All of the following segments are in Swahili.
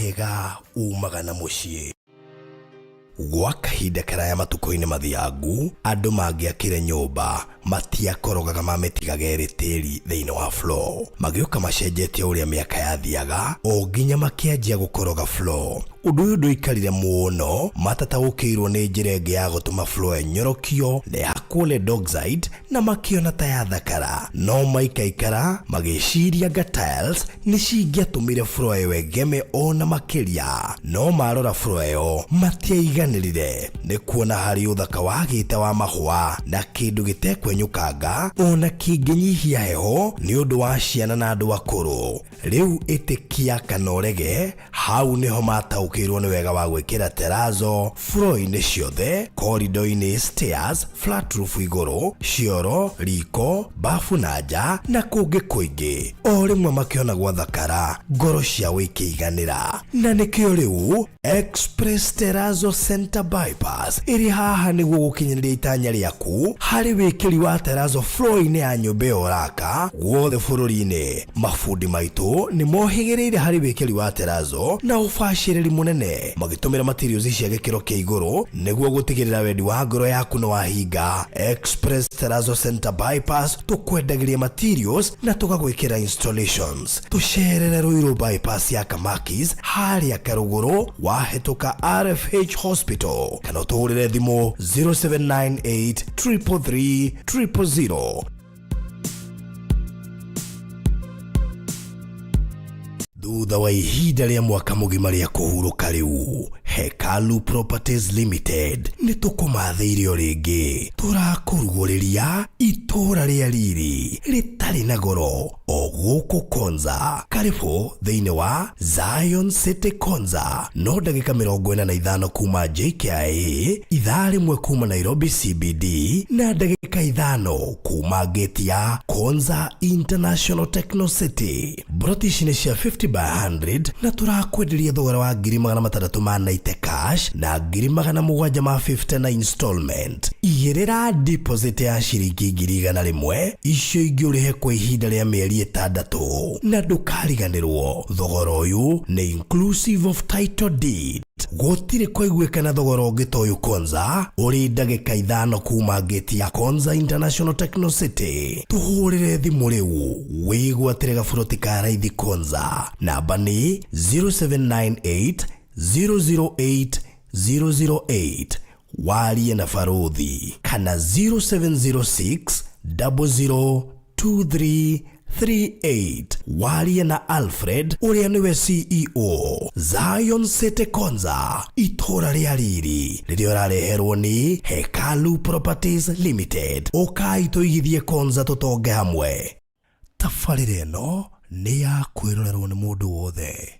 mwega umaga na muciĩ. Gwa kahinda karaya matuko-inĩ mathiangu, andũ mangĩakire nyũmba matiakorogaga mamĩtigaga ĩrĩ tĩri thĩinĩ wa floor. Magĩũka macenjetie ũrĩa mĩaka yathiaga, o nginya makĩanjia gũkoroga floor. Ũndũ ũyũ ndũikarire mũno, matataũkĩirwo nĩ njĩra ĩngĩ ya gũtũma floor ĩnyorokio na ĩhakwo lead oxide na makĩona ta yathakara. No maikaikara magĩciria anga tiles nĩ cingĩatũmire floor ĩyo ĩgeme ona makĩria. No marora floor ĩyo matiaiganĩrire, nĩ kuona harĩ ũthaka wagĩte wa mahũa na kĩndũ gĩtekwenyũkanga ona kĩngĩnyihia heho nĩ ũndũ wa ciana na andũ akũrũ. Rĩu ĩtĩkia kana ũrege, hau nĩho mataũkĩirwo nĩ wega wa gwĩkĩra terrazzo floor-inĩ ciothe, corridor-inĩ, stairs, flat roof igũrũ, cioro, riko, bafu na nja na kũngĩ kũingĩ. O rĩmwe makĩona gwathakara, ngoro ciao ikĩiganĩra. Na nĩkĩo rĩu Express Terrazzo Center Bypass ĩrĩ haha nĩguo gũkinyĩrĩria itanya rĩaku harĩ wĩkĩri wa terrazzo floor-inĩ ya nyũmba ĩyo ũraka guothe bũrũri-inĩ. Mafundi maitũ nĩ mohĩgĩrĩire harĩ wĩkĩri wa terrazzo na ũbacĩrĩri mũnene, magĩtũmĩra materials cia gĩkĩro kĩa igũrũ nĩguo gũtigĩrĩra wendi wa ngoro yaku nĩ wahinga. Express Terrazzo Center Bypass tũkwendagĩria materials na tũgagwĩkĩra installations. Tũcerere Ruiru bypass ya Kamakis harĩa Karũgũrũ wahĩtũka RFH Hospital, kana ũtũhũrĩre thimũ 0798 333 000. Thutha wa ihinda rĩa mwaka mũgima rĩa kũhurũka rĩu, Hekalu Properties Limited nĩ tũkũmathĩirio rĩngĩ. Tũrakũrugũrĩria itũũra rĩa riri rĩtarĩ na goro o gũkũ Konza. Karibu thĩinĩ wa Zion City Konza. No ndagĩka 45 kuma JKIA, ithaa rĩmwe kuma Nairobi CBD na ndagĩka 5 kuma gate ya Konza International Techno City. Broti nĩ cia 50 by 100 na turakwenderia thogora wa 690 cash na 750 na installment. Igĩrĩra deposit ya ciringi 100 icio ingĩũrĩhe kwa ihinda rĩa mĩeri 6 na ndũkariganĩrwo. Thogora ũyũ nĩ inclusive of title deed. Gũtirĩ kũiguĩkana thogora ũngĩ ta ũyũ Konza, ũrĩ ndagĩka 5 kuma gate ya Konza International Techno City. Tũhũrĩre thimũ rĩu wĩgwatĩre gaburoti ka raithi Konza. Namba nĩ 0798 008 008, warie na Farothi, kana 0706 002338, warie na Alfred ũrĩa nĩwe CEO. Zion City Konza, itũũra rĩa riri rĩrĩa ũrareherwo nĩ Hekalu Properties Limited. Ũkai tũigithie Konza tũtonge hamwe. Tabarĩra ĩno nĩ ya kwĩrorerwo nĩ mũndũ wothe.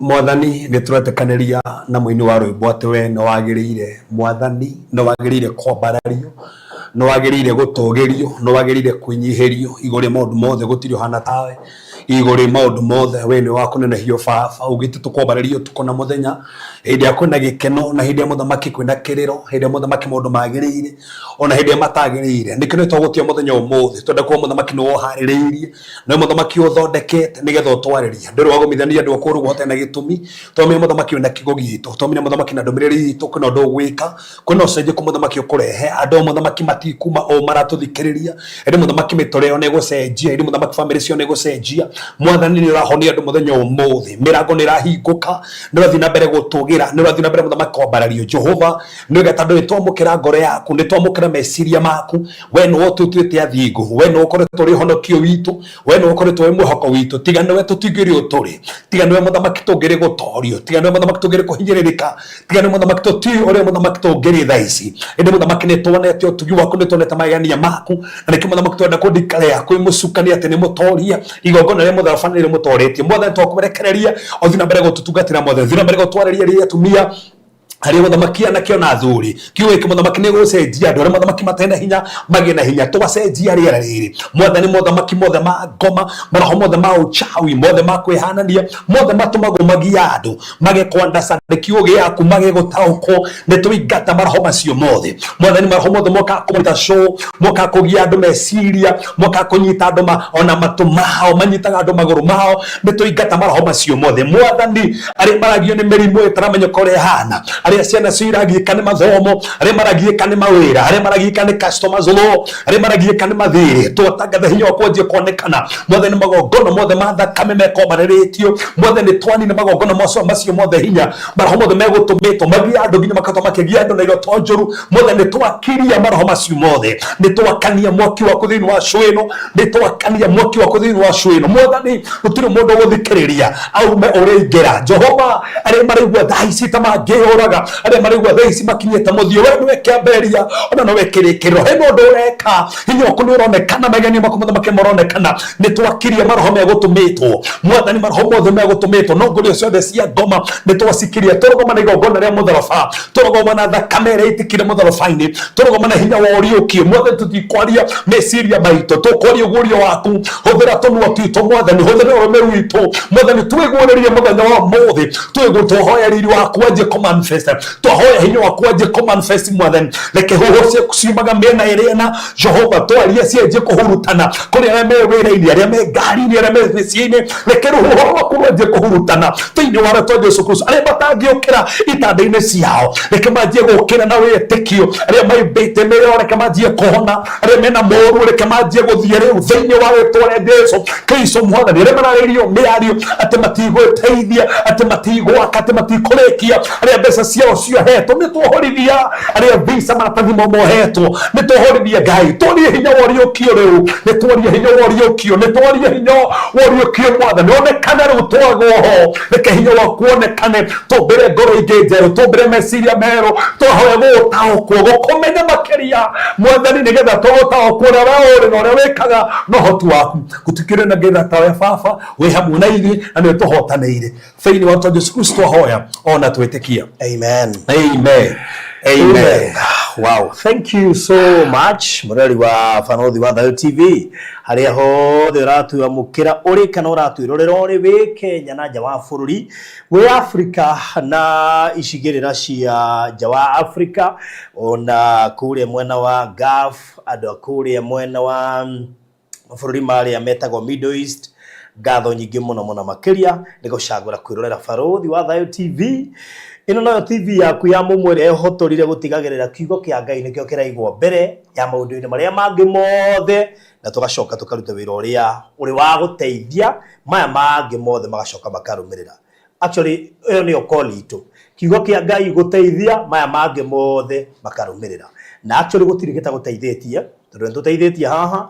Mwathani nituretekaniria na muini wa rwimbo ati we no wagirire Mwathani no wagirire kwambarario no wagirire gutugirio no wagirire kunyihirio igore maundu mothe gutiri hana tawe igore maundu mothe we ni wakunenehio baba ugite tukwambarario tukona muthenya hindi ya kwina gikeno na hindi ya muthamaki kwina kiriro hindi ya muthamaki maundu magirire ona hindi ya matagirire nikino twagutia muthenya umuthi twenda kwa muthamaki no haririirie no muthamaki uthondekete nigetha utwariria nduri wagumithania andu akuru gwote na gitumi twamenya muthamaki wina kigo gitu twamenya muthamaki na ndumiriri itu kuna ndu gwika kuna ucenje ku muthamaki ukurehe andu muthamaki matikuma o maratuthikiriria ndi muthamaki mitoreo ne gucenjia ndi muthamaki family cio ne gucenjia Mwathani ni urahonia andu muthenya umuthi mirango ni rahinguka ni rathi na mbere gutugira ni rathi na mbere muthamaki kwambarario Jehova ni gatandu itwamukira ngoro yaku ni twamukira meciria maku we no tutwite athingu we no ukoretwo ri honokio witu we no ukoretwo wi muhoko witu tiga ni we tutingiri uturi tiga ni we muthamaki tungiri gutorio tiga ni we muthamaki tungiri kuhinyiririka tiga ni muthamaki tuti uri muthamaki tungiri thaici ndi muthamaki ni tuonete utugi waku ni tuonete magania maku na niki muthamaki twenda kudikarea kwi mucukani ati ni mutoria igongona ri muthafanire mutoretie Mwathani twakumerekereria othi na mbere gututungatira Mwathani thina mbere gutwarĩria ri atumia hari muthamaki anake ona athuri kiuwe ki muthamaki ni gucenjia andu aria muthamaki matena hinya magi na hinya tugacenjia riera riri Mwathani muthamaki mothe ma ngoma maroho mothe ma uchawi mothe ma kwihanania mothe matumago magia andu mage kwandasa kiuwe yaku mage gutauko ne tuigata maroho macio mothe Mwathani maroho mothe moka kumita show moka kugia andu meciria moka kunyita andu ona matumao manyitaga andu maguru mao ne tuigata maroho macio mothe Mwathani ari maragio ni merimu itaramenya kore hana aria ciana ciragiĩka nĩ mathomo aria maragiĩka nĩ mawĩra aria maragiĩka nĩ customers law aria maragiĩka nĩ mathirĩ twatangatha hinya wa kwanjia kuonekana Mwathani magongona mothe ma thakame mekombarĩrĩtio Mwathani twani nĩ magongona macio mothe hinya maroho mothe megũtũmĩtwo magia andũ nginya makatwa makĩgia andũ na iroto njũru Mwathani twakiria maroho macio mothe nĩ twakania mwaki waku thĩinĩ wa cũĩ ĩno nĩ twakania mwaki waku thĩinĩ wa cũĩ ĩno Mwathani gũtirĩ mũndũ ũgũthikĩrĩria aume ũrĩngĩra Jehova aria maraigua thaa ici ta mangĩũraga aria marigwa thaici makinyete muthio we niwe kiamberia ona no wekirikiro he mundu ureka hinya oku ni uronekana mageni makumutha makimuronekana ni twakiria maroho megutumitwo Mwathani maroho mothe megutumitwo no nguri ciothe cia ngoma ni twasikiria turugoma na igongona ria mutharafa turugoma na thakame ria itikire mutharafa-ini turugoma na hinya wa uriukio Mwathani tutikwaria meciria maito tukwaria gurio waku huthira tunwa twito Mwathani huthira urumeru witu Mwathani twiguũrĩrie muthenya wa muthi twigutuhoya riri waku anje manifest twahoya hinya waku anje manifest Mwathani reke huho cia kuciumaga mena ĩrĩa Jehova twaria cienje kuhurutana kuri arĩa me wĩra-inĩ arĩa me ngari-inĩ arĩa me mĩciĩ-inĩ reke ruho waku anje kuhurutana thĩinĩ wa rĩtwa Jesũ Kristo arĩa matangĩũkĩra itanda-inĩ ciao reke manjie gũkĩra na wĩtĩkio arĩa maimbĩte mĩoyo reke manjie kũhona arĩa mena moru reke manjie gũthiĩ rĩu thĩinĩ wa rĩtwa rĩa Jesũ Kristo Mwathani arĩa mararĩrio mĩario atĩ matigwĩteithia atĩ matigwaka atĩ matikũrĩkia arĩa mbeca ciao ciohetwo nĩ twohorithia arĩa visa maratathi mohetwo nĩ twohorithia Ngai tworie hinya wa ũriũkio rĩu nĩ tworie hinya wa ũriũkio nĩ tworie hinya wa ũriũkio Mwathani onekane rĩu twagwo ho reke hinya waku onekane tũmbĩre ngoro ingĩ njerũ tũmbĩre meciria merũ twahoya gũtaũkwo gũkũmenya makĩria Mwathani nĩgetha tũgũtaũkwo ũrĩa we ũrĩ na ũrĩa wĩkaga na ũhoti waku gũtikĩrĩ na ngĩtha tawe Baba wĩ hamwe na ithuĩ na nĩ tũhotanĩire thĩinĩ wa Jesũ Kristo twahoya ona twĩtĩkia Amen. Amen. Amen. Wow. Thank you so much. Murari wa Fanothi wa Thayo TV. Haria hothe uratu amukira uri kana uratu irorera uri wi Kenya na nja wa bururi wi Africa na icigirira cia nja wa Africa ona kuria mwena wa Gulf andu kuria mwena wa bururi maria metagwo Middle East ngatho nyingi muno makiria nigucagura kwirorera Fanothi wa Thayo TV ino no TV yaku ya mumwere ehotorire gutigagirira kiugo kia Ngai nikio kiraigwo mbere ya maundu-ini maria mangi mothe na tugacoka tukaruta wira uria uri wa guteithia maya mangi mothe magacoka makarumirira actually iyo ni call itu kiugo kia Ngai guteithia maya mangi mothe makarumirira na actually gutirigita guteithĩtie tondu ntuteithĩtie haha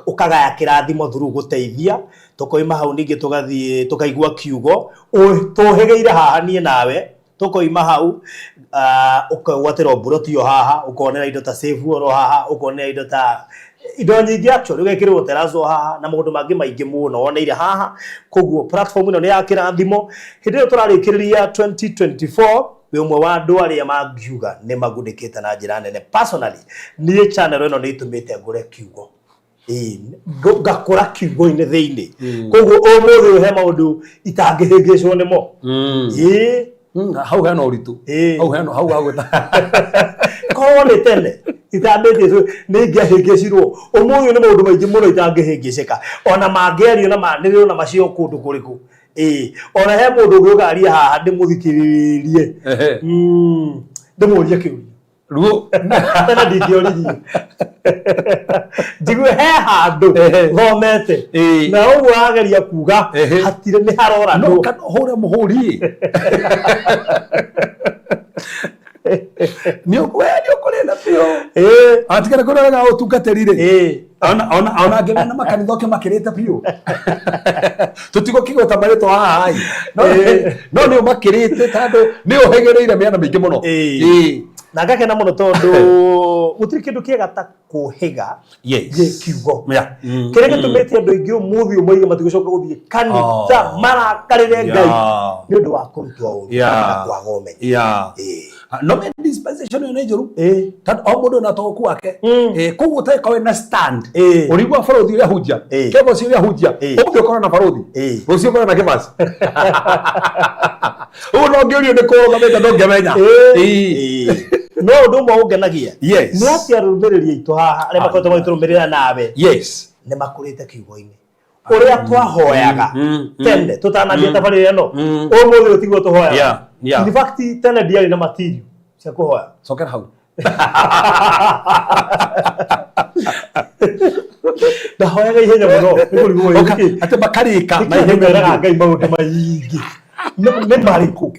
ukagaya kirathimo through guteithia tukoima hau ningi tugathie tukaigua kiugo tuhegeire haha nie nawe tukoima hau ukawatira buroti yo haha ukonera indo ta save oro haha ukonera indo ta indo nyingi actually ugekirwo terazo haha na maundu mangi maingi muno oneire haha koguo platform ino ni ya kirathimo hindi turarikiriria 2024 we umwe wa andu aria mangiuga ni magundikite na njira nene. Personally ni channel ino ni itumite ngure kiugo ngakora kiugo-ini thiini koguo umuthi uhe maundu itangihingicwo nimo hau hena uritu hau hagwita kone tene itambite ni ngihingicirwo umuthi ni maundu maingi muno itangihingicika ona mangerio na maniriro na macio kundu kuriku ona he mundu ngugaria haha ndimuthikiririe ndimurie kiugo ruo tena ndigioririe ndigwe he handu thomete na uguo ageria kuga hatire ni harora no kana hore muhuri ni ukurenda pio atikana kuroga utungaterire ona ngena na makanitha ke makirite pio tutigo kigota marito haha no ni makirite tando ni uhegereire miana mingi muno na ngakena muno tondu gutiri kindu kiega ta kuhiga kiugo kire gitumite andu ingi umuthi umoige matigocoka guthie kanitha marakarire Ngai ni undu wa kurutwa uru na kwaga umenya no me dispensation yo njuru tad o mundu na toku wake koguo taikawe na stand urigwa farothi ria hujja kebo cio ria hujja uthio kora na farothi ucio kora na kebasi uno ngiurio ni kuroga meta ndongemenya no undu mwe ungenagia ni ati arumiriria itu haha aria makoretwo magiturumirira nawe ni makurite kiugo-ini uria twahoyaga tende tutanambia tabarire no umuthi utigwo tuhoyaga in fact tene diari na material cia kuhoya sokera hau ndahoyaga ihenya muno nigurigwo ate bakarika na ihenya Ngai maundu maingi ni mariku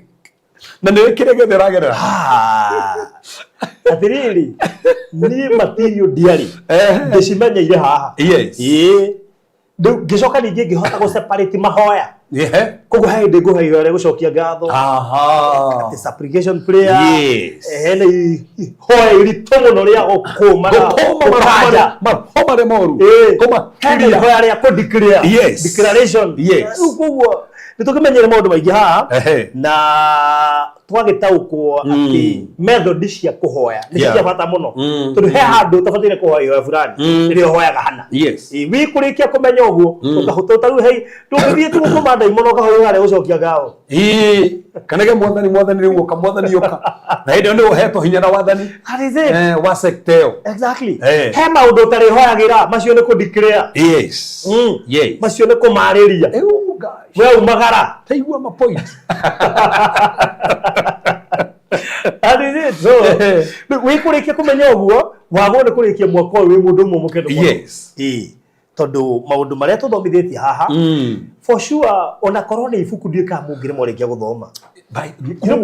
na nä kä rege theragerera atiriri ni material diari ngicimenyeire haha ngicoka ningi ngihota gå separate mahoya koguo he ndi nguheire aria gucokia ngatho application prayer hena hoya iritu muno ria gukumara mahoma moru hena hoya ria ku declare declaration koguo nitukimenyere maundu maingi haha na twagitaukwo ati method cia kuhoya ni cia bata muno tondu he handu tabatire kuhoya fulani ri hoyaga hana wi kurikia kumenya uguo ukahuta utaru hei ndungithie tu kumanda imono kahoya aria gucokia ngao kanage mwathani ri guka mwathani yuka na hindi ni uhetwo hinya na wathani wa sekteo exactly he maundu tari hoyagira macio ni ku declare macio ni kumariria we umagara taigua ma point so we kurikia kumenya uguo wago ni kurikia mwako we mundu umwe mukendo tondu maundu maria tuthomithitie haha for sure ona korone ibuku ndika mungire morikia guthoma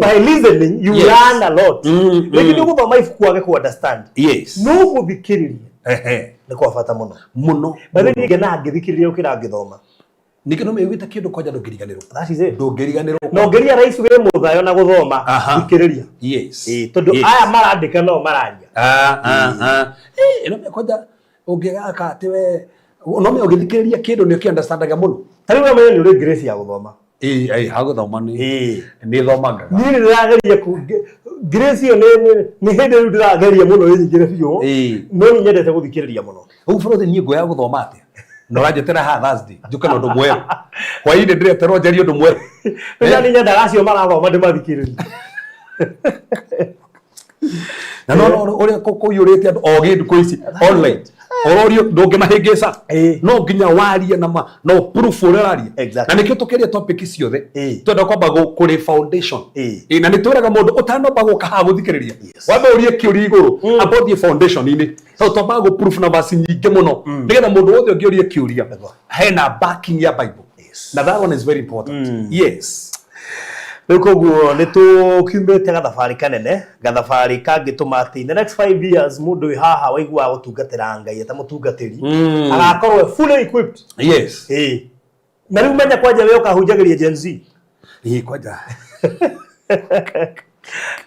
by listening you learn a lot lakini guthoma ibuku wage ku understand no guthikiriria ni kwa bata muno bali nige na ngithikiriria ukira ngithoma nikino meugita kindu kwanja ndungiriganirwo ndungiriganirwo no ngeria rais we muthayo na guthoma thikiriria tondu aya marandika no mararia ino kwanja ungigaka ati we no me ugithikiriria kindu ni ukiunderstandaga muno tari we mwenye ni uri grace ya guthoma haguthoma ni thomangaga ni ndirageria ku grace yo ni hindi ndirageria muno yingire biyo no ni nyendete guthikiriria muno ugu bro ni ngoya guthoma ati no rajetera ha Thursday njuka no ndumwe kwa inde ndireterwo njeri undu mwe ni nyenda acio marathoma ndimathikiriria na no uri kuyurite andu ogi nduko ici online ororio ndungimahingisa no nginya waria na no proof uraria na nikio tukiria topic ciothe twenda kwamba kuri foundation na nituraga mundu utanomba guka ha guthikiriria wambe urie kiuri iguru about the foundation ini so twamba go proof na basi nyingi muno nigetha mundu wothe ungiuria kiuria hena backing ya Bible na that one is very important Koguo nitukiumbite gathabari kanene gathabari kangituma ati the next 5 years mundu haha waigua gutungatira Ngai ta mutungatiri agakorwo fully equipped na riu menya kwanja we ukahunjagiria Gen Z kwanja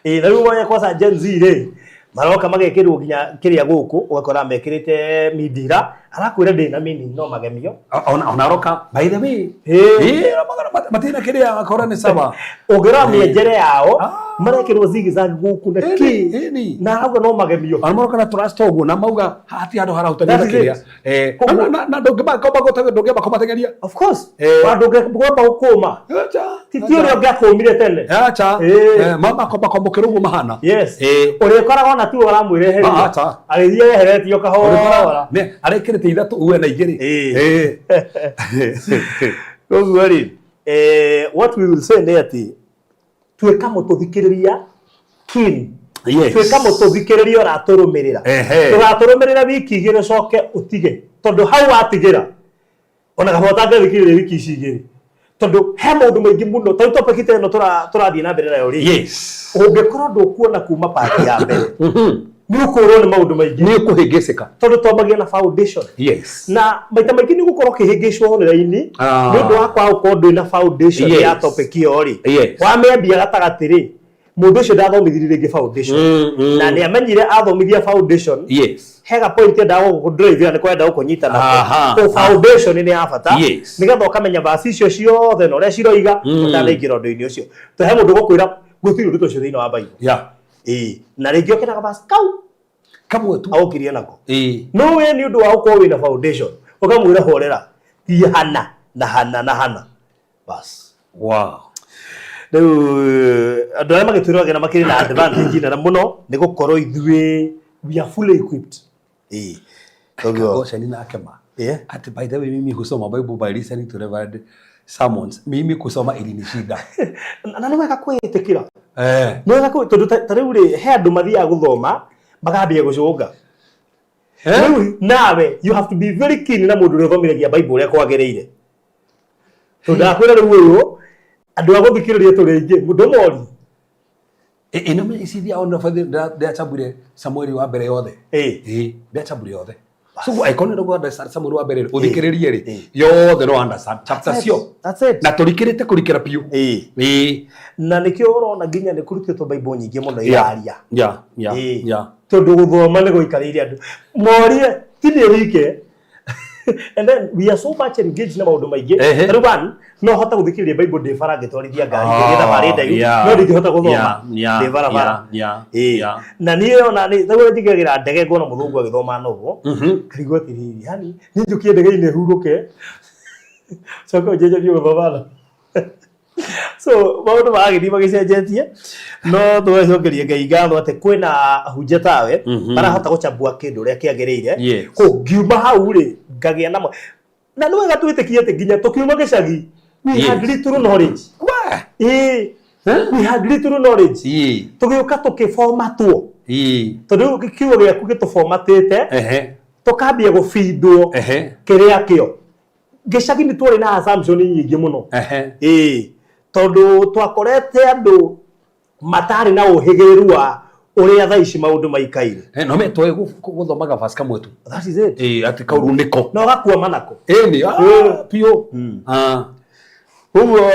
na riu menya kwa Gen Z ri maroka magekirwo nginya kiria guku ugakora mekirite midira arakwira ndina mini no magemio ona roka by the way matina kiria akora ni sawa ogera mienjere yao marekirwo zigizag guku na ki na auga no magemio maroka na trust oguo na mauga hati andu harahutania kiria na ndongeba komatengeria of course ndongeba gukuma titio ri ongiakumire tene acha mama komba uguo mahana yes uri koragwo na tu aramwire arithia yeheretio kahora ne arekirite ithatu uwe na igiri koguo ri what we will say ne ati tweka mututhikiriria kin tweka mututhikiriria uraturumirira turaturumirira wiki igiri coke utige tondu hau atigira ona gabota ngathikiriria wiki ici igiri tondu he maundu maingi muno tondu topic ite no turathie na mbere nayo ri yes ungikorwo ndukuona kuma part ya mbere ni ukurwo ni maundu maingi ni kuhingicika tondu twambagia na foundation yes na maita maingi ni gukorwo kihingicwo honera-ini ni undu wa kwa ukorwo ndwina foundation ya topic iyo ri wamembia gatagati ri mundu ucio ndathomithirie ringi foundation na ni amenyire athomithia foundation yes hega point ndago kudrive ni kwenda ukunyita na ko foundation ni afata nigetha ukamenya basi icio ciothe no ria ciroiga utanaingira undu-ini ucio to he mundu gukwira gutiri undu ucio thiini wa Bible na ringi okinaga basi kau kamwe tu aukirie nako no we ni undu wa ukorwo wina foundation ukamwira horera ti hana na hana bas wow andu aria magitwirwo na makiri na advantage na muno ni gukorwo ithui we are fully equipped Gosha nina akema ati by the way mimi kusoma Bible by listening to Reverend sermons mimi kusoma ilinishida na niweka kwitikira niweka kwi tondu tariu ri he andu mathia guthoma magambia gucunga nawe you have to be very keen na mundu uthomiragia Bible uria kwagiriire tondu akwira riu uyu andu aguthikiriria turingi mundu mori ino me isidia ona father nda chabure Samuel wa mbere yothe nda chabure yothe so aikone ndo gwada Samuel wa mbere uthikiririe ri yothe no understand chapter cio that's it na turikirite kurikira piu na nikio urona nginya ni kurutitwo Bible nyingi muno iraria tondu guthoma ni guikariria andu morie tini wike and then we are so much engaged na maundu maingi ruban no hota guthikiriria Bible de farage twarithia ngari ngetha bari ndaiu no ndingihota guthoma de barabara na niyo na ni thawe njigagira ndege ngona muthungu agithoma nogo karigwa tiriri yani ni njukie ndege-ini huruke soko jeje bio guthoma so maundu magithii magicenjetie no twecokerie Ngai ngatho ati kwina hunjia tawe marahota guchambua kindu ria kiagiriire kungiuma hau ri ngagia namo na no wega twitikie ati nginya tukiuma gicagi we had little knowledge we had little knowledge tugiuka tukiformatwo tondu kiugo giaku gituformatite tukambia gufindwo kiria kio gicagi ni twari na assumption nyingi muno tondu twakorete andu matari na uhigiriru wa uria tha ici maundu maikaire no me toe guthomaga fast kamwe tu that is it ati kauru niko no gakua manako ni pio uguo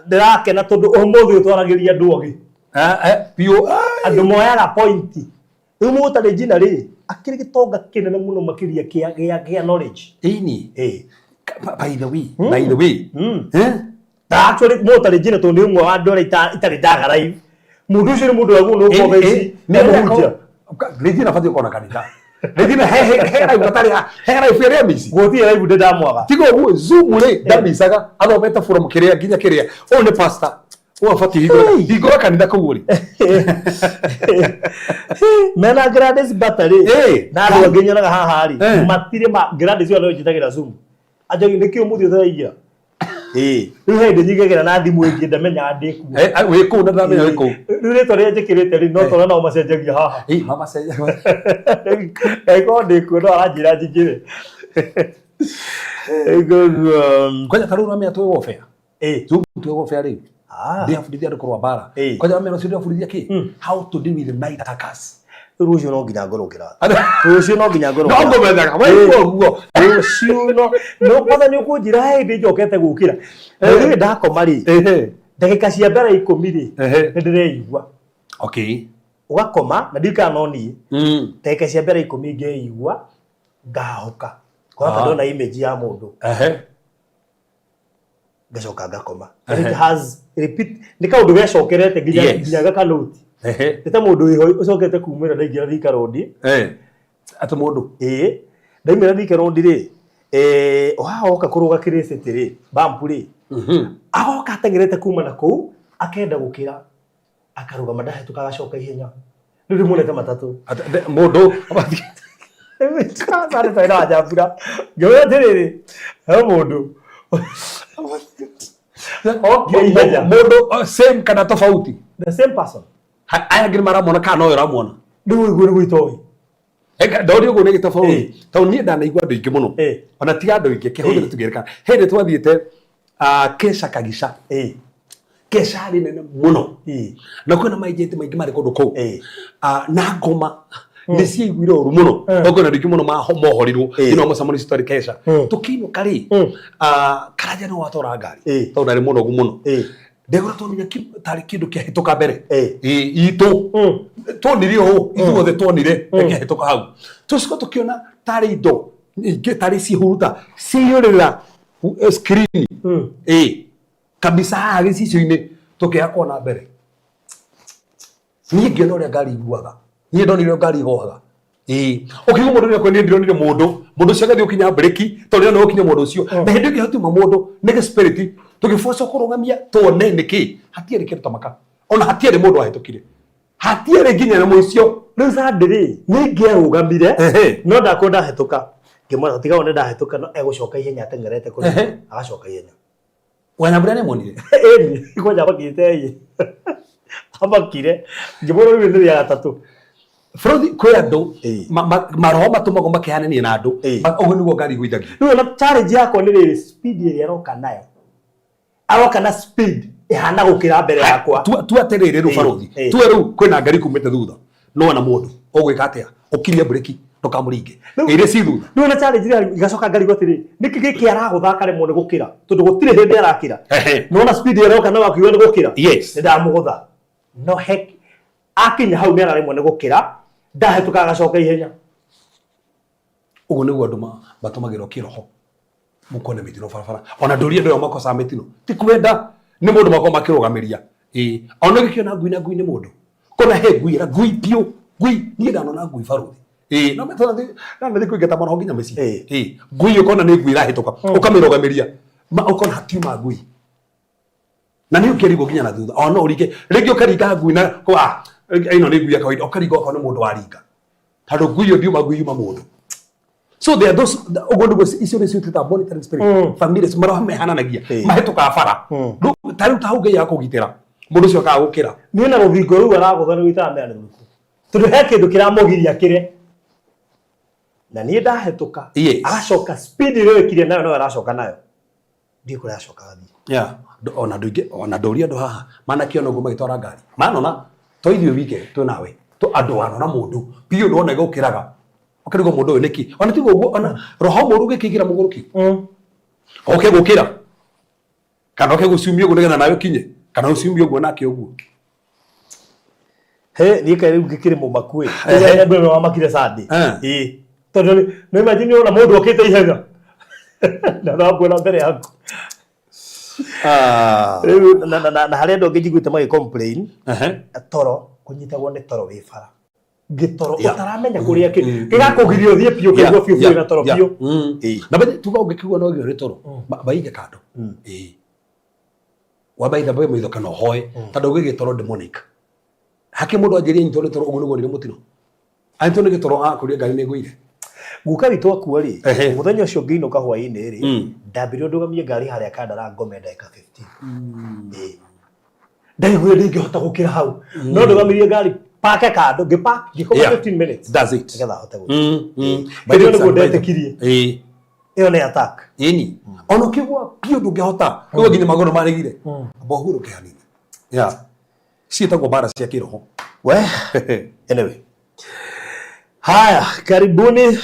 ndirakena tondu umuthi utwaragiria andu ogi pio andu moyaga point riu mutari jina ri akiri gitonga kinene muno makiria kia knowledge by the way actually mutari jina tondu umwe wa andu itari ndaga live mundu ucio ni mundu wagu no komeci ne muhunjia regina fati kona kanitha regina he gatari he na ifere misi goti live ndenda mwaga tigo uguo zoom ri ndamisaga athomete from kiria nginya kiria one pastor wa fati higora kanitha kuguri mena grades battery na ndo nginyoraga haha ri matire ma grades cio no njitagira zoom ajogi nikio muthi thaigira riu hindi nyigagira na thimu ingi ndamenya ndiku wi ku na ndamenya wi ku riu ritwa ria njikirite ri no tona no macenjagia haha mama cenjagia eko ndiku no aranjira njigire kwaja tarura me atwe wofea zoom twe wofea ri they have to kurwa bara kwaja me no sio fundithia ki how to deal with the night attackers rucio no nginya ngorokira rucio no nginya ngorokira no ngomendaga wai guo rucio no kwatha ni ukunjira he ndi njokete gukira riu ndakoma ri ndagika cia mbere 10 ri ndireigua ugakoma na ndika noni teke cia mbere 10 ngeigua ngahoka kwa ndona image ya mundu gacoka ngakoma it has repeat ni kaundu gacokerete nginya gakanuti nita mundu iho ucokete kumira ndaingira thika road ati mundu ndaimira thika road ri oka kuruga kirisiti ri bump ri agoka atengerete kuma na kuu akenda gukira akaruga ndahe tukagacoka ihenya riu munete matatu mundu sare taira ajabura ngewe ndiriri he mundu mundu same kana tofauti the same person aya ngiri maramona kana oyo ramona ndu iguru gwitoi ndori ugo ne tofauti tau ni ndanaigua andu ingi muno ona tiga andu ingi kihundire tugerekana hindi twathiete kesha kagisha kesha ri nene muno na kwina maijete maingi mari kundu kuu na ngoma ni ciiguire uru muno ogona ndiki muno mohoriruo ino mucamoni story kesha tukino kari karaja no watora ngari tau ndari muno gu muno ndegora twamenya tari kindu kihituka mbere itu twonire ho ithuothe twonire kihituka hau tuciko tukiona tari indo ingi tari cihuruta ciurira screen kabisa agicicio-ini tukiakwo na mbere ni ngiona uria ngari iguaga ni ndonire ngari igoaga ukiuga mundu ni akwendire ndironire mundu cio gathi ukinya breki tondu no ukinya mundu ucio na hindi ngihotuma mundu ni spirit tugifoca kurugamia tuone niki hatiari kindu tamaka ona hatiari mundu ahitukire hatiari nginya na muicio riu sandiri ni ngiarugamire no ndakunda hituka ngimona tiga one ndahituka no egucoka ihenya atengerete kuri agacoka ihenya wanyambura ne monire ni kwa jaba kitei abakire ngimona riu ndi ya gatatu Frodi kwe andu maroho matumago makihananie na andu ugu niguo ngari igwithagia riu na challenge yako ni riri speed iri aroka nayo aroka na speed ihana gukira mbere yakwa tu atiriri ru Frodi tu ru kwina ngari kumite thutha no na mundu ugwika atia ukirie breki ndukamuringe ire ci thutha riu na challenge iri igacoka ngari gotiri niki giki araguthaka rimo ni gukira tondu gutire hindi arakira no na speed iri aroka nayo akiwa ni gukira yes ndamugutha no heck akinya hau ni ararimo ni gukira ndahituka agacoka ihenya ugu niguo andu matumagirwo kiroho mukone mitino barabara ona ndurie ndio makosa mitino ti kwenda ni mundu makoma kirugamiria ona gikiona ngui na ngui ni mundu kona he ngui ra ngui pio ngui ni ndanona ngui Faruthi no metona na ndi kuigeta mara nginya meci ngui ukona ni ngui rahituka ukamirugamiria ukona hatiuma ngui na ni ukirigo nginya na thutha ona urike rigi ukaringa ngui na kwa ino ni ngui ya kawaida ukarigo kwa mundu waringa tondu ngui ndiuma ngui yuma mundu so there are those ogondugo icio ni ciutita monitoring spirit families mara mehananagia mahituka bara tari utauge ya kugitira mundu cio ka gukira ni na ruthingo ru aragutha ni wita meane ruku tondu he kindu kiramugiria kire na ni ndahituka agacoka speed ire ikire nayo no aracoka nayo ndi kuri acoka gathi ona nduingi ona nduria andu haha mana kiona uguo magitwara ngari manona toithio wike tu nawe to andu wanona mundu pio ndona gukiraga ukarigo mundu uyu niki ona tigo uguo ona roho muru gikigira muguruki oke gukira kana oke gucumio uguo nigetha nayo kinye kana ucumio uguo nake uguo he ni kai gikire mu makui ega ndwe wa makire sadi tondu no imagine ona mundu okite ihenya na ndabona mbere yaku na haria ndo ngijiguite magi complain toro kunyitagwo ni toro wi bara gitoro utaramenya kuria kigakugirio thie pio kigwo pio na toro pio na bende tuga ungikigwo no gyo toro baige kando wabaitha bwe mwitho kana hoye tondu gigitoro demonic hake mundu anjirie nyitoro toro uguo niguo ni mutino antoni gitoro akuria ngari ni guire guka witu akua ri muthenya ucio ngiinuka hwaini ri ndambire ndugamie ngari haria kandara ngome ndeka 15 ndaigwire ndingihota gukira hau no ndugamirie ngari pake kando ngikoma 15 minutes that's it nigetha hote gukira ndio niguo ndetekirie iyo ni attack ini ono kigwa pio ndungihota niguo nginya magoro marigire bohuru kihanini ciitagwo bara cia kiroho we anyway haya karibuni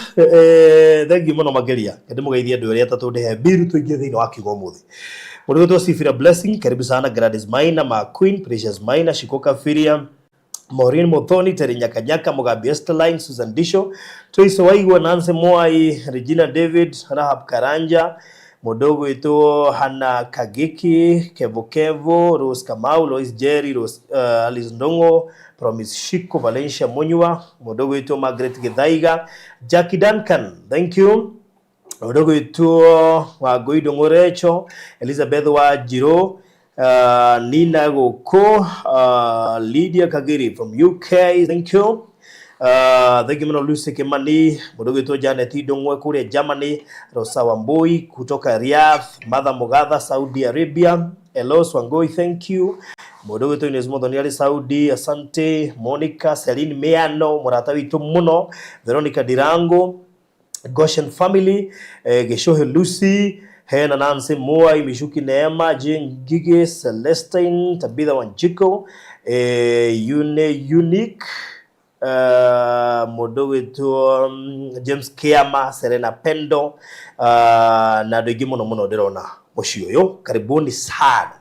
thengi muno mageria ndi mugeithia andu aria tatu ndihe biru tuingie thiini wa kigo muthi mundu wetwo Cephas blessing karibu sana Gladys Maina ma Queen Precious Maina Shikoka Firiam Maureen Muthoni, Terry Nyakanyaka, Mugabe Esteline, Susan Disho, Tracy Waigwa, Nancy Moai, Regina David, Rahab Karanja, Modogo ito Hana Kagiki, Kevo, Rose Kamau, Lois Jerry, Rose Alice Ndongo, Promise Shiko, Valencia Munywa, Modogo ito Margaret Gedaiga, Jackie Duncan, thank you. Modogo ito Wagoido Ngorecho, Elizabeth Wajiro, Nina Goko, Lydia Kagiri from UK, thank you. Thank you Lucy Kimani, Modogo ito Janet Idongwe kule Germany, Rosa Wamboi kutoka Riyadh, Mother Mugadha Saudi Arabia, Elos Wangoi, thank you. Modogo ito Ines Modoniali Saudi, asante. Monica, Celine Meano, Murata witu muno, Veronica Dirango, Goshen family, Geshohe Lucy, Hena Nancy Moai, Mishuki Neema, Jane Gige, Celestine, Tabitha Wanjiko, Unique, Modogo ito James Kiama, Serena Pendo, na dogi muno derona moshio yo, karibuni sana.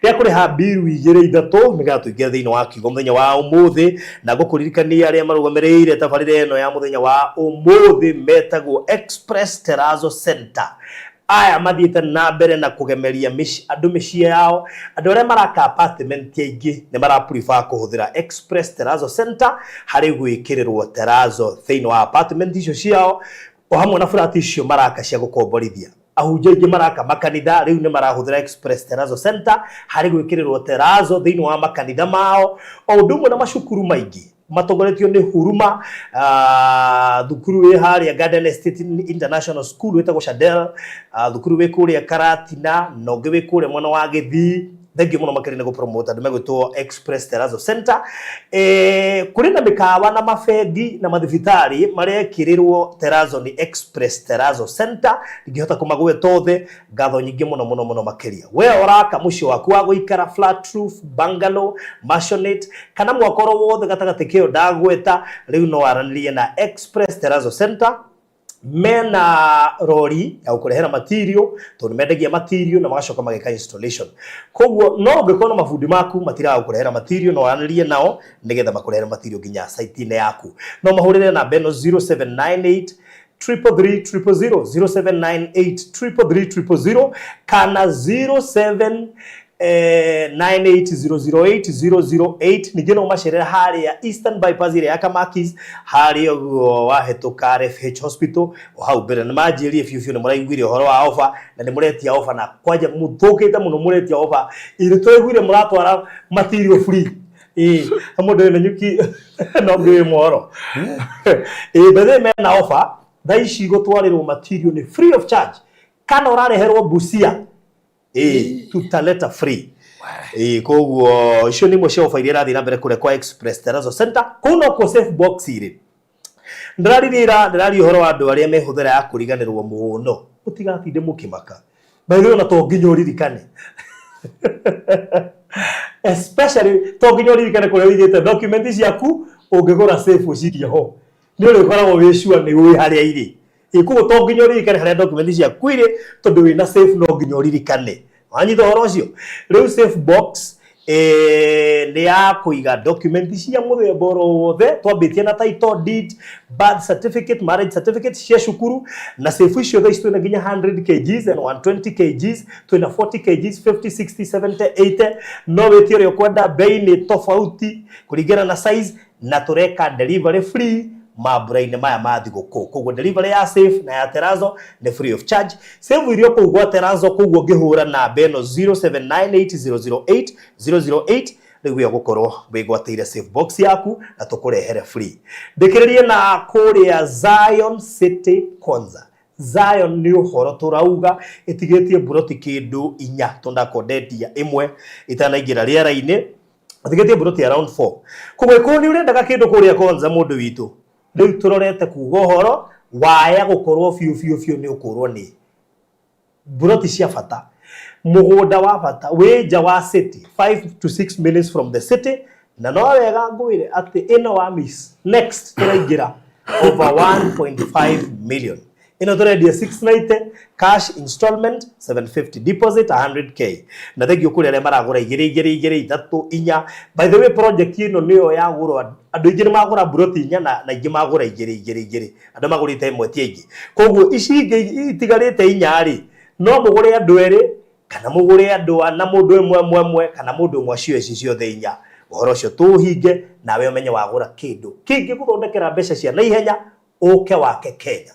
Ria kuri habiru igere ithato migato igere thini wa kigo muthenya wa umuthi na gukuririkania aria marugamirire tabarire eno ya muthenya wa umuthi metagwo Express Terrazzo Center. Aya mathiite na mbere na kugemeria andu micii yao, andu aria maraka apartment aingi ni mara prefer kuhuthira Express Terrazzo Center hari gwikirirwo terrazzo thini wa apartment icio ciao o hamwe na flat icio maraka cia gukomborithia. Ahunjia ingi maraka makanitha riu ni marahuthira Express Terrazzo Center hari gwikirirwo terrazzo thini wa makanitha mao o ndumwe na macukuru maingi matongoretio ni Huruma, thukuru wi haria Garden Estate International School wetagwo Shadel, thukuru wi kuria Karatina, nongi wi kuria mwana wa Githii. Thank you muno makerine go promote andu megwitwo Express Terrazzo Center. Kuri na mikawa na mafegi na mathibitari marekirirwo terrazzo ni Express Terrazzo Center, ngihota kumagwe tothe ngatho nyingi muno makeria. We oraka mucio waku wa guikara flat roof, bungalow, maisonette kana mwakoro wothe gatagati kio ndagweta riu no waranirie na Express Terrazzo Center. Mena rori ya ukurehera material tondu mendagia material na magacoka mageka installation. Koguo no ngikona mafundi maku matira ukurehera material no waniririe nao nigetha makurehera material ginya site ine yaku. No mahurire na beno 0798 333 0798 333 kana 07 98008 nigeno umasherera hari ya Eastern Bypass ile ya Kamakis hari wa hetuka RFH Hospital o hau bere na majiri fiu ni muraigwire horo wa offer na ni muretia offer na kwaja muthukite muno muretia offer ile twegwire muratwara material free amudo na nyuki no ngiwe mworo bethe mena offer thaici gutwarirwo material ni free of charge kana urareherwo Busia tutaleta free. Koguo icio ni mucio ofa iria rathi na mbere kure kwa Express Terrazzo Center kuno ko safe box ire ndarari horo wa andu aria mehuthira ya kuriganirwo muno utigatinde mukimaka baitho na to nginya uririkane especially to nginya uririkane kure wigite documents yaku ungigura safe ucirie ho ni uri koragwo wi sure ni wi haria iri ikugo to nginya uririkane haria documents yaku ire tondu wina safe no nginya uririkane anyitho horo cio riu safe box ni ya kuiga documents cia muthemba wothe twambitie na title deed, birth certificate, marriage certificate cia cukuru na safe icio tha icio na nginya 100 kgs and 120 kgs twina 40 kgs 50 60 70 80 no wetio rio kwenda bei ni tofauti kuringana na size na tureka delivery free maburaine maya mathiguku. Koguo delivery ya safe na ya Terrazzo ni free of charge. Save irio kugwa Terrazzo koguo ngihura na beno 0798008008 niguo gukorwo wigwateire safe box yaku na tukurehere free. Ndikiririe na kuria Zion City Konza. Zion ni uhoro turauga itigetie buroti kindu inya tundakondetia imwe itanaingira riera-ini itigetie buroti around 4. Koguo ko ni urendaga kindu kuria Konza mundu witu riu turorete kuga horo waya gukorwo fiu ni ukorwo ni buroti cia bata mugunda wa bata wija wa city 5 to 6 minutes from the city na no wega ngwire ati ino wa miss next turaingira over 1.5 million ino turendia 690 cash installment 750 deposit 100k na thegio kuri ale maragura igiri 3 4 by the way project ino niyo yagurwa andu ingĩ magura buroti 4 na ingĩ magura igiri andu magurite imwe ti ingi koguo ici ingĩ itigarite 4 ri no mugure andu eri kana mugure andu ana mundu emwe kana mundu umwe cio ici ciothe 4 uhoro ucio tuhinge nawe umenye wagura kindu kingi guthondekera mbeca cia naihenya uke wake Kenya.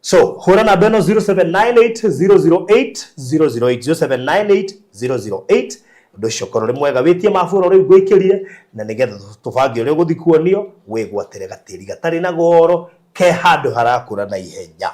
So hura na beno 0798008008 0798008008 ndo shokoro mwega witie mafuro ri gwikirie na nigetha tubange uri guthikuonio wigwatire gatiri gatari na goro ke handu harakura na ihenya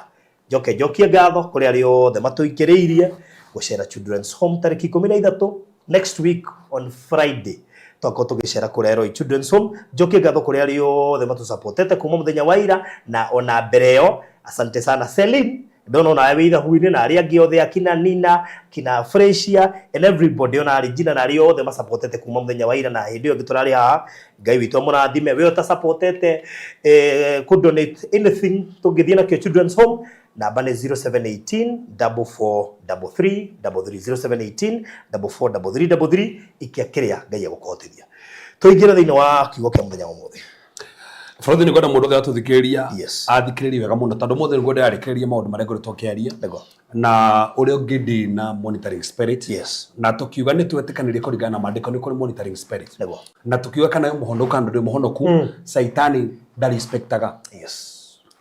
jokie ngatho kuri ari othe matuikiriirie gucera children's home tariki 13 next week on Friday toko tugicera kurero children's home jokie ngatho kuri ari othe matusupportete kuma muthenya wa ira na ona bereo. Asante sana Celine, dono na weitha huine na ari angi othe akina Nina, kina Freshia and everybody ona ari jina na ari othe ma supportete kuma muthenya wa ira na hindi yo giturari ha ngai witu murathime we ota supportete could donate anything to githina ke children's home namba ni 0718 4433 0718 4433 ikia kiria ngai agukothithia tuingira thiini wa kiugo kia muthenya umuthi. Frodo ni ngoda mundu gatuthikiria athikiririe wega muno tondu muthe ngoda arikiria maundu maria ngoretwo kiaria na uria ngidi na monitoring spirit na tukiuga ni twetikanirie kuringana na maandiko ni kuri monitoring spirit na tukiuga kana muhonoka ndu muhonoku saitani ndari respectaga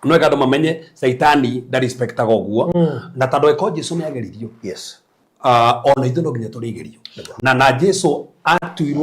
no ega ndo mamenye saitani ndari respectaga oguo na tondu eko Jesu ni ageririo ona ithuno nginya turigerio na Jesu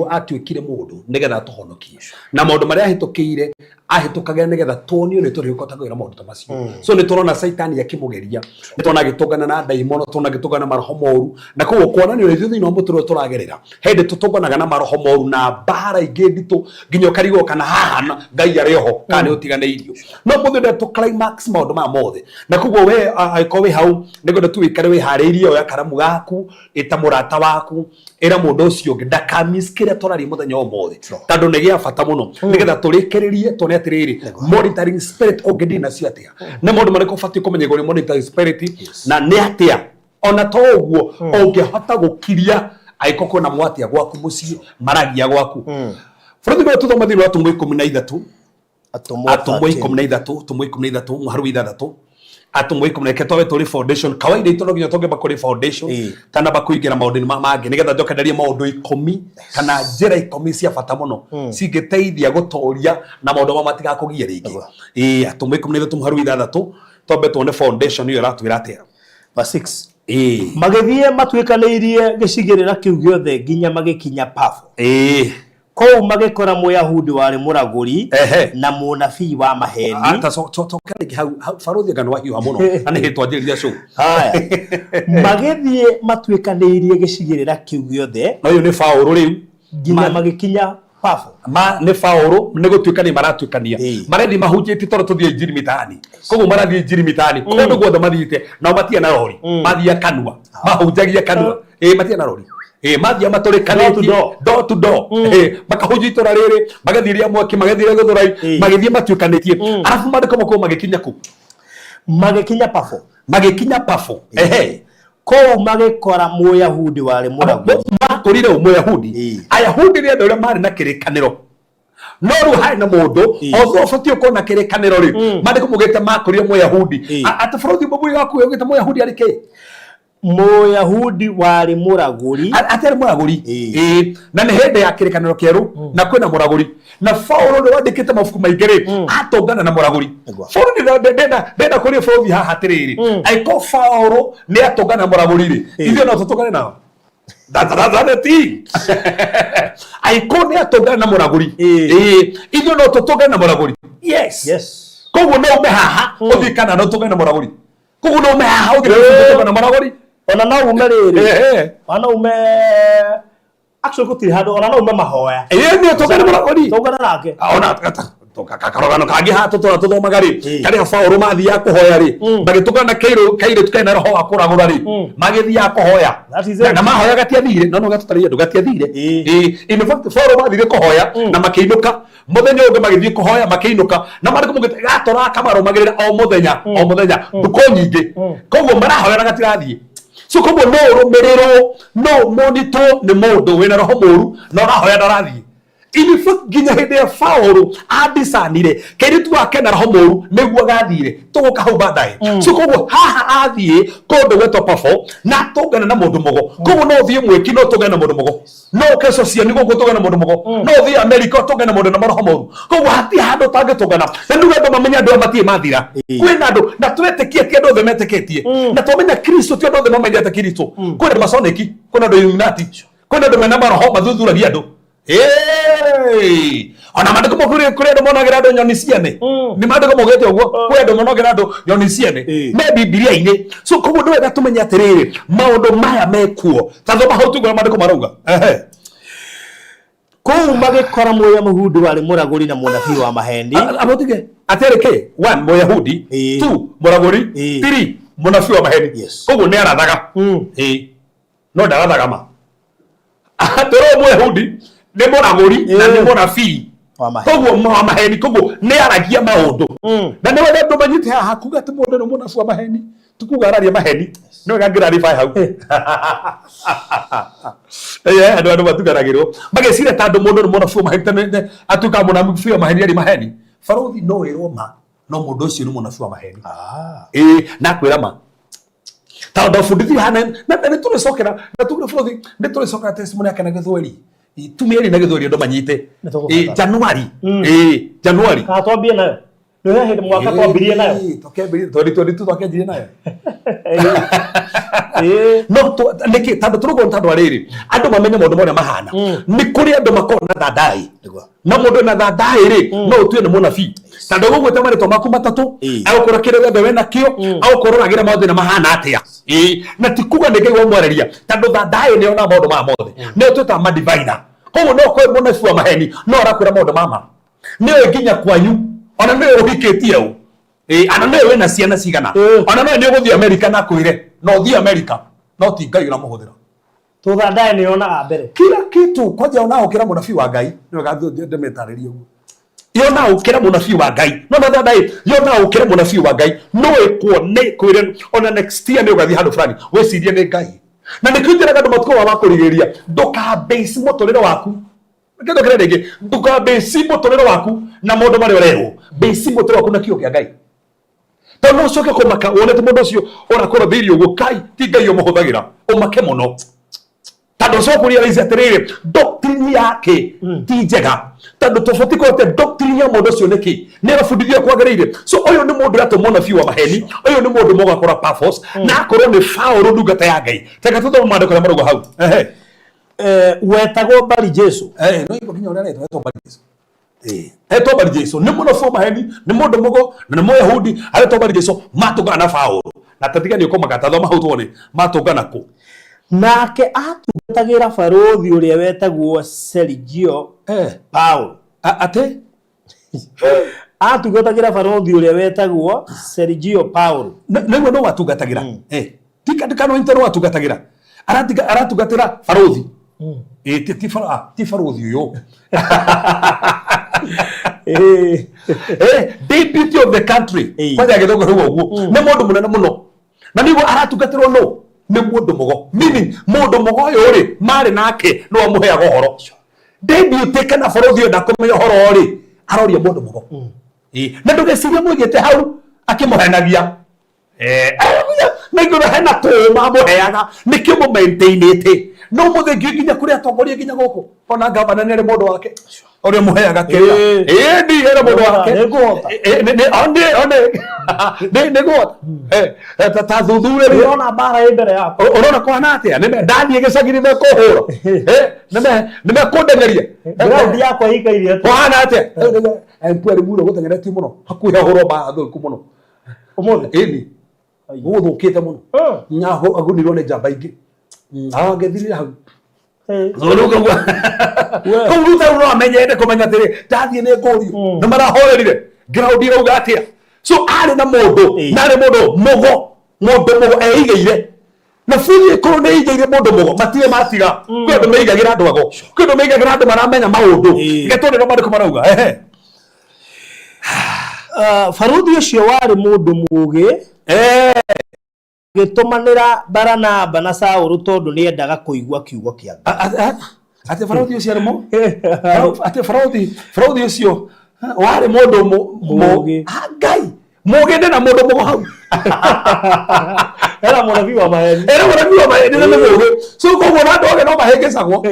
atuikire mundu nigetha tuhonokie na maundu maria ahitukiire ahitukagera nigetha tuonio ni turi ukotagwira maundu ta macio so ni turona saitani yakimugeria ni turona gitungana na daimono turona gitungana maroho moru na kuo kuonanio ni thini no muturo turagerera hindi tutunganaga na maroho moru na bara ingi nditu nginya karigo kana haha ngai arioho kana utiganeirio no muthe tu climax maundu ma mothe na kuo we aiko we hau nigetha tu wikare we hariirie oya karamu gaku eta murata waku era mundu ucio ndakamiskire torari muthenya omothe tondu ni gia bata muno nigetha turikiririe tone atiriri monitoring spirit ogedi na ciatia na mundu mariko fati kumenya gori monitoring spirit na ni atia ona to uguo ungihota gukiria aiko kona mwatia gwaku mucii maragia gwaku Frodo no tuthoma thini wa tumwe 13 atumwe 13 muharu ithathatu atumwe kumreke towe tuli foundation kawaida itono nginya toge bakuri foundation kana bakuigira maundu mangi nigetha njokererie maundu 10 kana njira 10 cia bata muno cingiteithia gutoria na maundu mamatiga kugia ringi atumwe 13 muharu ithathatu tobe tuone foundation iyo ratwira atia verse 6 magithie matwikaniirie gicigirira kiu giothe nginya magikinya Pafo kou magikora Muyahudi wari muraguri na munabii wa maheni ata tokari hau faruthi gano wahiu muno ani hitwa njiriria cu haya magithie matwikaniirie gicigirira kiu giothe no yo ni Paulo riu nginya magikinya Pafo ni Paulo ni gutwikania maratwikania marendi mahunjiti toro tuthie injiri mitani koguo marathie injiri mitani kondu guothe mathiite na matia na rori mathia kanua mahunjagia kanua matia na rori mathia maturikanĩtie door to door makahunjia itora rĩrĩ magathiria mwaki magathiria gũthurai magithie matwĩkanĩtie arabu mandĩko makoo magikinya ku magikinya Pafo kou magikora Muyahudi wari muraguri makorire Muyahudi Ayahudi ni andũ arĩa marĩ na kĩrĩkanĩro no ru hai na mundu otho fatio kona kĩrĩkanĩro rĩ mandĩko mugĩte makorire Muyahudi ata Frodo babu yaku ugĩte Muyahudi arĩ kĩ Muyahudi wari muraguri atari muraguri na ni hende ya kirikaniro kieru na kwina muraguri na Paulo ndo wandikite mafuku maigere atongana na muraguri Paulo ndenda kuri Frodo haha tiriri aiko Paulo ni atongana na muraguri ri ithio no tutongane nao that's ti aiko ni atongana na muraguri ithio no tutongane na muraguri yes koguo no me haha uthikana no tutongane na muraguri koguo no me haha uthikana na muraguri ona na umerere ona ume actually gutiri hado ona na ume mahoya ni togana muragori togana nake ona toka kakarogano kangi ha tuthomaga ri kari Paulo mathia kuhoya ri magitukana kaire tukena roho akuragura ri magithia kuhoya na mahoya gatiathire no gatutaria ndu gatiathire in fact Paulo mathire kuhoya na makiinuka muthenya ungi magithie kuhoya makiinuka na mariko mugite gatora kamarumagirira o muthenya nduko nyingi koguo marahoya na gatirathie so koguo no rumiriro no monitor ni mundu wina roho muru no rahoya ndarathie in fact ginya hinde ya Paulo adisanire keritu wake na roho muru niguo gathire tuguka hau baadaye so koguo haha athie kondu weto pafo na tugana na mundu mugo koguo no thie mweki no tugana na mundu mugo no keso cia nigo tugana na mundu mugo no thie America tugana na mundu na roho muru koguo hati hando tange tugana na nduga ndo mamenya andu amatie mathira kwina andu na twetekie ti andu themeteketie na tumenya Kristo ti andu themamenyete Kristo kwina masoneki kwina andu Illuminati kwina andu mena maroho mathuthuragia andu ona mandiko mokure ndo monagira ndo nyoni ciane ni mandiko mogete uguo kwe ndo monagira ndo nyoni ciane me Biblia ine so koguo ndo wega tumenya atiriri maundu maya mekuo tathoma hau tugora mandiko marauga kou magikora moya muhundu wari muraguri na munabii wa mahendi abotige atereke 1 Muyahudi 2 muraguri 3 munabii wa mahendi koguo ni arathaga no ndarathaga ma atoro Muyahudi ni muraguri na ni munabii koguo wa maheni koguo ni aragia maundu na ni wenda ndo manyite haha kuga ti mundu no munabii wa maheni tukuga araria maheni no gangira rifai hau andu matugaragirwo magesire ta ndu mundu no munabii wa maheni atuka munabii wa maheni ari maheni Farothi no wirwo ma no mundu ucio ni munabii wa maheni na kwira ma ta ndo fundithi hana na ni tulicokera na tugira Farothi ni tulicokera testimony yake na Githweri tumieri na Githweri ndo manyite Januari Januari ka twambie nayo no hende mwaka twambirie nayo tokembirie tu tokenjirie nayo no niki tandu turugo ntandu ariri andu mamenye mundu mone mahana ni kuri andu makona thadai na mundu na thadai ri no utue ni munabii tandu gugu tamare to maku matatu au kurakire wende wena kio au kororagira maundu na mahana atia na tikuga nigaiwa mwareria tandu thadai ni ona maundu ma mothe ne tuta ma diviner koguo no kwe munabii wa maheni no arakwira maundu mama ni nginya kwanyu ona ni uhikitie u ana no wena ciana cigana ona no ni uguthie America na kwire no thie America no ti Ngai uramuhuthira tu thadai ni ona mbere kila kitu kwaja ona ukira munabii wa Ngai no gathio ndemetaririe uguo yona ukira munabii wa Ngai no thadai yona ukira munabii wa Ngai no ekuone kwire ona next year ni ugathie handu fulani wecirie ni Ngai na nikwitira andu matuko wa kurigiria nduka base muturiro waku kendo kire ndege nduka base muturiro waku na mundu mari urero base muturiro waku na kio kia Ngai tono coke kumaka wonete mundu ucio orakora thirio uguo Kai ti Ngai umuhuthagira umake muno tando so kurealize atiriri doctrine yake ti njega tando tofauti kote doctrine ya mundu ucio niki ni arafundithia kwagirire so uyu ni mundu rato munabii wa maheni uyu ni mundu moga kora Paphos na akorwo ni Paulo ndungata ya Ngai teka tutho mandiko ya marugo hau wetagwo Bari Jesu no ipo kinya uria retwo Bari Jesu eto Bari Jesu ni munabii wa maheni ni mundu mugo na ni Muyahudi aretwo Bari Jesu matugana Paulo na tatigani uko magathoma hau tuone matugana ku nake atungatagira Farothi uria wetagwo Sergio Paulo ate atungatagira Farothi uria wetagwo Sergio Paulo niguo no watungatagira tika no intero watungatagira aratungatira Farothi ti Farothi uyo deputy of the country kwaja githongo ruo uguo ni mundu munene muno na niguo aratungatirwo no ni mundu mugo meaning mundu mugo uyu ri mari nake no amuheaga uhoro deputy kana Farothi nda kumenya uhoro ri aroria mundu mugo na ndugeciria mwigite hau akimuhenagia na iguru hena tu mamuheaga nikio mu maintainite no muthengi nginya kuria atongoria nginya guku ona gavana ni mundu wake uria muheaga kira ndi era mundu wake ne go ta thuthure ri ona bara imbere yako urona kwana atia ne ndani gicagiri me kuhura ne kundengeria ground yako ikairie kwana atia mpweri muno guteng'ereti muno hakuhe horo ba thuku muno umuthi ni guthukite muno nyaho agunirwo ni njamba ingi ngethirira hau Ruta no amenyete kumenya atiri ndathie ni ngurio na marahorerire ground irauga atia. So ari na mundu nari mundu mugo eigeire na futhi ko ne eigeire mundu mugo matire matiga kwendu meigagira andu ago kwendu meigagira andu maramenya maundu ngetonde no mariko marauga Faruthi ucio wari mundu mugi gitumanira Baranaba na Saulu tondu ni endaga kuigua kiugo kia Ngai. Ate Faruthi ucio arimo ate Faruthi ucio wari mundu mugi Ngai mugi na mundu mugo hau era munabii wa maheni na mugi so ko wona ndoge no mahengecagwo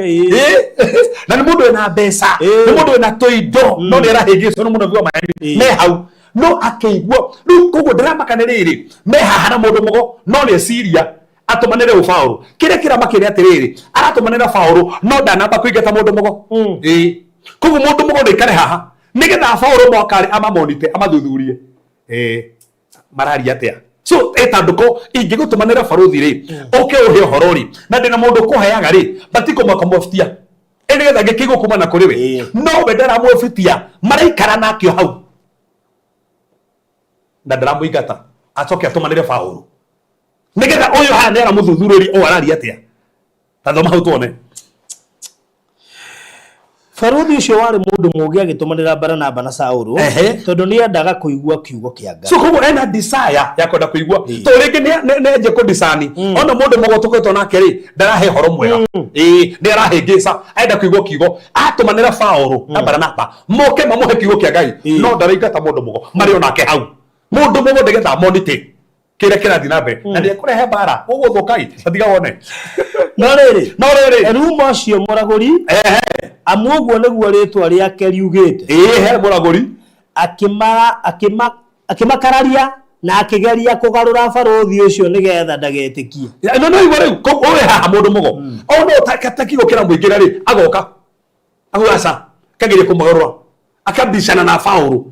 na ni mundu ena mbeca ni mundu ena toindo no ni arahengecwo ni munabii wa maheni me hau no akeigwo riu koguo ndiramaka riri me haha na mundu mugo no ni Syria atumanire Paulo kira makire atiriri aratumanira Paulo no ndanamba kuigeta mundu mugo koguo mundu mugo ndikare haha nigetha Paulo mwakari amamonite amathuthurie marari atia so etanduko ingigutumanira Faruthi ri oke uhe horori na ndina mundu kuheaga ri batiko makamuftia nigetha ngikigukuma na kuri we no we ndaramuftia maraikara nakio hau na ndaramuigata acoke atumanire Paulo nigetha uyu ha nera muthuthuriri o arari atia tathoma hau tuone. Faruthi ucio wari mundu mugi agitumanira Baranaba na Saulu tondu ni endaga kuigua kiugo kia Ngai. So koguo ena desire ya kwenda kuigua to ringi ne ko disani ona mundu mugo tukwetwo nake ri ndarahe horo mwega ni arahengeca aenda kuigua kiugo atumanira Paulo na Baranaba moke mamuhe kiugo kia Ngai no ndaraigata mundu mugo mari onake hau mundu mugo ndegetha monite kira dinabe na ndi kurehe bara ugo thukai atiga wone no riri rumo cio muraguri amuguo niguo ritwa riake riugite he muraguri akimakararia na akigeria kugarura Faruthi ucio nigetha ndagetikie no igwa riu ko owe haha mundu mugo ono takataki gukira muingira ri agoka agwasa kageria kumugarura akabishana na Paulo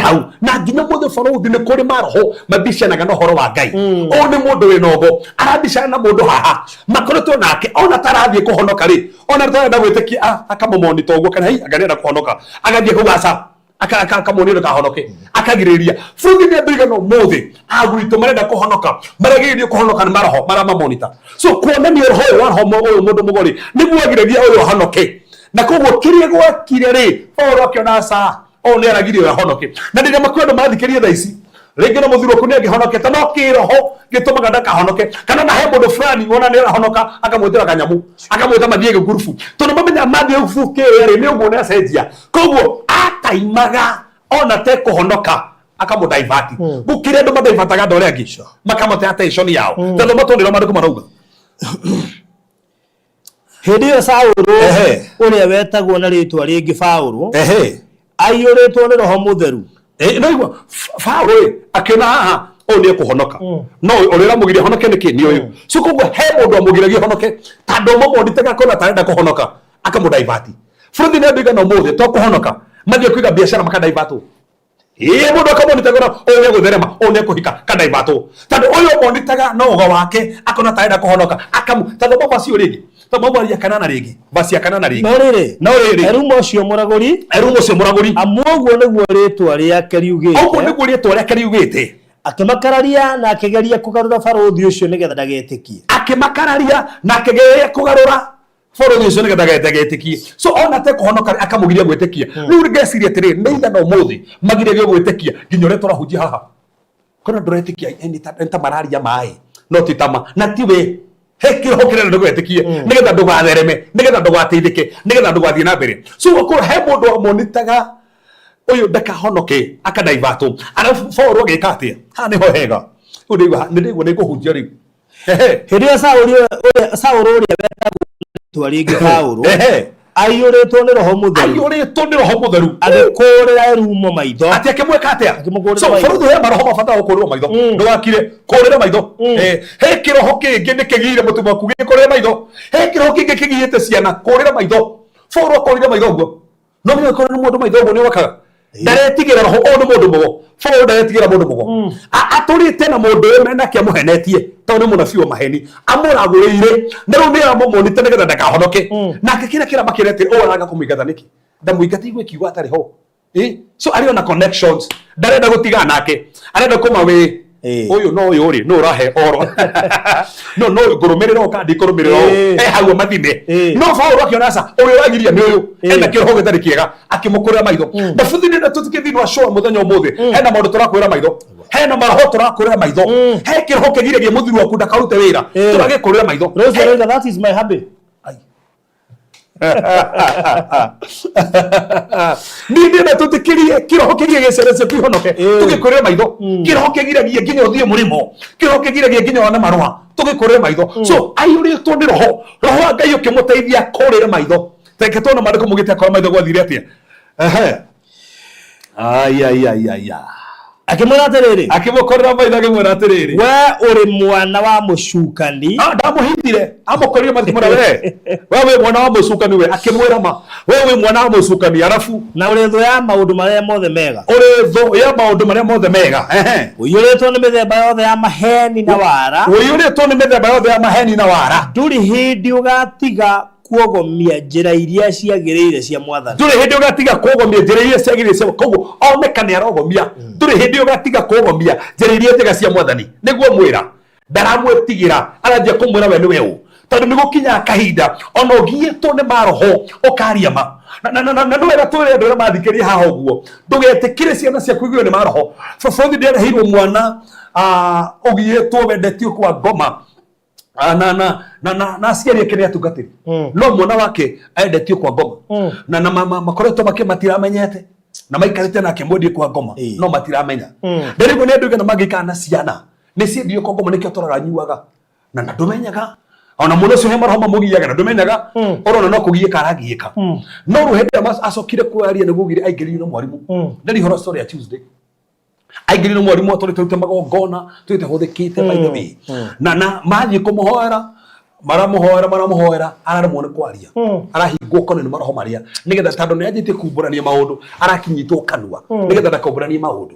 hau na nginya mundu Faruthi ni kuri maroho mabishanaga no horo wa Ngai o ni mundu we nogo arabishana na mundu haha makoretwo nake ona tarathie kuhonoka ri ona tarenda gwitikia akamomoni toguo kana hi agarenda kuhonoka agathie kugasa akamonira kahonoke akagiriria Faruthi ni mbiga no muthi agwito marenda kuhonoka maragirie kuhonoka ni maroho maramamonita so kuonania roho wa homo uyu mundu mugori niguo agiriria uyu honoke na koguo kirie gwakire ri Paulo akiona saa o ne aragirio ya honoke na ndire makwendo mathikirie thaici ringi no muthuro ku ne angihonoke ta no kiroho gitumaga ndaka honoke kana na he mundu fulani wona ne arahonoka akamwitira kanyamu akamwita mathie gurufu tondu mamenya mathie gurufu kire ni uguo ne acenjia koguo ataimaga ona te kuhonoka akamudivert gukire ndo madivataga ndore angi makamote attention yao tondu matondira mandu kumarauga Hidio Saulu uria wetagwo na ritwa ringi Paulo aiyuritwo ni roho mutheru no igwa Paulo akiona haha o ni kuhonoka no urira mugire honoke niki ni uyu so koguo he mundu amugiragia honoke tando momonditega kona tarenda kuhonoka akamudivert Faruthi ne biga no muthe to kuhonoka mathie kuiga biashara makadivert mundu akamonitega o ne gutherema o ne kuhika kadivert tando uyu monditega no go wake akona tarenda kuhonoka tando mabasi urigi Tamabari yakana na rigi basi yakana na rigi no riri erumo cio muraguri amuguo niguo ritwa riake riugite oguo niguo ritwa riake riugite akimakararia na akigeria kugarura Faruthi ucio nigetha ndagetikie Faruthi ucio nigetha ndagetikie so ona te kuhonoka akamugiria gwetikia riu ngeciria atiri neitha no muthi magiria gwetikia nginya ure turahunjia haha kona nduretikia enta mararia mai no titama na tiwe hekiro hokire ndo gwetikie nigetha ndugathereme nigetha ndugateithike nigetha ndugathie na mbere so ko he mundu amonitaga uyu ndakahonoke akadivert arafu Paulo agikatia ha niho hega udigwa nikuhunjia riu hidio Saulu uria wetagwo ritwa ringi Paulo aiyuritwo ni roho mutheru agikurira erumo maitho ati akimweka atia so Faruthi he maroho mabata gukurirwo maitho ndugakire kurira maitho he kiroho kingi nikigire mutuma kugikurira maitho he kiroho kingi kigiyete ciana kurira maitho Paulo kurira maitho guo no ni kurira mundu maitho guo ni wakaga ndaretigera roho o mundu mugo fo ndaretigera mundu mugo aturite na mundu mena kia muhenetie tondu munabii wa maheni amuragurire na rumira mumonite nigetha ndakahonoke nake kira makirete o araga kumuingatha niki ndamuingati igwe kiugo atari ho so ari ona connections ndarenda gutiga nake arenda kuma we uyu no uyu ri no rahe oro no gurumirira okandi kurumirira hagwo mathime no Paulo akiona sa uyu wagiria ni uyu ena kiroho gitari kiega akimukurira maitho ndabuthini na tutikithirwa show muthenya umuthi hena maundu turakwira maitho hena maroho turakurira maitho he kiroho kigiragia muthiru waku ndakarute wira turagikurira maitho that is my habit. Nindi na tutikirie kiroho kigie gecerece pihonoke tugikurira maitho kiroho kigiragia nginya uthie murimo kiroho kigiragia nginya wana marwa tugikurira maitho so ayuritwo ni roho Ngai ukimuteithia kurira maitho teke tona mariko mugite kwa maitho gwathire atia aya akimwira atiriri akimukorera maitho akimwira atiriri we uri mwana wa mucukani ndamuhitire amukorire mathimura we mwana wa mucukani we akimwira ma we mwana wa mucukani arafu na uri tho ya maundu maria mothe mega uri tho ya maundu maria mothe mega uiyuritwo ni mithemba yothe ya maheni na wara uiyuritwo ni mithemba yothe ya maheni na wara nduri hindi ugatiga kuogomia njira iria ciagirire cia mwathani nduri hindi ugatiga kuogomia njira iria ciagirire cia koguo onekane arogomia nduri hindi ugatiga kuogomia njira iria njega cia mwathani niguo mwira ndaramwetigira aranjia kumwira we ni weũ tondu nigukinya kahinda ona ũgiĩtwo nĩ maroho ũkaria ma na ndwega twĩre andũ arĩa mathikiria haha ũguo ndũgetĩkĩre ciana ciaku igĩo nĩ maroho baba nĩndereheirwo mwana ũgiĩtwo wendetio kwa ngoma na aciari ake nĩ atungatĩri no mwana wake endetio kwa ngoma na makoretwo matiramenyete na maikarĩte nake mwendie kwa ngoma no matiramenya ndarĩgwo nĩ andũ aigana mangĩikara na ciana nĩ ciendio kwa ngoma nĩkĩo tũraga nyuaga na ndũmenyaga ona muno cio he maroho mamugiaga na ndũmenyaga orona no kũgiĩka aragiĩka no rĩu hĩndĩ acokire kwaria nĩguo ugire aingĩririo na mwarimũ ndari horo story ya Tuesday aingĩririo na mwarimũ tũrĩte magongona tũrĩte hũthĩkĩte by the way na mathiĩ kũmũhoera maramuhoera araremwo nĩ kwaria arahingwo kono nĩ maroho maria nigetha tondũ nĩ anjĩtie kumbũrania maũndũ arakinyitwo kanua nigetha ndakombũranie maũndũ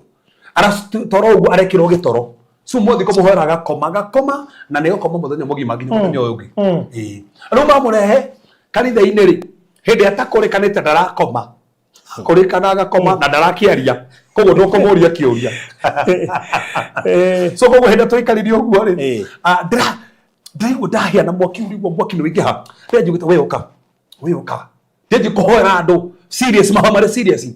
aratoro ũguo arekĩrwo gĩtoro so mwathi kumuhoera agakoma na nĩ gũkoma mũthenya mũgima nginya mũthenya ũyũ ũngĩ rĩu mamũrehe kanitha-inĩ rĩ hĩndĩ atakũrĩkanĩte ndarakoma kũrĩkana agakoma na ndarakĩaria koguo ndũkũmũria kĩũria so koguo hĩndĩ tũikaririe ũguo rĩ ndĩraigua ndahĩa na mwaki ũriguo mwaki nĩ wĩingĩha rĩrĩa njugĩte we ũka ndĩnji kũhoera andũ serious mahoya marĩ serious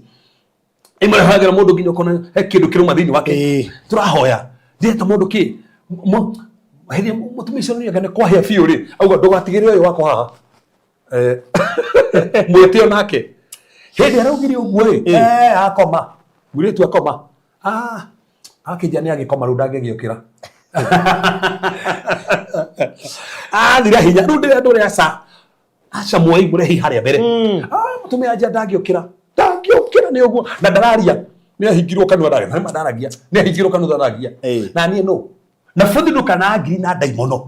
ĩmũrehagĩra mũndũ nginya ũkona he kĩndũ kĩruma thĩinĩ wake tũrahoya ndĩreta mũndũ kĩ hĩndĩ mũtumia ũcio nĩagane kwahĩa biũ rĩ auga ndũgatigĩre ũyũ wakwa haha mwĩtĩo nake hĩndĩ araugire ũguo rĩ akoma mũirĩtu akoma akĩnja nĩ agĩkoma rĩu ndangĩgĩũkĩra athira hinya rĩu ndĩrĩa ndũrĩa aca mwai mũrehi harĩa mbere mũtumia anja ndangĩũkĩra nĩ ũguo na ndararia nĩ ahingirwo kanua ndaragia nĩ ahingirwo kanua ndaragia na niĩ no na futhi ndukana ngiri na ndaimono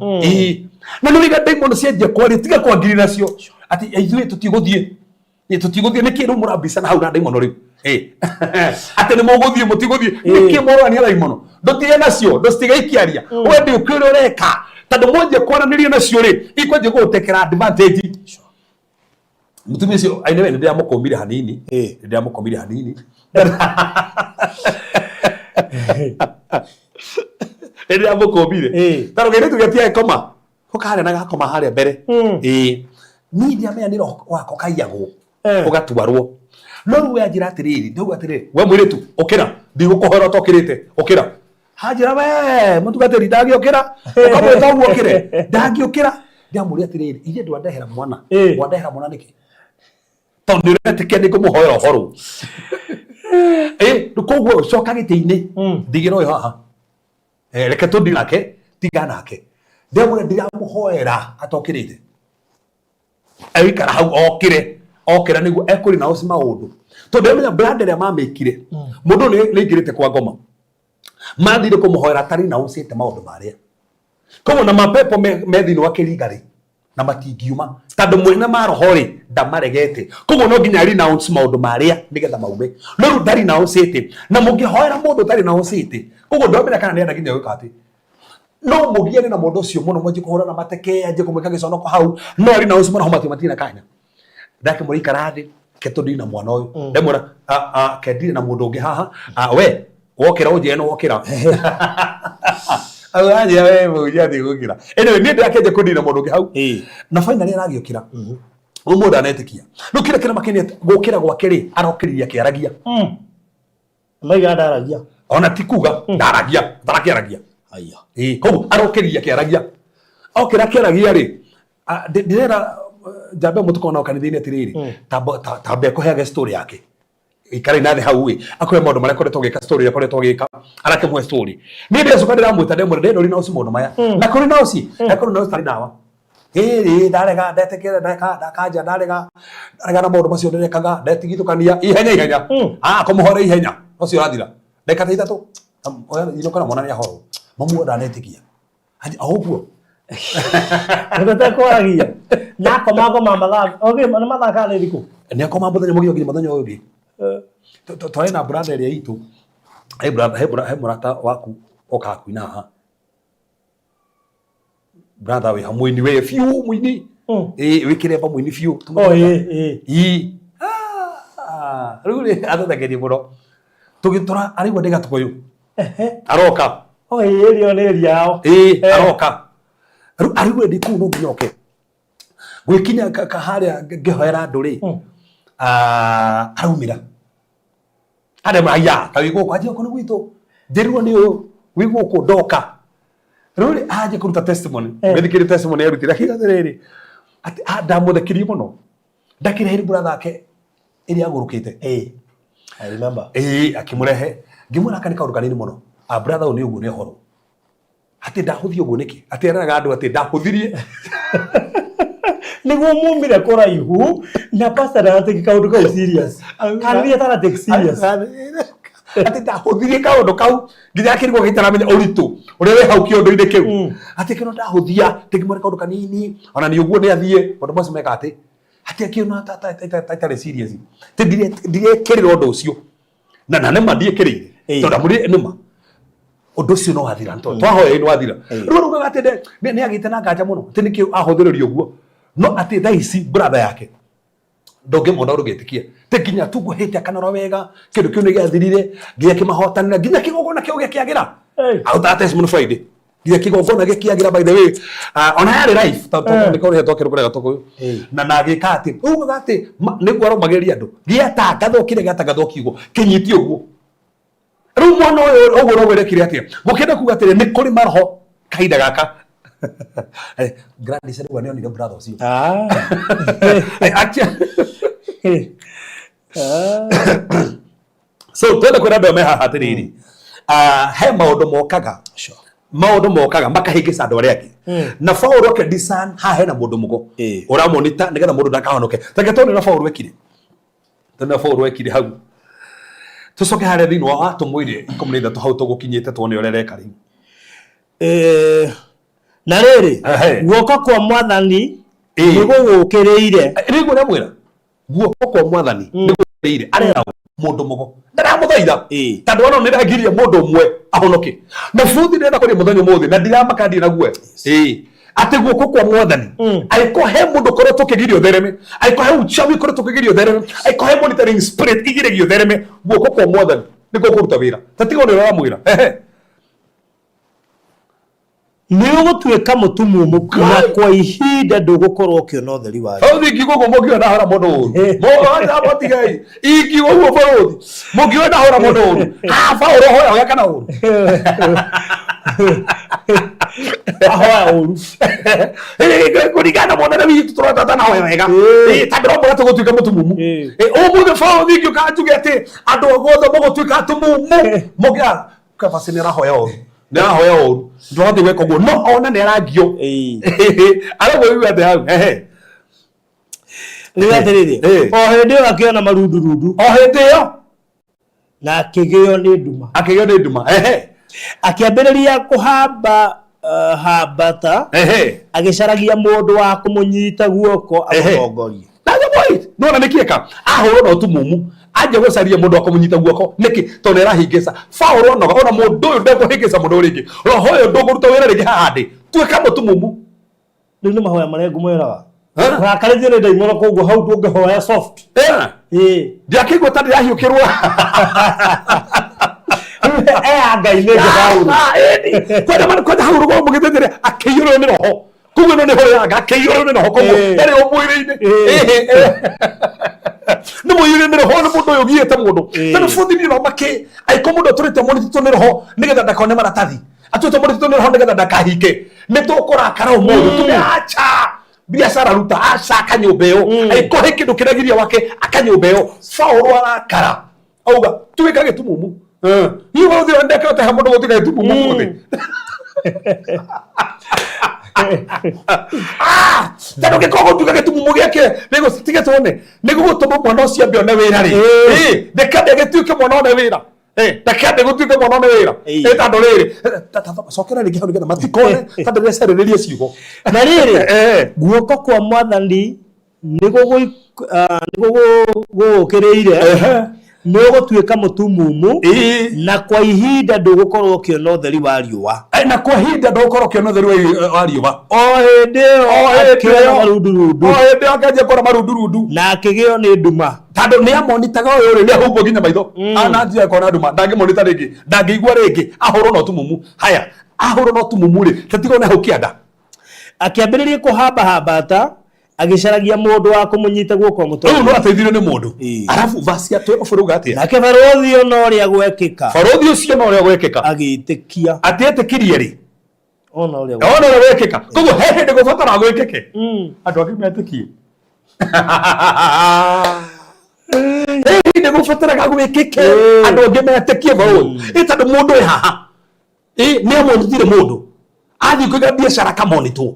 na nĩ riga ndaimono cianjia kwaria tiga kwa ngiri nacio ati ithuĩ tũtigũthiĩ nĩkĩ rĩu mũrambicana hau na ndaimono rĩu atĩ nĩ mũgũthiĩ mũtigũthiĩ nĩkĩ mũrania ndaimono ndũtige nacio ndũcitigaikiaria we ndĩũkĩrĩ ũreka tondũ mwanjia kwaranĩria nacio rĩ ikwanjia gũgũtekera advantage mutumia ũcio ainewe nĩndĩramũkũmbire hanini nĩndĩramũkũmbire tondũ gĩrĩtu gĩtiaĩ koma ũkaharĩa na gakoma harĩa mbere niĩ ndiamenya nĩ roho wako kaiyagwo ũgatwarwo no rĩu we anjĩra atĩrĩrĩ ndauga atĩrĩrĩ we mũirĩtu ũkĩra ndigũkũhoera ũtokĩrĩte ũkĩra hanjĩra we mũtungatĩri ndangĩũkĩra ũkamwĩta ũguo ũkĩre ndangĩũkĩra ndiamũria atĩrĩrĩ ithe ndwandehera mwana nĩkĩ tondũ nĩũretĩkia nĩngũmũhoera ũhoro koguo coka gĩtĩ-inĩ ndigĩra ũyũ haha reke tũthi nake tiga nake ndĩramũria ndiramũhoera atokĩrĩte aikara hau okĩra nĩguo ekũri nao ci maũndũ tondũ ndĩramenya brand ĩrĩa mamĩkire mũndũ nĩaingĩrĩte kwa ngoma mathire kũmũhoera tarĩ nao ciĩte maũndũ marĩa koguo na mapepo me thĩinĩ wa kĩringa rĩ na matingiuma tando mwena marohori ndamaregete koguo no nginya renounce maundu maria nigetha maume no ru ndari renounce ite na mungihoera mundu ndari renounce ite koguo ndomira kana ni enda nginya gwika ati no mugiane na mundu ucio muno mwanji kuhura na mateke anje kumwika giconoko hau no renounce muno homati matina kanya ndake muri karathi keto na mwana uyu ndemura kedire na mundu ungi haha we wokira uje no wokira awaje we muja thigukira anyway ni ndakeje kudina mundu ungi hau na finally aragiukira mundu anetikia no kira kira makini gukira gwake ri arokiriria kiaragia maiga ndaragia ona tikuga ndaragia ndaragia aya koguo arokiriria kiaragia okira kiaragia ri ndirera jambe mutuko na kanitha-ini atiriri tambe kuheaga story yake ikari nathi hau wi akwe mundu maria koretwo gika story ya koretwo gika arake mwe story ni ndio soka ndira mwita ndemwe ndendo rina uci mundu maya na kuri na uci akuru na uci tari nawa ndarega ndetekere ndakanja ndarega na mundu macio nderekaga ndetigithukania ihenya kumuhora ihenya ucio rathira ndekata ithatu ino kana mwana ni ahoro mamu ndanetikia ahuguo ndata kwaragia na komago mamaga okay mana mathaka ni riku ni akoma muthenya mugio nginya muthenya uyu ndi twari na brother ria itu he murata waku oka kuina ha brother we hamwini we fiu mwini wikire pa mwini fiu ruri atathagerie muno tugitora arigwo ndiga tukoyu aroka rio ni riao aroka arigwo ndiku no nginyoke gwikinya kaharia ngihoera nduri araumira ade maya kawigo kwa jio kono gwito ndirwo ni uyu wigo ko doka ruri aje kuruta testimony medikiri testimony ya rutira higa riri ati ndamuthekirie muno ndakire hiri brother ake iri agurukite I remember akimurehe ngimura kanika uruka nini muno brother ni ugu ne horo ati ndahuthio ugu niki ati eraga andu ati ndahuthirie niguo mumire kora ihu na pastor ati kaundu ka serious kanithia tara take serious ati ndahuthirie kaundu kau nginya kirgo gitaramenya uritu uri we hau kiondu-ini kiu ati kino ndahuthia tigimure kaundu kanini ona ni uguo ni athie undu mocio meka ati akiona tata serious te dire kiriro undu ucio na nema ndiekirire tondu muri nema undu ucio no wathira twahoya ni wathira ruruga ati ni agite na nganja muno ati nikio ahuthiririo uguo no ati thaici brother yake ndoge mona urugetikia te nginya tuguhite kanoro wega kindu kiu ni giathirire nginya kimahotanira nginya kigogona kio gikiagira au tata is Friday nginya kigogona gikiagira by the way ona yari life tatu ndiko ri hetwa kirugura gatoko na gika ati uga ati niguo aromageria andu giata gathokire gatagathokiugo kinyiti uguo riu mwana uyu uguo rogerekire atia gukenda kuga ati ni kuri marho kaida gaka grandi seri wanio ni brother ucio acha so twende kwenda mbere meha atiriri he maundu mokaga makahingisa andu aria angi na Paulo ke design ha he na mundu mugo uramonita nigetha mundu ndakahonoke take toni na Paulo ekire hau tucoke haria thini wa tumwire ikomunitha tu hau tugukinyite tuone urereka riu na riri guoko kwa mwathani nigugukiriire rigu na mwira guoko kwa mwathani nigugukiriire arera mundu mugo ndaramuthaitha tondu ono niragiria mundu umwe ahonoke na futhi ndenda kuri muthenya muthi na ndiramakandi na guo ati guoko kwa mwathani aiko he mundu koretwo kigirio thereme aiko he uchawi koretwo kigirio thereme aiko he monitoring spirit igirigio thereme guoko kwa mwathani niko kuruta wira tatigo ni ramwira ni ugutuika mutumumu na kwa ihinda ndugukorwo ukiona utheri wayo au thikigo mugiona hara mundu uru mo batigai ikigo uo baruthi mugiona hara mundu uru Paulo hoya hoya kana uru ahoya uru kurigana mwana witu turata na hoya wega tabiro mbona tugutuika mutumumu umuthi Paulo thikio kanjuge ati andu ogothe mugutuika tumumu mugia kabasinira hoya uru na hoya uru ndothi weko guo no ona ne ragio aragwo wiwa ate hau ni atiriri o hindi yo akiona marundurundu o hindi yo na akigio ni nduma akiambiriria kuhamba hambata agicaragia mundu wa kumunyita guoko amutongorie no na nikieka ahoro no tumumu aje gucaria mundu wa kumunyita guoko niki tondu arahingisa Paulo no ona mundu uyu ndekuhingisa mundu ringi roho uyu nduguruta wira ringi hahandi tuika mutumumu riu ni mahoya maria ngumwiraga rakarithie ni ndaimono koguo hau ndungihoya soft ndiakigua ta ndirahiukirwo ngai nĩ kwenda hau rugo mũgĩthethĩre akĩiyũrwo nĩ roho kuguo no nĩ hoyaga akĩiyũrwo nĩ roho koguo ndarĩ o mwĩrĩ-inĩ nĩ mũiyũrwo nĩ roho nĩ mũndũ ũyũ ũgiĩte mũndũ tondũ bũthini no makĩ aiko mũndũ atũrĩte mũrĩtĩtwo nĩ roho nĩgetha ndakone maratathi atũrĩte mũrĩtĩtwo nĩ roho nĩgetha ndakahinge nĩ tũkũrakara ũmũthĩ tumeacha biacara ruta aca akanyũmba ĩyo aiko he kĩndũ kĩragiria wake akanyũmba ĩyo Paulo arakara auga tuĩka gĩtumumu hiyo wao ndio ndeka ta hapo ndio tika tu mumu tano ke kogo tuka ke tu mumu yake nego tika tuone nego gutuma mwana ucio ambe one wira ri ndekade getuike mwana one wira ndekade gutuike mwana one wira tando riri sokera ringi hau nigetha matikone tando recereririe ciugo na riri guoko kwa mwathani nigo gukiriire nĩ ũgũtuĩka mũtumumu na kwa ihinda ndũgũkorwo ũkĩona ũtheri wa riũa na kwa ihinda ndũgũkorwo ũkĩona ũtheri wa riũa o hĩndĩ ĩyo marundurundu akĩanjia kuona marundurundu na akĩgĩo nĩ nduma tondũ nĩ amonitaga ũyũ rĩ nĩ ahumbwo nginya maitho ananjia kuona nduma ndangĩmonita rĩngĩ ndangĩigua rĩngĩ ahũrwo no tumumu haya ahũrwo no tumumu rĩ tatigone hau kĩanda akĩambĩrĩria kũhambahambata agicaragia mundu wa kumunyita guoko mutongo no ateithirio ni mundu arafu vasi ya 12 furuga atia nake barothi ono ria gwekeka barothi ucio no ria gwekeka agitikia atetikirie ri ono ria gwekeka koguo hehe ndego fatara gwekeke andu angi metikie hehe ndego fatara gwekeke andu angi metikie barothi tondu mundu e haha ni amonithire mundu athi kuiga biacara kamonitwo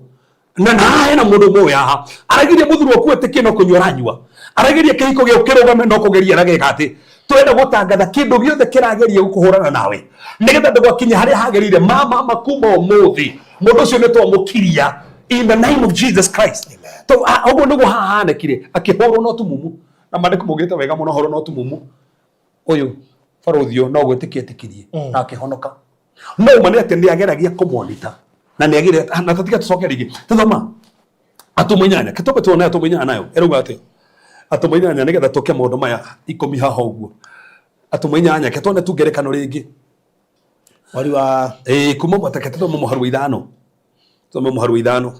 na ena mundu mwe haha aragiria muthuru okuetekie no kunyoranywa aragiria kihiko gyo kirugame no kugeria na gikati twenda gutangatha kindu giothe kirageria gukuhurana nawe nigetha ndugwakinya haria hagerire mama makuma umuthi mundu ucio ni twamukiria in the name of Jesus Christ to oguo niguo haha nekire akihurwo no tumumu na mandiko mugite wega muno horo no tumumu uyu faruthio no gwitikia tikirie na akihonoka no mane ati ni ageragia kumonita na ni agire na tatika tucoke rigi tuthoma atumunyanya kitobe tuone atumunyanya nayo eruga ati atumunyanya nigetha toke maundu maya 10 haha uguo atumunyanya ketone tungerekano ringi wali wa kuma mwataka tuthoma muharu ithano tuthoma muharu ithano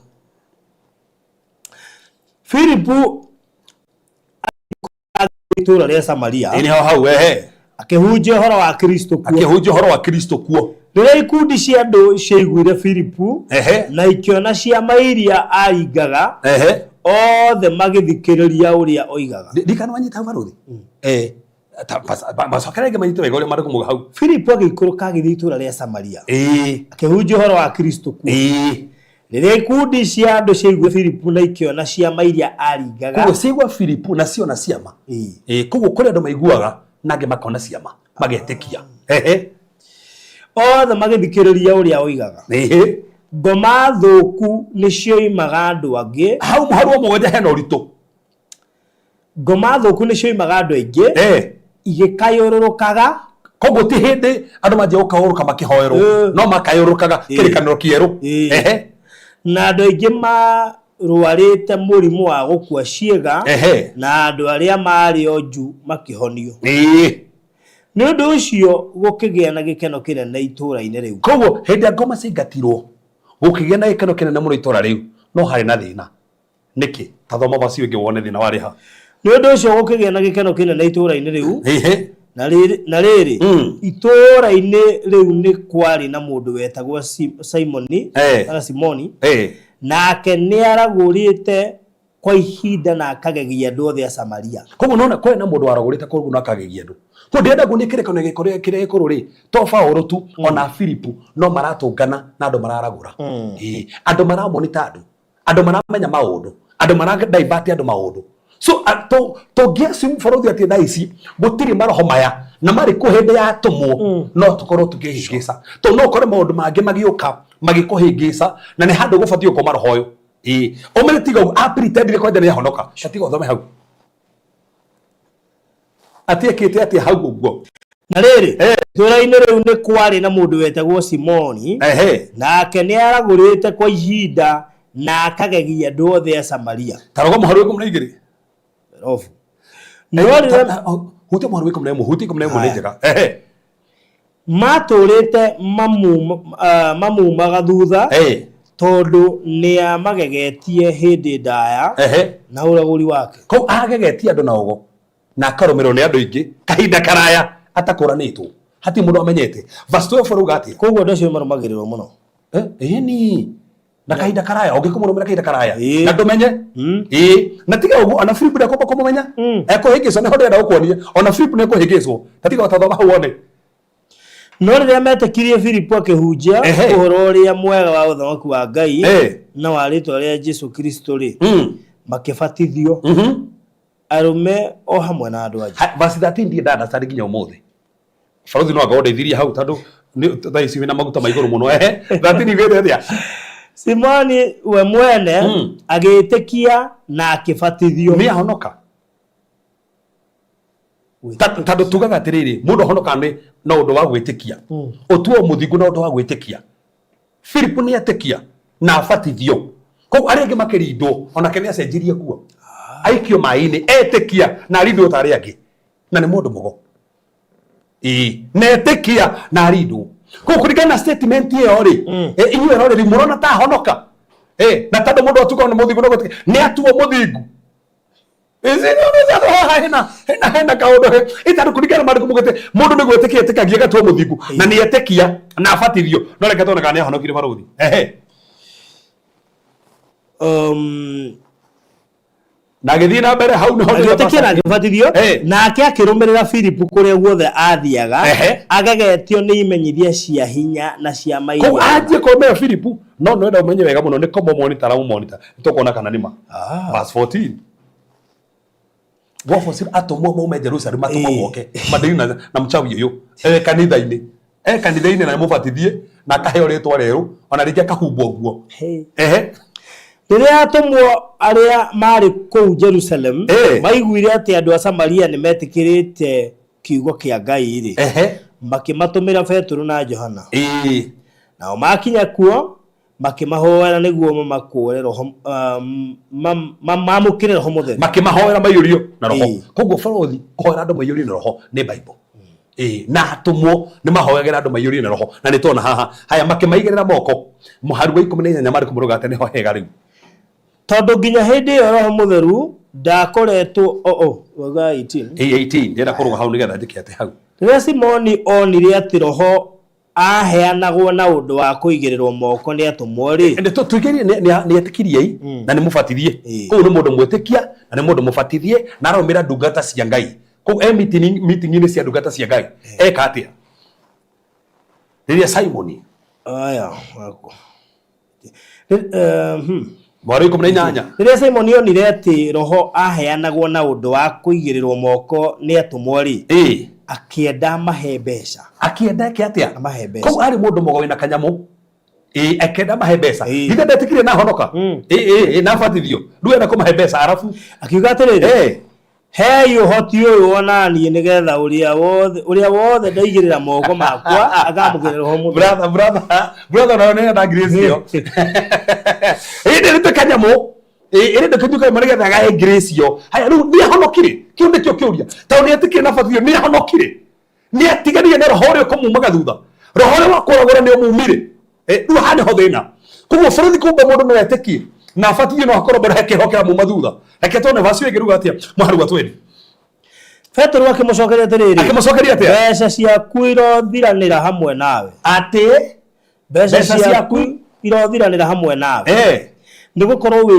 Filipu itura ria Samaria ni hau akihunjia horo wa Kristo kuo rĩrĩa ikundi cia andũ ciaiguire Filipu na ikiona ciama iria aingaga othe magĩthikĩrĩria ũrĩa oigaga ndikana wanyita baruthi macokerege manyite wega ũrĩa marĩ kũmuga hau Filipu agĩikũrũka agĩthiĩ itũũra rĩa Samaria akĩhunjia ũhoro wa Kristo kuo rĩrĩa ikundi cia andũ ciaiguire Filipu na ikiona ciama iria aingaga koguo ciaigua Filipu na ciona ciama koguo kũrĩ andũ maiguaga na angĩ makona ciama magetĩkia othe magĩthikĩrĩria ũrĩa oigaga ngoma thũku nĩcioimaga andũ angĩ hau mũharu mũgwanja hena ũritũ ngoma thũku nĩcioimaga andũ aingĩ igĩkayũrũrũkaga koguo ti hĩndĩ andũ manjia gũkayũrũka makĩhoerwo no makayũrũrũkaga kĩrĩkanĩro kĩerũ na andũ aingĩ marũarĩte mũrimũ wa gũkua ciĩga na andũ arĩa marĩ onju makĩhonio nĩ ũndũ ũcio gũkĩgĩa na gĩkeno kĩnene itũũra-inĩ rĩu koguo hĩndĩ ya ngoma ciaingatirwo gũkĩgĩa na gĩkeno kĩnene mũno itũũra rĩu no harĩ na thĩna nĩkĩ tathoma bacio ĩngĩ wone thĩna warĩ ha nĩ ũndũ ũcio gũkĩgĩa na gĩkeno kĩnene itũũra-inĩ rĩu na rĩrĩ itũũra-inĩ rĩu nĩ kwarĩ na mũndũ wetagwo Simoni nake nĩ aragũrĩte kwa ihinda na akagegia andũ othe a Samaria koguo nona kwĩ na mũndũ waragũrĩte koguo no akagegia andũ to ndenda gũ nĩ kĩrĩkanĩro gĩkorĩa kĩrĩa igũrũ rĩ to Paulo tu ona Filipu no maratũngana na andũ mararagũra andũ maramonita andũ maramenya maũndũ andũ maradivert andũ maũndũ so to gĩacimu barothi atĩ thaa ici gũtirĩ maroho maya na mari ku hindi ya tumo no tukorwo tukihingisa to no kore maundu mangi magioka magikuhingisa na ni handu gubatio ko marohoyo omere tiga a pretend ko ndene honoka shatiga thome hau atiekite ati hau uguo na riri twira-ini riu ni kwari na mundu wetagwo Simoni nake ni aragurite kwa ihinda na akagegia andu othe a Samaria tarogo muharu ko mnaigiri rofu huti muharu ko mnaimo huti ko mnaimo nejega maturite mamu magathutha tondu ni amagegetie hindi ndaya na uraguri wake ko agegetie andu na ugo na akaromero ni andu ingi kahinda karaya atakuranitwo hati mundu amenyete verse 12 ruga atia koguo ndacio marumagirirwo muno ni na kahinda karaya ungikumurumira kahinda karaya na ndumenye na tiga uguo ona Philip ndako kumumenya ekuhingiswo ni honde ndakuonia ona Philip ni ekuhingiswo tatiga utathoma hau one no riria metikirie Philip akihunjia uhoro uria mwega wa uthamaki wa Ngai na wa ritwa ria Jesu Kristo ri makibatithio arume o hamwe na andu aje verse 13 ndi ndanda tari nginya umuthi faruthi no agondeithirie hau tandu thaisi wina maguta maiguru muno 13 gete atia Simoni we mwene agitikia na akibatithio ni ahonoka tandu tugaga atiriri mundu honoka ni no undu wa gwitikia utuo muthingu no undu wa gwitikia Philip ni atikia na abatithio ko arenge makirindo ona kene acenjirie kuo aikio mai-ini etikia na arindu tari angi na ni mundu mugo na etikia na arindu ko kurigana na statement iyo ri inyuĩ roreri murona ta honoka na tandu mundu atuka ni muthingu no gutikia ni atuo muthingu hena kaundu itandu kurigana mariko mugete mundu ni gwetikia etikagia gatuo muthingu na ni etikia na abatithio no reke tona kana ni ahonokire baruthi na githii na mbere hau ni honde agitikia agibatithio nake akirumirira Philip kuria guothe athiaga agagetio ni imenyithia cia hinya na cia maigwa ko aje komera Philip no no enda umenye wega muno ni komo monitor nitukuona kana nima verse 14 wafosir atomwo maume Jerusalem atomwo moke madini na mchawi uyu kanitha-ini na mubatithie na kaheo ritwa reru ona rikia kahumbo guo riria atomwo aria mari kuu Jerusalem maiguire ati andu a Samaria ni metikirite kiugo kia Ngai ri makimatumira Petro na Johana nao makinya kuo makimahoera niguo mamakure roho mamukire roho mutheru makimahoera mayurio na roho koguo barothi kuhoera andu mayurio na roho ni Bible na atumwo ni mahoyagira andu mayurio na roho na nitona haha haya makimaigirira moko muharu wa 14 mari kumuruga ati niho hega riu tondu nginya hindi iyo roho mutheru ndakoretwo waga 18 ndira kuruga hau nigetha ndike ati hau riria Simoni onire ati roho aheanagwo na undu wa kuigirirwo moko ni atumwo ri tuigerie ni etikirie na ni mubatithie ko ni mundu mwetikia na ni mundu mubatithie na aromira ndungata cia Ngai ko meeting ni cia ndungata cia Ngai eka atia riria Simoni aya mwari 18 riria Simoni onire ati roho aheanagwo na undu wa kuigirirwo moko ni atumwo ri akienda mahe mbeca akienda ke atia mahe mbeca ko ari mundu mugo wina kanyamu akenda mahe mbeca ithe ndetikire na honoka na batithio nduenda ko mahe mbeca arafu akiuga atiriri he uhoti uyu wonani nigetha uria wothe ndaigirira moko makwa agamugirira roho mutheru brother na nene na grace yo inde ntekanyamu inde ndekanjuka marigetha ga grace yo haya ru ni honokire kiunde kyo kiuria tauni atikire na batithio ni honokire ni atiganire na roho rio kumumaga thutha roho rio wakoragora ni umumire ru hane ho thina kuguo bũrũri kumbe mundu no etikie na batithio no akorwo mbere kehokera mu mathutha reke tone vacio igiruga atia muharuga twendi Petro akimucokeria atia mbeca ciaku irothiranira hamwe nawe ati mbeca ciaku irothiranira hamwe nawe nigukorwo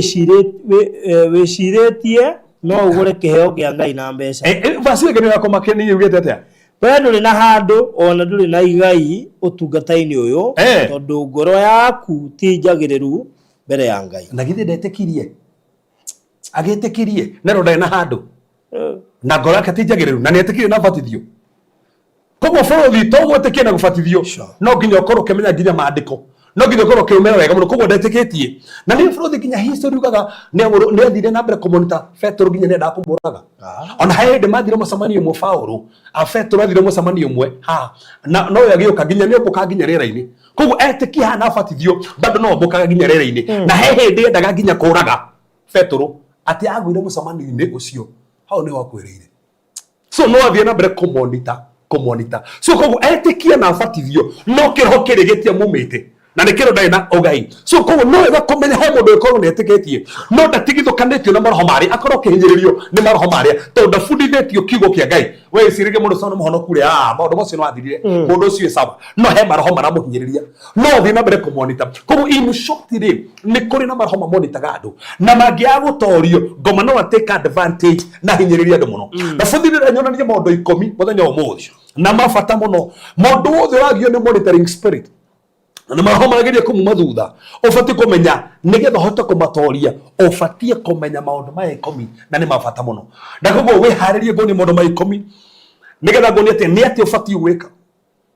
wiciritie no ugure kiheo kia Ngai na mbeca vacio igiruga komakeni yugete atia we nduri na handu ona nduri na igai utungata-ini uyu tondu ngoro yaku ti njagiriru mbere ya Ngai na githe ndetikirie agitikirie na ronda na handu na ngoro yake ti njagiriru na netikirie na batithio koguo bũrũri to gwĩtĩkia na gũbatithio no nginya ũkorwo ũkĩmenya nginya maandĩko no nginya ũkorwo ũkĩmenya wega mũno koguo ndetĩkĩtie na nĩ bũrũri nginya history ugaga nĩ athire na mbere kũmonitor Petro nginya nĩ endaga kũmũraga ona hĩndĩ mathire mũcemanio ũmwe Paulo Petro athire mũcemanio ũmwe na no yagĩũka nginya nĩ ũmbũka nginya rĩera-inĩ koguo etĩkia hana abatithio bado no ũmbũkaga nginya rĩera-inĩ na he hĩndĩ endaga nginya kũraga Petro atĩ agwire mũcemanio-inĩ ũcio hau nĩ wakwĩrĩire so no athire na mbere kũmonitor so koguo etĩkia na abatithio no kĩroho kĩrĩgĩtie mumĩte na nĩ kĩro ndai na ũgai so koguo no wega kũmenya he mũndũ ũkorwo nĩ etĩkĩtie no ndatigithũkanĩtio na maroho marĩa akorwo kĩhinyĩrĩrio nĩ maroho marĩa tondũ ndabundithĩtio kiugo kĩa Ngai we cirĩge mũndũ sona mũhonoku rĩ maũndũ macio no athirire mũndũ ũcio sawa no he maroho maramũhinyĩrĩria no thiĩ na mbere kũmonitor koguo in short rĩ nĩ kũrĩ na maroho mamonitaga andũ na mangĩaga gũtorio ngoma no take advantage na hinyĩrĩria andũ mũno na bũthirĩra nyonanie maũndũ 10 mũthenya ũmũthĩ na mabata mũno mũndũ wothe wagio nĩ monitoring spirit na maroho marageria kũmuma thutha ũbatiĩ kũmenya nĩgetha ũhote kũmatoria ũbatiĩ kũmenya maũndũ maya 10 na nĩ mabata mũno na koguo wĩharĩrie ngũnie maũndũ maya 10 nĩgetha ngũnie atĩ nĩ atĩ ũbatiĩ gwĩka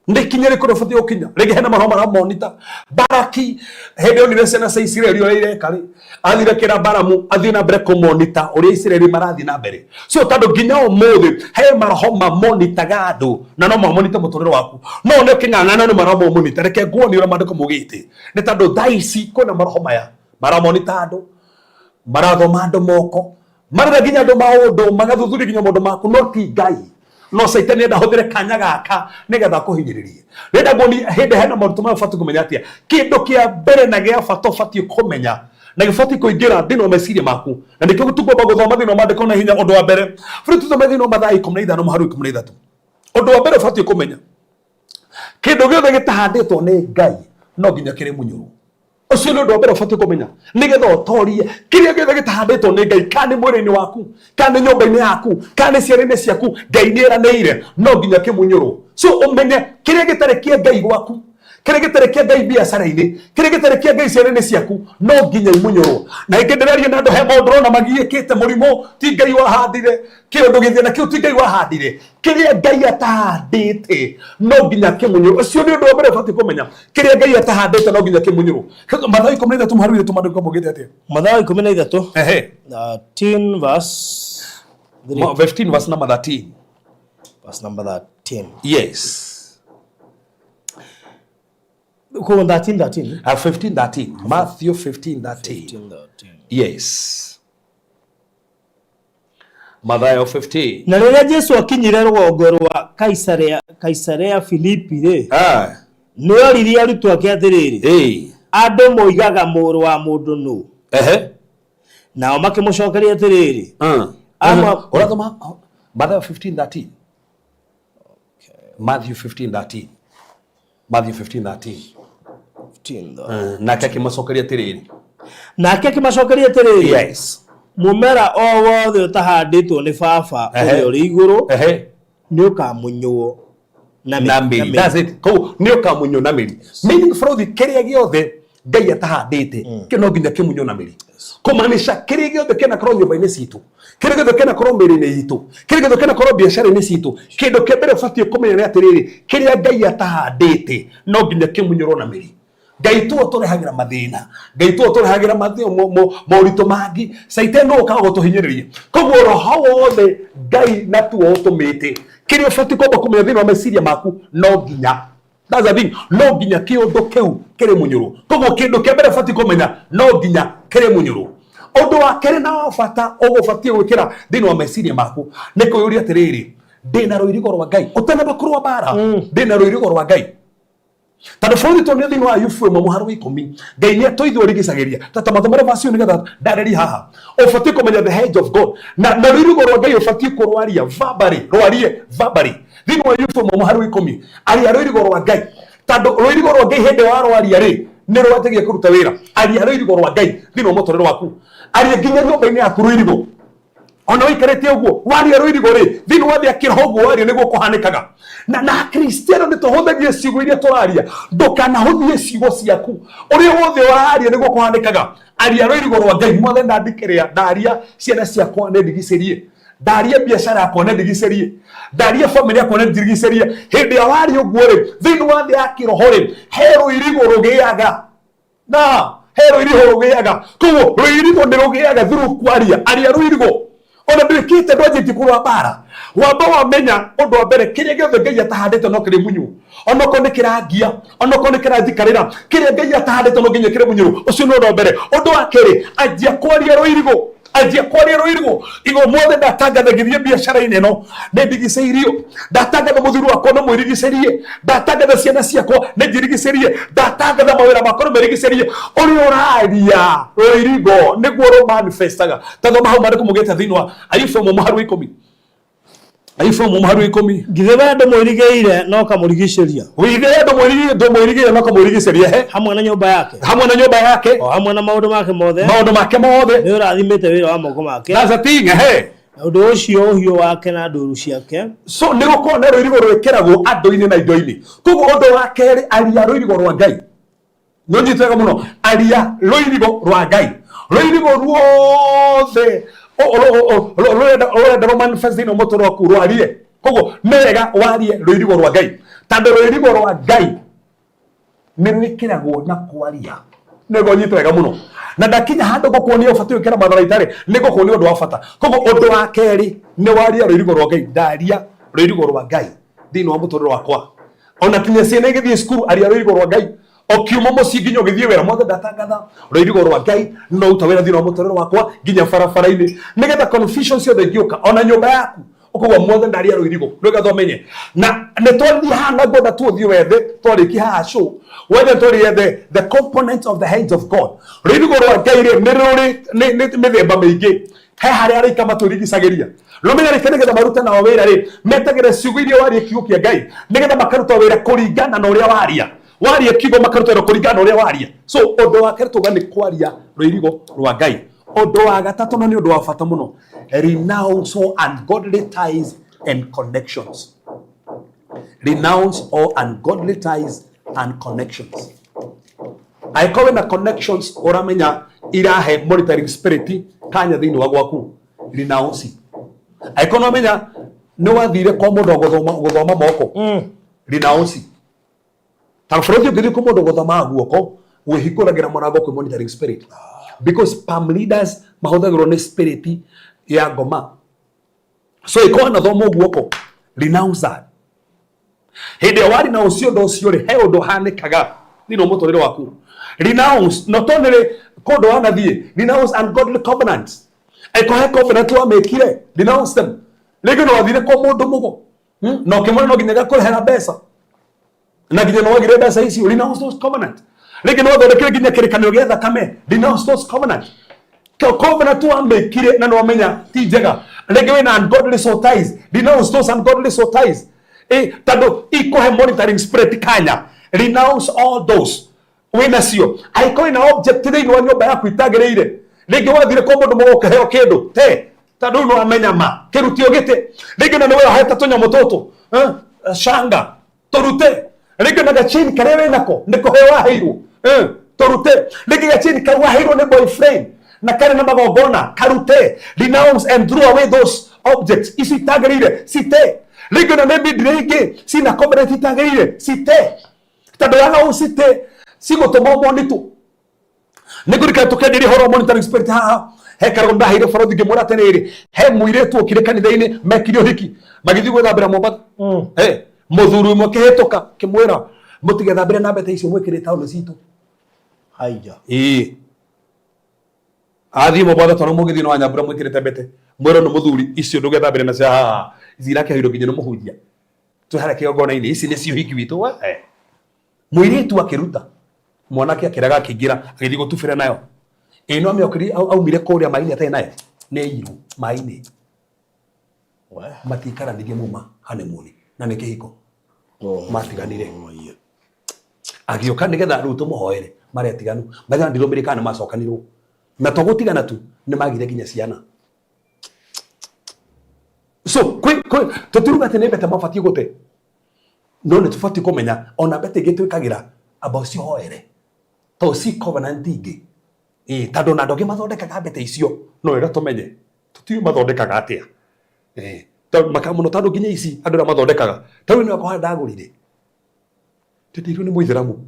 nĩ kinya rĩkũ ũbatiĩ gũkinya rĩngĩ hena maroho maramonita Baraki hĩndĩ onire ciana cia Isiraeli ũrĩa ireka rĩ athire kĩra Baramu athiĩ na mbere kũmonita ũrĩa Isiraeli marathiĩ na mbere so tondũ nginya ũmũthĩ he maroho mamonitaga andũ na no mamonite mũtũrĩre waku no nĩ kĩng'ang'ana nĩ maroho mamonita reke nguonie ũrĩa maandĩko maugĩte nĩ tondũ thaa ici kwĩna maroho maya maramonita andũ marathoma andũ moko marera nginya andũ maũndũ magathuthuria nginya maũndũ maku no ti Ngai no Saitani enda hũthĩre kanya gaka nĩgetha kũhinyĩrĩrie rĩrĩa ngoni hĩndĩ hena maũndũ mabatiĩ kũmenya atĩa kĩndũ kĩa mbere na gĩa bata ũbatiĩ kũmenya na gĩbatiĩ kũingĩra thĩinĩ wa meciria maku na nĩkĩo tũkwamba gũthoma thĩinĩ wa maandĩko na hinya ũndũ wa mbere bũrĩ tũthome thĩinĩ wa Mathayo 15 mũhari 13 ũndũ wa mbere ũbatiĩ kũmenya kĩndũ gĩothe gĩtahandĩtwo nĩ Ngai no nginya kĩrĩ mũnyũrũ ũcio nĩ ũndũ wa mbere ũbatiĩ kũmenya nĩgetha ũtorie kĩrĩa gĩothe gĩtahandĩtwo nĩ Ngai kana nĩ mwĩrĩ-inĩ waku kana nĩ nyũmba-inĩ yaku kana nĩ ciana-inĩ ciaku Ngai nĩ eranĩire no nginya kĩmunyũrũ so ũmenye kĩrĩa gĩtarĩ kĩa Ngai gwaku kĩrĩa gĩtarĩ kĩa Ngai biacara-inĩ kĩrĩa gĩtarĩ kĩa Ngai ciana-inĩ ciaku no nginya imunyũrũ na ingĩ ndĩraria na andũ he maũndũ rona magiĩkĩte mũrimũ ti Ngai wahandire kĩũndũ gĩthĩ na kĩu ti Ngai wahandire kĩrĩa Ngai atahandĩte no nginya kĩmunyũrũ ũcio nĩ ũndũ wa mbere ũbatiĩ kũmenya kĩrĩa Ngai atahandĩte no nginya kĩmunyũrũ Mathayo 13 mũhari witũ maandĩko maugĩte atĩa Mathayo 13 15 verse number 13 verse number 13 yes 13 15:13 Matthew 15:13 yes Mathayo 15 na rĩrĩa Jesũ akinyire rũgongo rwa Kaisarea Filipi rĩ nĩ oririe arutwo ake atĩrĩrĩ andũ moigaga mũrũ wa mũndũ nũ nao makĩmũcokeria atĩrĩrĩ ũrathoma Mathayo 15:13 Matthew 15:13 Matthew 15:13 nake akĩmacokeria atĩrĩrĩ yes mũmera o wothe ũtahandĩtwo nĩ Baba ũrĩa ũrĩ igũrũ nĩ ũkamunywo na mĩri that's it koguo nĩ ũkamunywo na mĩri meaning bũrũri kĩrĩa gĩothe Ngai atahandĩte kĩ no nginya kĩmunywo na mĩri kũmaanisha kĩrĩa gĩothe kĩnakorwo nyũmba-inĩ citũ kĩrĩa gĩothe kĩnakorwo mĩrĩ-inĩ itũ kĩrĩa gĩothe kĩnakorwo biacara-inĩ citũ kĩndũ kĩa mbere ũbatiĩ kũmenya nĩ atĩrĩrĩ kĩrĩa Ngai atahandĩte no nginya kĩmunyũrwo na mĩri Ngai tuo tũrehagĩra mathĩna Ngai tuo tũrehagĩra moritũ mangĩ Saitani no ũkaga gũtũhinyĩrĩria koguo roho wothe Ngai na tuo ũtũmĩte kĩrĩa ũbatiĩ kwamba kũmenya thĩinĩ wa meciria maku no nginya that's the thing no nginya kĩũndũ kĩu kĩrĩ mũnyũrũ koguo kĩndũ kĩa mbere ũbatiĩ kũmenya no nginya kĩrĩ mũnyũrũ ũndũ wa kerĩ na wa bata ũgũbatiĩ gwĩkĩra thĩinĩ wa meciria maku nĩ kwĩyũria atĩrĩrĩ ndĩna rũirigo rwa Ngai ũtanamba kũrũa mbara ndĩna rũirigo rwa Ngai tondũ bũrũri tondũ thĩinĩ wa Ayubu 1:10 Ngai nĩ atũithio rigicagĩria tata mathomere vacio nĩgetha ndarĩri haha ũbatiĩ kũmenya the hedge of God na rũirigo rwa Ngai ũbatiĩ kũrwaria rwarie verbally thĩinĩ wa Ayubu 1:10 aria rũirigo rwa Ngai tondũ rũirigo rwa Ngai hĩndĩ warwaria rĩ nĩ rwategia kũruta wĩra aria rũirigo rwa Ngai thĩinĩ wa mũtũrĩre waku aria nginya nyũmba-inĩ yaku rũirigo ona ũikarĩte ũguo waria rũirigo rĩ thĩinĩ wa thĩ akĩroho ũguo waria nĩguo kũhanĩkaga na Kristiano nĩ tũhũthagia ciugo iria tũraria ndũkanahũthie ciugo ciaku ũrĩa wothe waria nĩguo kũhanĩkaga aria rũirigo rwa Ngai mothe ndandĩkĩrĩa ndaria ciana ciakwa nĩ ndigicĩrie ndaria biashara yakwa na ndigicerie, ndaria family yakwa na ndigicerie. Hindi ya wari uguo ri thini wa thi ya kiroho ri hero irigo rugiaga na hero irigo rugiaga koguo ruirigo ni rugiaga through kwaria aria ruirigo ona ndwikite ndwajiti kurwa bara wamba wamenya undu wa mbere kiria giothe Ngai atahandite no kiri munyu onoko ni kirangia onoko ni kiranjikarira kiria Ngai atahandite no nginya kiri munyu ucio ni undu wa mbere. Undu wa keri anjia kwaria ruirigo anjia kwaria ruirigo igo mothe ndatangatha ngithie biashara-ini ino ni ndigiceirio ndatangatha muthuri wakwa no mwirigicerie ndatangatha ciana ciakwa ni njirigicerie ndatangatha mawira makwa no merigicerie uri uraria ruirigo niguo ru manifestaga tathoma hau mariko mugete thiini wa Ayubu muharu 10 Ayubu muharu 10 ngithe andu mwirigeire no kamurigiceria withe andu mwirigeire no kamurigiceria he hamwe na nyumba yake o hamwe na maundu make mothe ni urathimite wira wa moko make that's a thing he undu ucio uhio wake na nduru ciake so ni gukorwo na ruirigo rwikiragwo andu-ini na indo-ini koguo undu wa keri aria ruirigo rwa Ngai no nyitwega muno aria ruirigo rwa Ngai ruirigo ruothe rurenda manifest ino mutoro waku rwarie koguo nega warie ruirigo rwa Ngai tondu ruirigo rwa Ngai ni rwikiragwo na kwaria nego nyitwega muno na ndakinya handu gukuonia ubati wikira matharaitari ni gukuonia undu wa bata koguo undu wa keri ni waria ruirigo rwa Ngai ndaria ruirigo rwa Ngai thini wa muturire wakwa ona kinya ciana igithie cukuru aria ruirigo rwa Ngai okiuma muci nginya githie wira mothe ndatangatha ruirigo rwa Ngai no uta wira thini wa muturire wakwa nginya barabara-ini nigetha confusion ciothe ngioka ona nyumba yaku ukogwa mothe ndaria ruirigo nigetha thomenye na ni twathie hana ngoda tuthie wethe twariki haha show whether twarie the components of the hands of God ruirigo rwa Ngai ri ni ruri ni mithemba mingi he haria arika maturigicagiria rumenya rike nigetha maruta na wira ri metagire ciugo iria warie kiugo kia Ngai nigetha makaruta wira kuringana na uria waria kiugo makaruta wira kuringana na uria waria so undu wa keri tuga ni kwaria ruirigo rwa Ngai. Undu wa gatatu ni undu wa bata muno renounce all ungodly ties and connections. Renounce all ungodly ties and connections. I call na connections uramenya irahe monitoring spirit kanya thini wa gwaku renounce. I call no menya no wathire kwa mundu guthoma moko renounce. Tarfrothi ngithie kwa mundu guthoma guoko wihikuragira murango kwa monitoring spirit because palm leaders mahuthagirwo ni spirit ya ngoma so iko na thomo guoko renounce that. Hindi wari na ucio ndo ucio ri he undu hanikaga thini muturire waku renounce not only kodo anathie renounce ungodly covenants eko he covenant wa mekire renounce them lege no wathire kwa mundu mugo no kimwe no nginya gakurehera mbeca na nginya no wagire mbeca ici renounce those covenants lege no thondekire nginya kirikanio gia thakame renounce those covenants covenant wa mekire na no menya ti njega lege we na ungodly soul ties renounce those ungodly soul ties tando iko he monitoring spirit kanya renounce all those wina cio aiko ina object thini wa nyumba yaku itagiriire ringi wathire kwa mundu mugoka heo kindu te tando no amenya ma kirutio gite ringi na niwe heta tunyamu tutu shanga torute ringi na gachini karewe nako niko hewa hiru torute ringi gachini kawa hiru ni boyfriend na kare na magogona karute renounce and throw away those objects isi tagiriire site ringi na maybe ringi sina covenant itagiriire site tando yana usite sigo to bobo nitu nigurika tukendiri horo monitoring spirit haha he karagonda haire farodhi gemora tenere he muiretu okire kanitha-ini mekirio hiki magithi gwethambira Mombatha muthuri mwe kihituka kimwira mutigethambire na mbete icio mwikire taulo citu haija athi Mombatha tono mugithi no anyambura mwikirite mbete mwira no muthuri icio ndugethambire na cia haha izirake hiro nginya no muhunjia tuhara kigongona-ini ici nicio hiki witu muiretu akiruta mwanake akiraga akigira agithii gutubira nayo ino amiokiri aumire kuria maini atari nayo ni iru maini matikara ndige muma hanemuni na ni kihiko matiganire agioka nigetha riu tumuhoere mari atiganu mathira ndirumire kana macokanirwo na togutigana tu ni magire nginya ciana so tutiruga ati ni mbete mabatie gute no ni tubati kumenya ona mbete gitwikagira aba ucio hoere to si covenant ingi tando na ndoge mathondekaga mbete icio no ira tumenye tutiu mathondekaga atia ta makamuno tando ginya ici andu na mathondekaga tawi ni wakwa ndagurire titiru ni muithiramu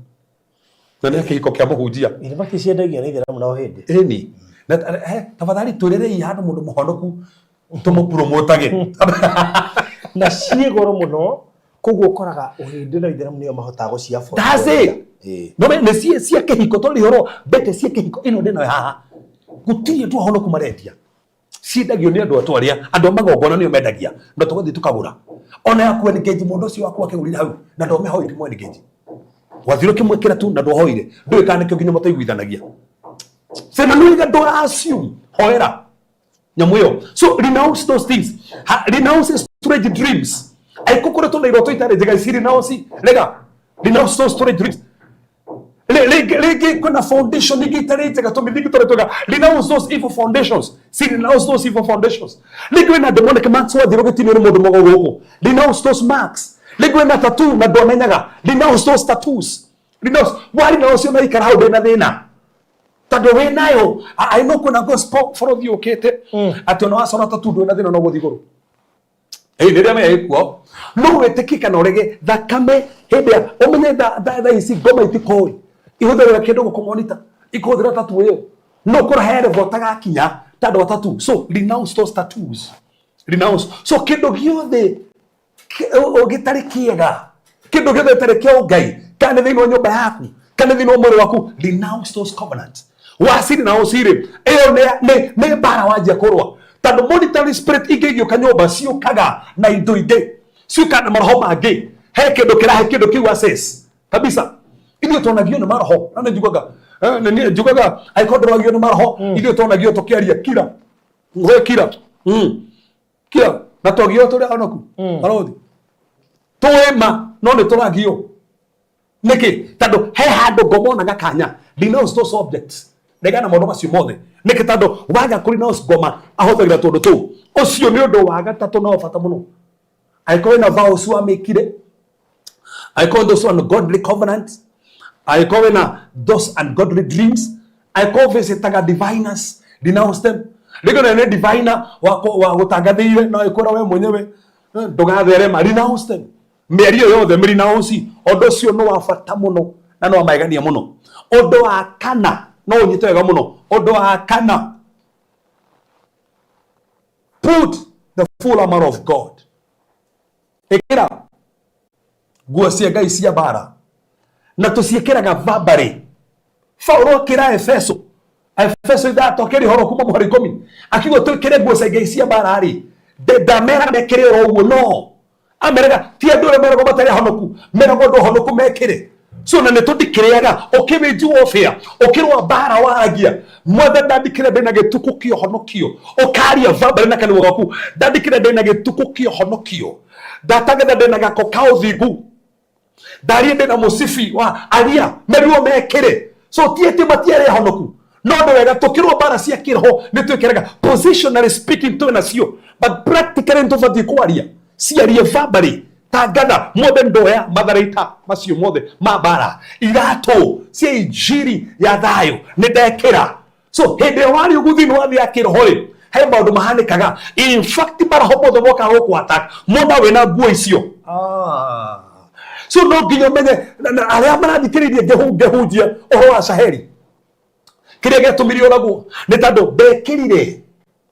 na ni kihiko kia muhunjia ile baki ciendagia ni ithiramu nao hindi eni na tafadhali turerei handu mundu muhonoku tumu promotage na ciigoro muno koguo ukoraga uhindi na ithiramu niyo mahotaga guciafo ndaze no me cia kihiko tori horo bete cia kihiko ino ndino haha gutiri tu honoku maretia ciendagio ni andu atwaria andu magongona niyo mendagia no tugathi tukagura ona yakwe ni keji mundu cio wakwa kigurira hau na ndo mehoire mwe ni keji wathiro kimwekera tu na ndo hoire ndu ikane kyo ginya mutaiguithanagia sema nuiga ndo assume hoera nyamuyo so renounce those things renounce strange dreams aikukura to na iroto itare jega siri renounce renounce those strange dreams Lege kuna foundation nigi tarete ka tomi dikitore toga renounce those evil foundations renounce those evil foundations lege na demonic marks wa diroge tini no modo mogo goko renounce those marks lege na tattoo na do menyaga renounce those tattoos renounce wali na osio na ikara haude na thina tado we nayo I know kuna gospel for you okete ati no asona tattoo do na thina no gothigoro ndio me ekuo no wetekika na orege thakame hebea omenye da isi goma itikoi ihudhira kindu gukumonita ikuhudhira tattoo iyo no kora here votaga kinya tado tattoo so renounce those tattoos renounce so kindu giothe ogitari kiega kindu giothe tare kio ngai kana thino nyumba yaku kana thino mwiri waku renounce those covenants wasiri na osiri eyo ne bara wajia korwa tado monetary spirit igegio kanyumba sio kaga na indo ide sio kana marho mage he kindu kirahe kindu kiwa says kabisa Idio tonagio na marho nana jugaga nani jugaga aikodrogio na marho idio tonagio tokiaria kira ngoe kira kira na togio tore anoku arodi toema no ne tonagio niki tado he hado gomona gakanya denounce those objects ndega na modo macio mothe niki tado waga kuri nouse goma ahothagira tondu tu ocio ni undu waga tatu no fata muno aiko na vows wa mekire aiko those on godly covenants I call na those ungodly dreams. I call visitaga diviners. Denounce them. Lego na diviner wa gutagathiire na ikora we mwenyewe. Ndugatherema renounce them. Merio yothe renounce. Ondo cio no wafata muno na no maigania muno. Ondo akana no unyite wega muno. Ondo akana. Put the full armor of God. Ekira. Guo cia Ngai cia bara. Na tusiekeraga vabare Paulo kira Efeso ida tokeri horo kuma muhari 10 akigo twikire guo cia barari de damera mekire ro no amerika ti andore mero batari honoku mero godo honoku mekire so na netudikiriaga okibeju ofia okirwa bara waragia mwatha ndandikire ndina gituku kio honokio okaria vabare na kanwa gaku ndandikire ndina gituku kio honokio ndataga ndina gako kauthigu Darie ndena musifi wa aria meruo mekire so tiete matiere honoku no ndwega tukirwo bara cia kirho nitwikeraga positionally speaking to nacio but practically ntofati kwaria ciarie vabari tagada mothe ndoya matharaita macio mothe mabara irato cia injiri ya thayo nindekira so hende wari uguthini wathi akirho ri he maundu mahanikaga in fact bara hobothe boka gukwa attack mona wena nguo icio so no nginya menye aria marathikiririe ngehunjia ohoro wa Saheli kiria getumirio naguo ni tando bekirire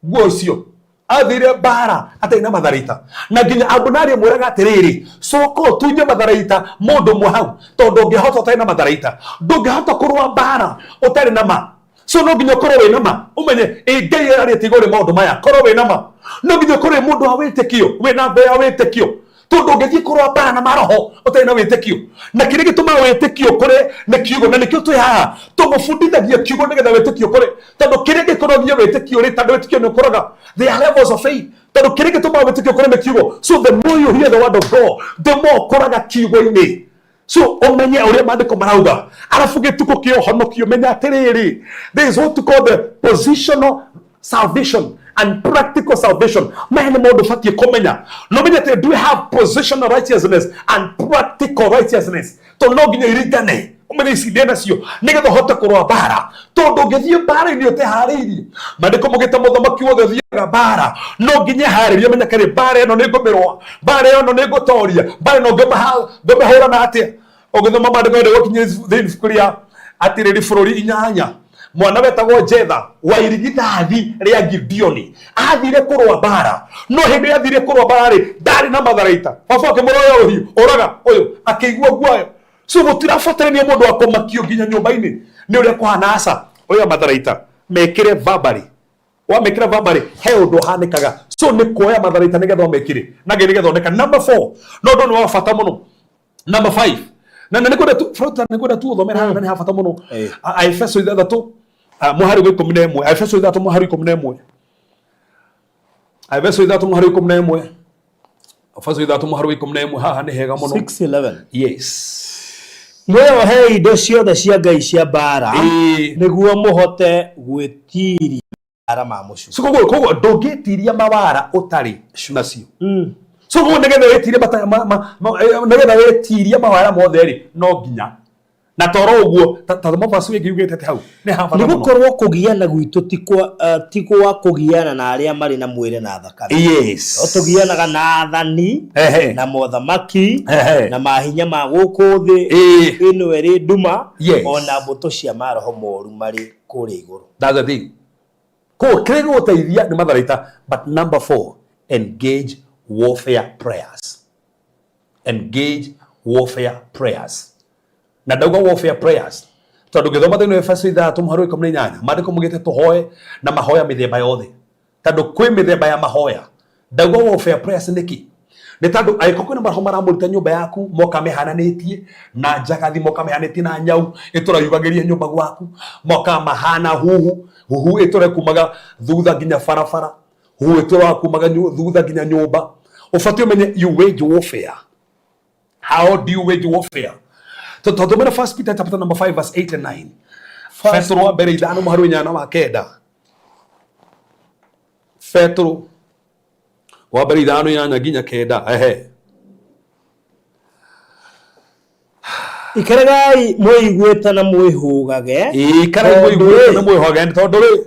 nguo icio athire bara ataina matharaita na nginya abunari mwiraga atiriri soko tunye matharaita mundu mwahau tondu ngehota ataina matharaita ndungehota kurwa bara utari na ma so no nginya korwo wina ma umenye Ngai ari tigore maundu maya korwo wina ma no nginya korwo mundu wa witikio wina mbe ya witikio tondu ngethi kurwa bara na maroho utena witekio na kire gituma witekio kure na kiugo na nikio twiha tumufundithagia kiugo nigetha witekio kure tondu kire gikorogia witekio ri tondu witekio ni koroga there are levels of faith tondu kire gituma witekio kure na kiugo so the more you hear the word of God the more koroga kiugo ini so omenye uria mandiko marauga arafu gituko kio honokio menya atiriri there is what to call the positional salvation and practical salvation. Man, more fatie komenya. No mean that do we have positional righteousness and practical righteousness. To no gine irigane. umenye nacio nigetha hote kurwa bara tondu ngithie bara ini utehariirie mandiko mugite muthamaki wothe thiaga bara no nginye hariirie menya kare bara eno ningumirwa bara eno ningutoria bara no ngumahura na atia ugithoma mandiko ndo gukinye thini fukuria atiriri bururi 8 mwana wetagwo Jetha wa irigithathi ria Gideoni athire kurwa bara no hindi athire kurwa bara ri ndari na matharaita baboke muroyo uhiu oraga uyu akigua guayo so gutirabatarania mundu akomakio nginya nyumba-ini ni uria kuhana Asa uyu matharaita mekire verbally wa mekire verbally he undu hanikaga so ni kuoya matharaita nigetha mekire na nigetha oneka. Number 4 no ndo ni wa bata muno. Number 5 na nikwenda tu frota nikwenda tu thomera hana ni habata muno. Efeso 6 muhari wa 11 Efeso 6 muhari wa 11 Efeso 6 muhari wa 11 Efeso 6 muhari wa 11 haha ni hega muno 6:11 yes mweyo he indo ciothe cia Ngai cia bara niguo muhote gwitiria bara ma mucu so koguo ndungitiria mawara utari nacio so koguo nigetha wetirie nigetha wetirie mawara mothe ri no nginya na toro uguo tathoma basu ingi ugete hau ni habata muno nigukorwo kugiana gwitu ti kwa kugiana na aria mari na mwire na thakame yes tugianaga na athani na mothamaki na mahinya ma guku thi ino eri nduma ona mbuto cia maroho moru mari kuri iguru. That's the thing. Ko krego uteithia ni matharaita. But number 4, engage warfare prayers. Engage warfare prayers. Na ndauga warfare prayers tondu ngithoma thini Efeso 3 muhari 18 mandiko mugite tuhoe na mahoya mithemba yothe tondu kwi mithemba ya mahoya. Ndauga warfare prayers niki ni tondu aiko kwina maroho maramurita nyumba yaku moka mehananitie na njagathi moka mehananitie na nyau itura yugagiria nyumba gwaku moka mahana huhu itura kumaga thutha nginya farafara huhu itura kumaga thutha nginya nyumba. Ufati umenye you wage warfare. How do you wage warfare? Tuthomera 1 Peter chapter number 5 verse 8 and 9. Petro wa mbere 5 muhari 8 wa 9. Petro wa mbere 5 nginya 9 ikaragai muigueta na muihugage ikaragai muigueta na muihugage tondu ri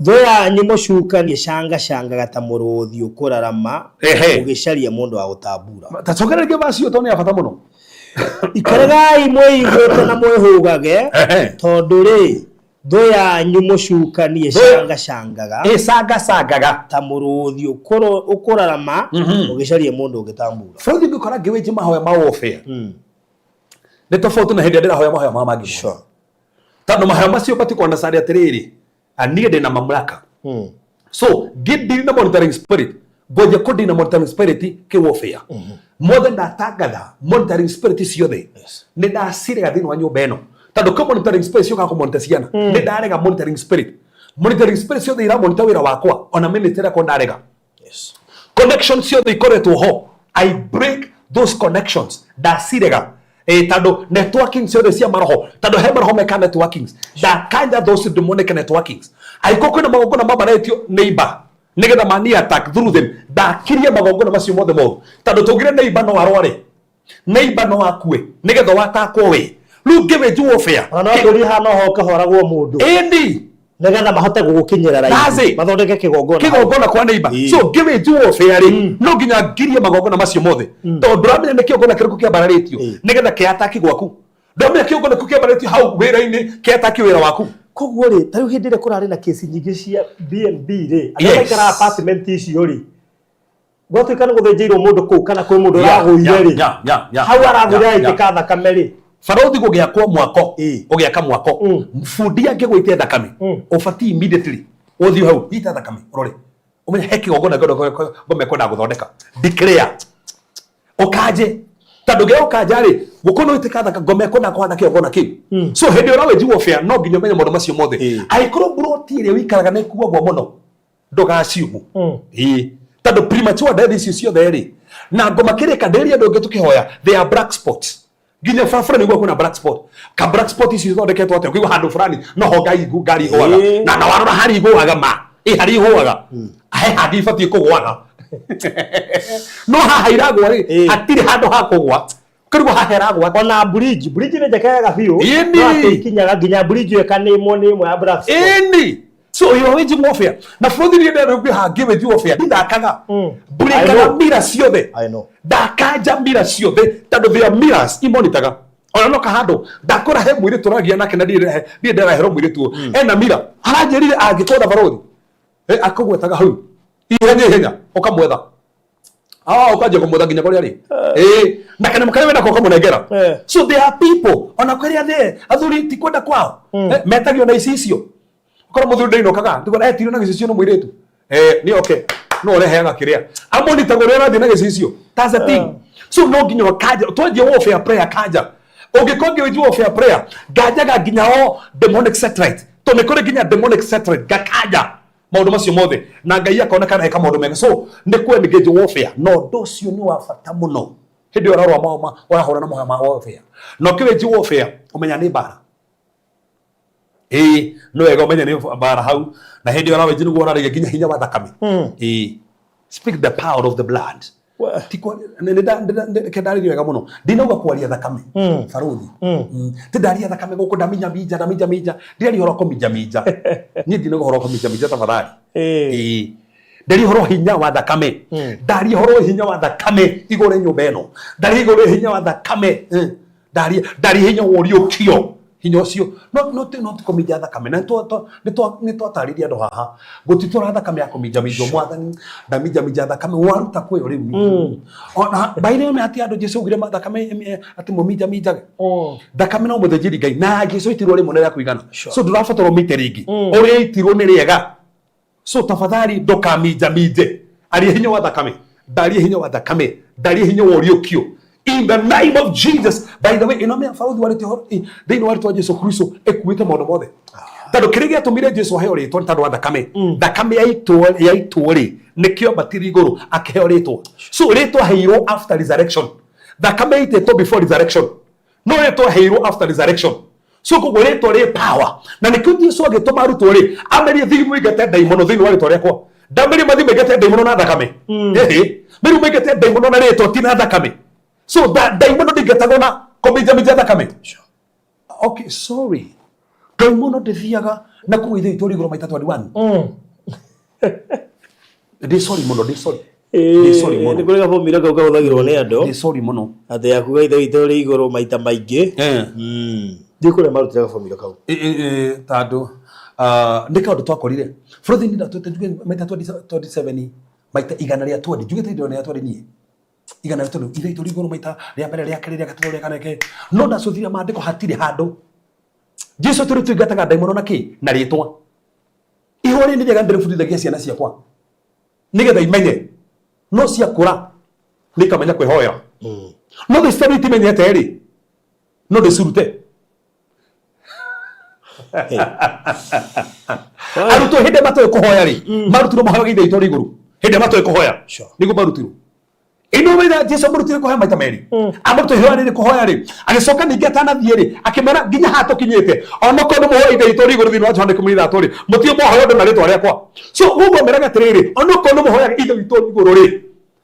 thoya nyimo cukanie canga gata muruthi ukurarama ugicaria mundu wa gutambura tacokerereke basi tondu ya bata muno. Ikaragai muigueta na muihugage tondu ri thoya nyimo cukanie canga ta muruthi ukurarama ugicaria mundu ugitambura. Frodi ngikora ngiwiji mahoya ma warfare ni tofauti na hindi ndirahoya mahoya ma magi sure tondu mahoya macio bati kuona sari atiriri anie ndina mamlaka so get deal na monitoring spirit goje kodi na monitoring spirit ke warfare more than that monitoring spirit ciothe ni ndacire gathini wa nyumba eno tondu ko monitoring spirit cio kako montesiana ni ndarega monitoring spirit ciothe ira monitor wira wakwa ona ministry ko ndarega yes connections ciothe ikoretwo ho I break those connections ndacirega tondu networking ciothe cia maroho tondu he maroho meka networkings ndakanya those demonic networkings aiko kwina magongona mabaretio neighbor nigetha mani attack through them ndakirie magongona macio mothe moru tondu tugire neighbor no arware neighbor no akue nigetha watakwo we riu ngiwe warfare ona nduri hano ho kahoragwo mundu indi nigetha mahote gugukinyira raithi mathondeke kigongona kwa neighbor so ngiwe warfare ri no nginya ngirie magongona macio mothe tondu ramenya ni kigongona kiriku kia bararetio nigetha ki attack gwaku ndamenya kigongona kia bararetio hau wira-ini ki attack wira waku. Koguo ri tariu hindi ire kurari na kesi nyingi cia BNB ri akaikara apartment icio ri gwatuikana guthenjeirwo mundu kuu kana kwi mundu raguire ri hau araguire aitika thakame ri Farothi gugiakwo mwako ugiaka mwako mfundi angigwitia thakame ubati immediately uthio hau ita thakame urore umenye heki gogona ngome kwenda guthondeka declare okaje tondu ge okaja ri gukono itika thaka ngome kwenda kwanda kiogona kiu so hindi ora weji warfare no nginyo menye mundu macio mothe aikoro broti ire wikaraga na kuogwo muno ndugaciumu tondu premature death icio ciothe ri na ngoma kirika nderi andu ngitukihoya they are black spots ginya fafura niguo kuna black spot ka black spot ici thondeketwo atia kuigwa handu fulani no ho ngari igwaga na warora hari igwaga ma hari igwaga he hadi fati kugwaga no ha hairagwa ri atiri handu ha kugwa Kuri go hahera gwa ona bridge ne jakaga biu Ini. kinyaga ginya bridge ekane imwe ya black Ini. So you wage warfare. Na front ni ndio rugby ha give you warfare. Nda kaga. Bulika mira ciothe. I know. Ndakaja mira ciothe tando they are mirrors imonitaga. Ona no kahando ndakora he mwire turagia nake na ndire ndira hero mwire tuo. Ena mira. Aranjerire angikora barodi. Akogwetaga hau. Ihenya ukamwetha. Ukaje kumwetha ginya kuri ari. Na kana mukare wena ko kamunegera. So there are people ona kweri athe athuri ti kwenda kwao. Metagio na icio. Kora muthuri ndino kaga ndiko etiro na gicicio no mwiretu ni okay no reheaga kiria amoni tagore na thina gicicio that's the thing. So no ginya wakaja twaje warfare prayer kaja ugikonge wiji warfare prayer gajaga ginya o demonic satellite to me kore ginya demonic satellite gakaja maundu macio mothe na ngai akona kana eka maundu mega. So ni kwe engage warfare no docio ni wa fata muno hindi orarwa mauma orahora na moya ma warfare no kiweji warfare umenya ni bara no ego menya ni bara hau na hindi ona wejinu gora rege ginya hinya wa thakame speak the power of the blood tiko ne kedari wega muno ndinauga kwaria thakame faruthi tindaria thakame guku ndaminya mija ndiri horoko mija ni ndinauga horoko mija tafadhali ndari horo hinya wa thakame ndari horo hinya wa thakame igore nyumba eno ndari igore hinya wa thakame ndari hinya woriokio hinya ucio no komija thakame na ni twatariria ndo haha gutitora thakame ya komija mwathani ndamija thakame waruta kwe uri ona baire me ati andu Jesu ugire thakame ati mumija thakame no muthejiri ngai na Jesu itirwo ri monere kuigana so ndurabatoro mite ringi uri itirwo ni riega so tafadhali ndokamija ari hinya wa thakame ndari hinya wa thakame ndari hinya wa uriokio in the name of Jesus. By the way, inomea faudhi wale tehoro they know what Jesu Kristo ekuite modo mothe tado kirege tumire Jesu hayo ri ton tado thakame thakame yaitwo ri nikio batiri iguru akeheo ritwo so ritwo heiro after resurrection thakame ite before resurrection no ritwo heiro after resurrection so ko ritwo ri power na nikio Jesu agitoma rutwo ri amerie thimu igate daimono thini wale torekwa ndamiri mathime igate daimono na thakame miru igate daimono na ritwo tina thakame. So that daimono digetagona komija thakame. Okay, sorry. Daimono dithiaga na kuithe itori goro maitatu adi one. Sorry mono. Sorry mono. Ni kurega bomira kauka uthagirwo ni andu. Sorry mono. Ate yakuga ithe itori igoro maita maingi. Ndikure marutira bomira kau. Tado ndika ndo twakorire. Frothi ni ndatwe maita 27 maita igana ria 20. Jugete ndo ria 20 nie. Igana ritono ithe itori goro maita ria mbere ria kare ria gatatu ria kaneke no ndacuthira mandiko hatiri handu Jesu turi tugataga daimono na ki na ritwa ihori ni rega ndĩrebundithagia ciana ciakwa nigetha imenye no ciakũra nikamenya kwĩhoya no the spirit imenyete ri no ndĩcirute arutwo hĩndĩ matoĩ kũhoya ri marutirwo mahoya ithe itori igũrũ hĩndĩ matoĩ kũhoya nĩguo marutirwo ino wenda Jesu murutire kuhoya maita meri amurutire hiwa riri kuhoya ri agicoka ningi atanathie ri akimera nginya hato kinyite ono kono muhoya ithe itori iguru thini wa John 13 mutio muhoya ndo na ritwa riakwa so ugo meraga tiriri ono kono muhoya ithe itori iguru ri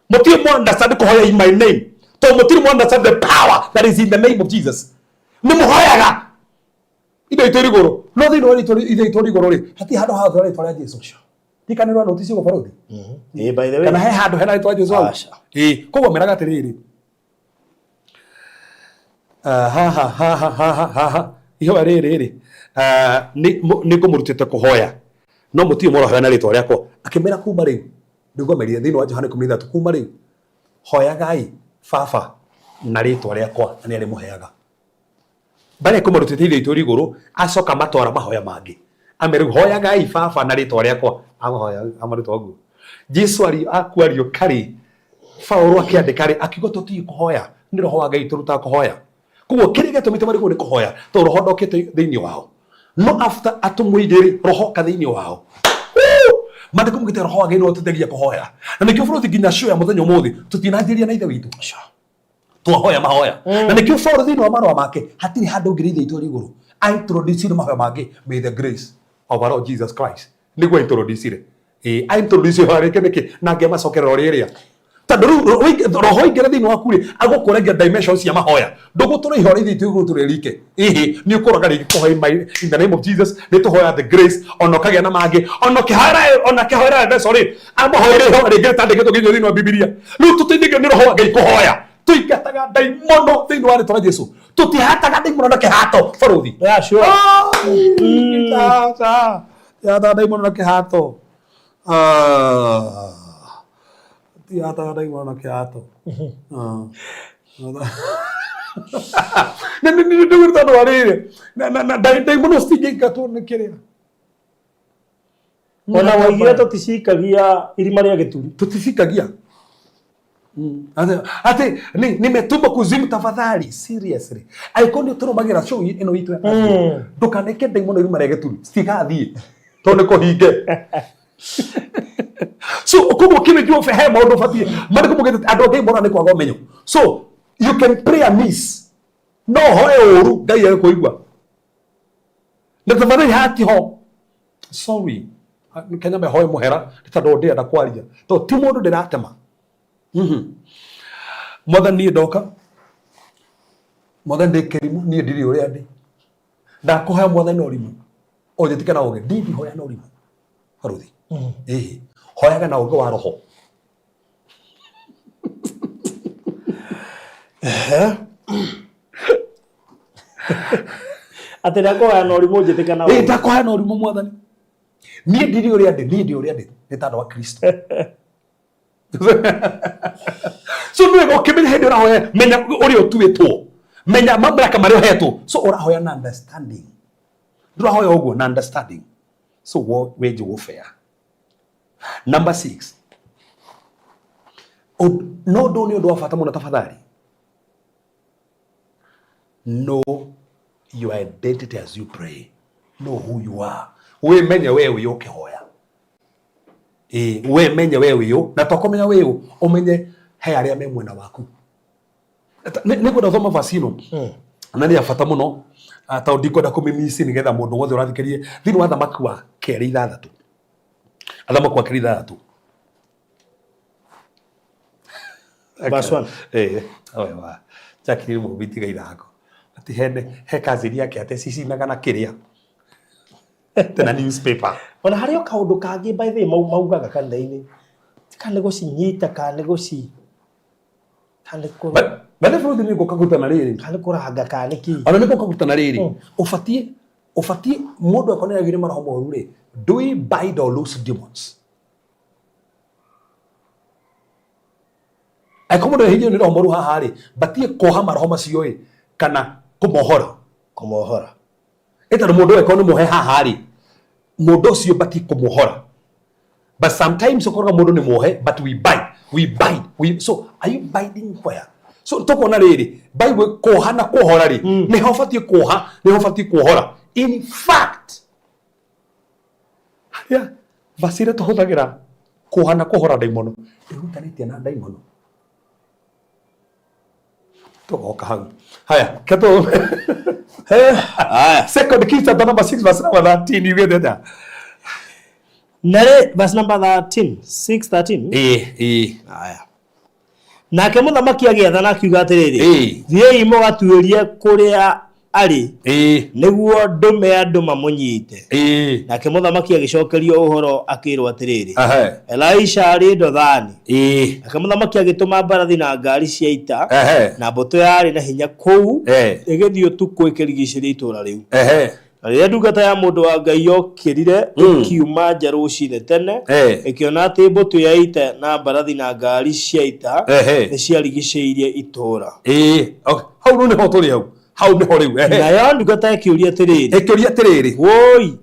mutio mu understand kuhoya in my name to mutio mu understand the power that is in the name of Jesus ni muhoyaga ithe itori iguru no thini wa ithe itori iguru ri hati hado ha ritwa ria Jesu tikanirwa notisi go farothi by the way kana he handu hena ritwa Jesu koguo meraga atiriri ihwa riri ni kumurutite kuhoya no mutiu morohoya na ritwa riakwa akimera kuma riu niguo merire thini wa Johana 13 kuma riu hoyagai baba na ritwa riakwa na ni muheaga bare kumurutite ithe itori iguru acoka matwara mahoya mangi ameru hoyagai baba na ritwa riakwa ahoya amaruto ogu Jesu akuario kari Paulo akiandika ri akigo tuti kuhoya ni roho wa Ngai turuta kuhoya kugo kirige tumite marigo ni kuhoya to roho ndokete thiini wao no after atumwigiri roho ka thiini wao matiko mugite roho wa Ngai no tutegia kuhoya na nikio furuti ginya show ya muthenya muthi tutinajiria na ithe witu tuhoya mahoya na nikio Paulo thiini wa marwa make hatiri handu ngiri ithe itori iguru I introduce mahoya mage may the grace of our Lord Jesus Christ niguo introduce I introduce hore keneke na ngema sokerero riria roho ingä thä inä waku rä agåkårengia dimensions cia mahoya ndågåtå ihora ithiä igå tå rä rike ä nä å kå raga rä kå in the name of Jesus nä tå hoya the grace ona å kagä na mangä ona kä hoera mbeca rä amahoere ihora rä ngä tandä kä tå gä thä inä wa bibilia rä u tå teithä nä roho ngai kå hoya tå ingataga ndaimono thä inä wa rä twa Jesu tå tihataga ndaimono na kä hato barå thi yata ndaimono na kä hato tiata ndaimono na kä hato nä tandå wa rä rä ndaimono citingäingatwo nä kä rä a ona waigire tuticikagia irima ria gituri tuticikagia ate nimetuma kuzimu tafadhali seriously aikoni turumagira show ino itu ndukaneke ndaimono irima ria gituri citigathie to nä kå hinge so koguo kä mä fe he maå ndå batie marä kå må gä andå angä mbona nä kwaga å menyo so you can pray a miss no hoe å ru ngai agä kå igua na tafadhali hati ho sorry Kenya me hoye muhera tondå ndä enda kwaria to ti må ndå ndä ratema mwathani ndoka mwathani ndä kä rimå niä ndirä å rä a ndä ndakå hea mwathani å rimå o njä tä ke na å gä ndindi hoya na å rimå harå thi hoyaga na å ngä wa roho atä ndakohaya na å rimå njä tä ka na ndakohaya na å rimå mwathani niä ndirä å rä a ndä niä ndä å rä a ndä nä tandå wa Kristo so nä wega å kä menya hä ndä å rahoya menya å rä a å tuä two menya mamraka marä å hetwo so å rahoya na understanding ndå rahoya å guo na understanding so wenjä gå fair number 6 no ndå nä å ndå wa bata må no tafadhali know your identity as you pray know who you are we menye we uyu ukihoya we menye we uyu na tokomenya we uyu umenye he aria me mwena waku ni ko ndathoma vasino na ni afata muno ta ndikwenda kumimisi ni getha mundu wothe urathikirie thini wa thamaki wa keri ithathatu athama kwa keri ithathatu baswan oe wa chakiri mu bitiga ithako ati he kaziri yake ate cicinaga na kiria tena newspaper ona hario kaundu kangi by the maugaga kanitha-ini tikane gucinyita kane guci kane ko bale frodo ni gokaguta na riri kane kuranga kane ki ona ni gokaguta na riri ufatie mundu akonera gire maraho moru ri do we bind or loose demons akomo ndo hiyo ni roho moru haha ri batie koha maraho macio ri kana kumohora eta mundu akono mohe haha ri mundu cio bati kumuhora but sometimes okorga mundu ni mohe but we bind so are you binding where so tokona riri bible koha na kuhora ri ni hofati koha ni hofati kuhora in fact ya vasira tuhuthagira koha na kuhora daimono irutanitie na daimono toka hau haya keto second Kings chapter number 6 verse number 13 you get that nare verse number 13 6:13 haya nake muthamaki agĩathana akiuga atĩrĩrĩ thiĩi mũgatuĩrie kũrĩa arĩ nĩguo ndũme andũ mamũnyite nake muthamaki agĩcokerio ũhoro akĩrwo atĩrĩrĩ Elisha arĩ Dothani nake muthamaki agĩtũma mbarathi na ngari cia ita na mbũtũ yarĩ na hinya kũu ĩgĩthiĩ ũtukũ ĩkĩrigicĩria itũũra rĩu na rĩrĩa ndungata ya mũndũ wa Ngai yokĩrire ĩkiuma nja rũcinĩ tene ĩkĩona atĩ mbũtũ ya ita na mbarathi na ngari cia ita nĩ ciarigicĩirie itũũra hau nĩ ho tũrĩ hau nĩ ho rĩu nayo ndungata ĩkĩũria atĩrĩrĩ woi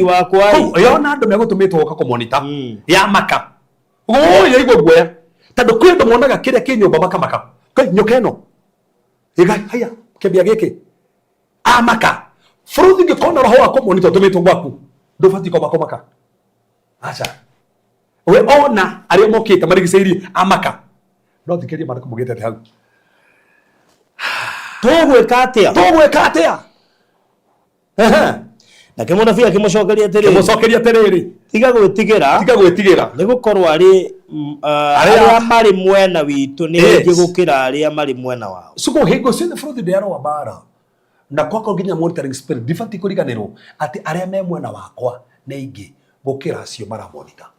wakwa yona andũ megũtũmĩtwo gũka kũmonita ya maka ya igua guoya tondũ kwĩ andũ monaga kĩrĩa kĩ nyũmba makamaka nyoka ĩno haya kĩambia gĩkĩ amaka Fruthi ngikona roho wako monito tumetwo gwaku ndubati komaka acha we ona ari mokite marigiceirie amaka no thikerie mariko mugite hau tugwika atia na kemo na fia kemo cokeria terere tiga gwitigira nigukorwo ari aria mari mwena witu ni aingi gukira aria mari mwena wao. Suko hingo ciothe bũrũri ndĩarĩ wa mbara na kwako nginya monitoring spirit ndibatiĩ kũriganĩrwo atĩ arĩa me mwena wakwa nĩ aingĩ gũkĩra acio maramonita.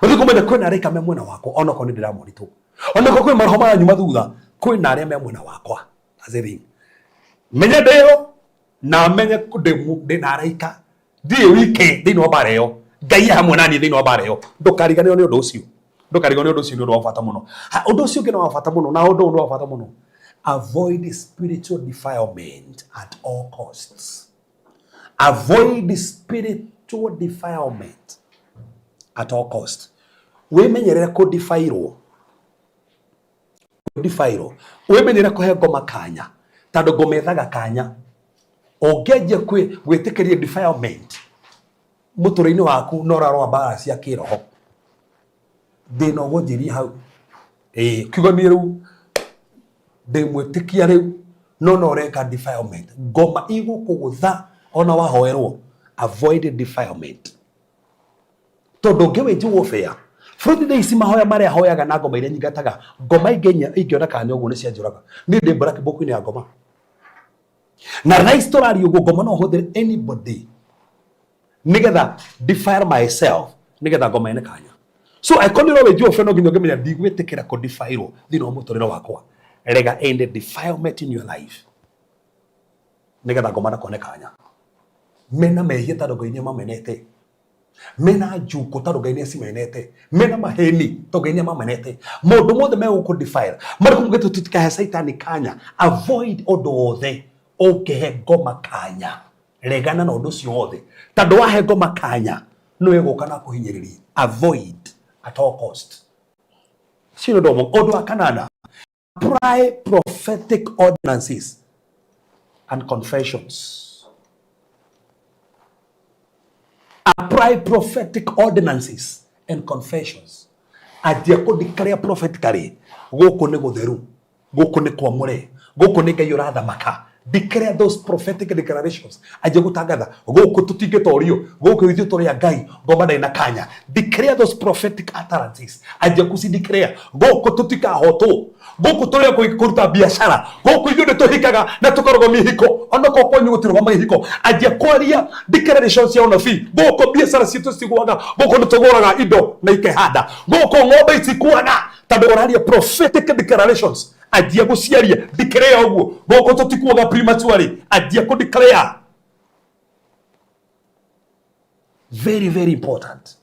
Ũthĩ kũmenya kwĩna arĩa me mwena wakwa onako nĩ ndĩramonitwo, onako kwĩ maroho maranyuma thutha, kwĩna arĩa me mwena wakwa. Azeri menya ndĩyo na menye ndĩna araika ndiĩ wike thĩinĩ wa mbara ĩyo, Ngai hamwe nani thĩinĩ wa mbara ĩyo. Ndũkariganĩrwo nĩ ũndũ ũcio, ndũkariganĩrwo nĩ ũndũ ũcio nĩ ũndũ wa bata mũno. Ũndũ ũcio ũngĩ nĩ wa bata mũno, na ũndũ ũyũ nĩ wa bata mũno. Avoid spiritual defilement at all costs. Avoid spiritual defilement at all costs. Wĩmenyerere kũdifairwo. Wĩmenyerere kũhe ngoma kanya, tondũ ngoma ethaga kanya. Ũngĩanjia gwĩtĩkĩria defilement mũtũrĩinĩ waku no ũrarũa mbara cia kĩroho, thĩna ũgũnjĩria hau. Kiugo nĩ rĩu ndĩmwĩtĩkia rĩu no ũreka defilement, ngoma igũkũgũtha ona wahoerwo. Avoid defilement, tondũ ũngĩwĩnjwo fair bũrũri ici mahoya marĩa hoyaga na ngoma iria nyingataga, ngoma ingĩona kanya ũguo nĩ cianjũraga. Niĩ ndĩ black book-inĩ ya ngoma na rais tũrari ũguo, ngoma no hũthĩre anybody nigetha defile myself nigetha ngoma ene kanya. So akonirwo wĩnjwo fair no nginya ũngĩmenya ndigwĩtĩkĩra kũdefile thĩinĩ wa mũtũrĩre wakwa. Rega end defilement in your life nigetha ngoma ndakone kanya. Mena mehia tondũ Ngai nĩmamenete, mena njuko tondũ Ngai nĩacimenete, mena maheni tondũ Ngai nĩamamenete. Maũndũ mothe megũkũdefile marĩ kumũgĩtũ tũtikahe Saitani kanya. Avoid ũndũ wothe ũngĩhe ngoma kanya. Regana na ũndũ ũcio wothe, tondũ wahe ngoma kanya nĩwe gũka na kũhinyĩrĩria. Avoid at all cost. Sino ndomo ũndũ wa kanana, apply prophetic ordinances and confessions. Apply prophetic ordinances and confessions. Adia ko declare prophetically. Gũkũ nĩ gũtheru, gũkũ nĩ kwamũre, gũkũ nĩ Ngai ũrathamaka. Declare those prophetic declarations. Adia gũtangatha gũkũ tũtingĩtorio, gũkũ ithuĩ tũrĩ a Ngai, ngoma ndĩ na kanya. Declare those prophetic utterances. Adia kuci declare gũkũ tũtikahotwo, gũkũ tũrĩ kũruta biashara, gũkũ ithuĩ nĩtũhikaga na tũkarogwo mĩhiko, onako kwanyu gũtirwo mĩhiko. Adia kwaria declarations ya ũnabii, gũkũ biashara ciitũ cigwaga, gũkũ nĩtũgũraga indo na ikehanda, gũkũ ng'ombe itikuaga, tondũ ũraria prophetic declarations. Adia gũciaria declare ũguo, gũkũ tũtikuaga prematurely. Adia kũ declare. Very very important.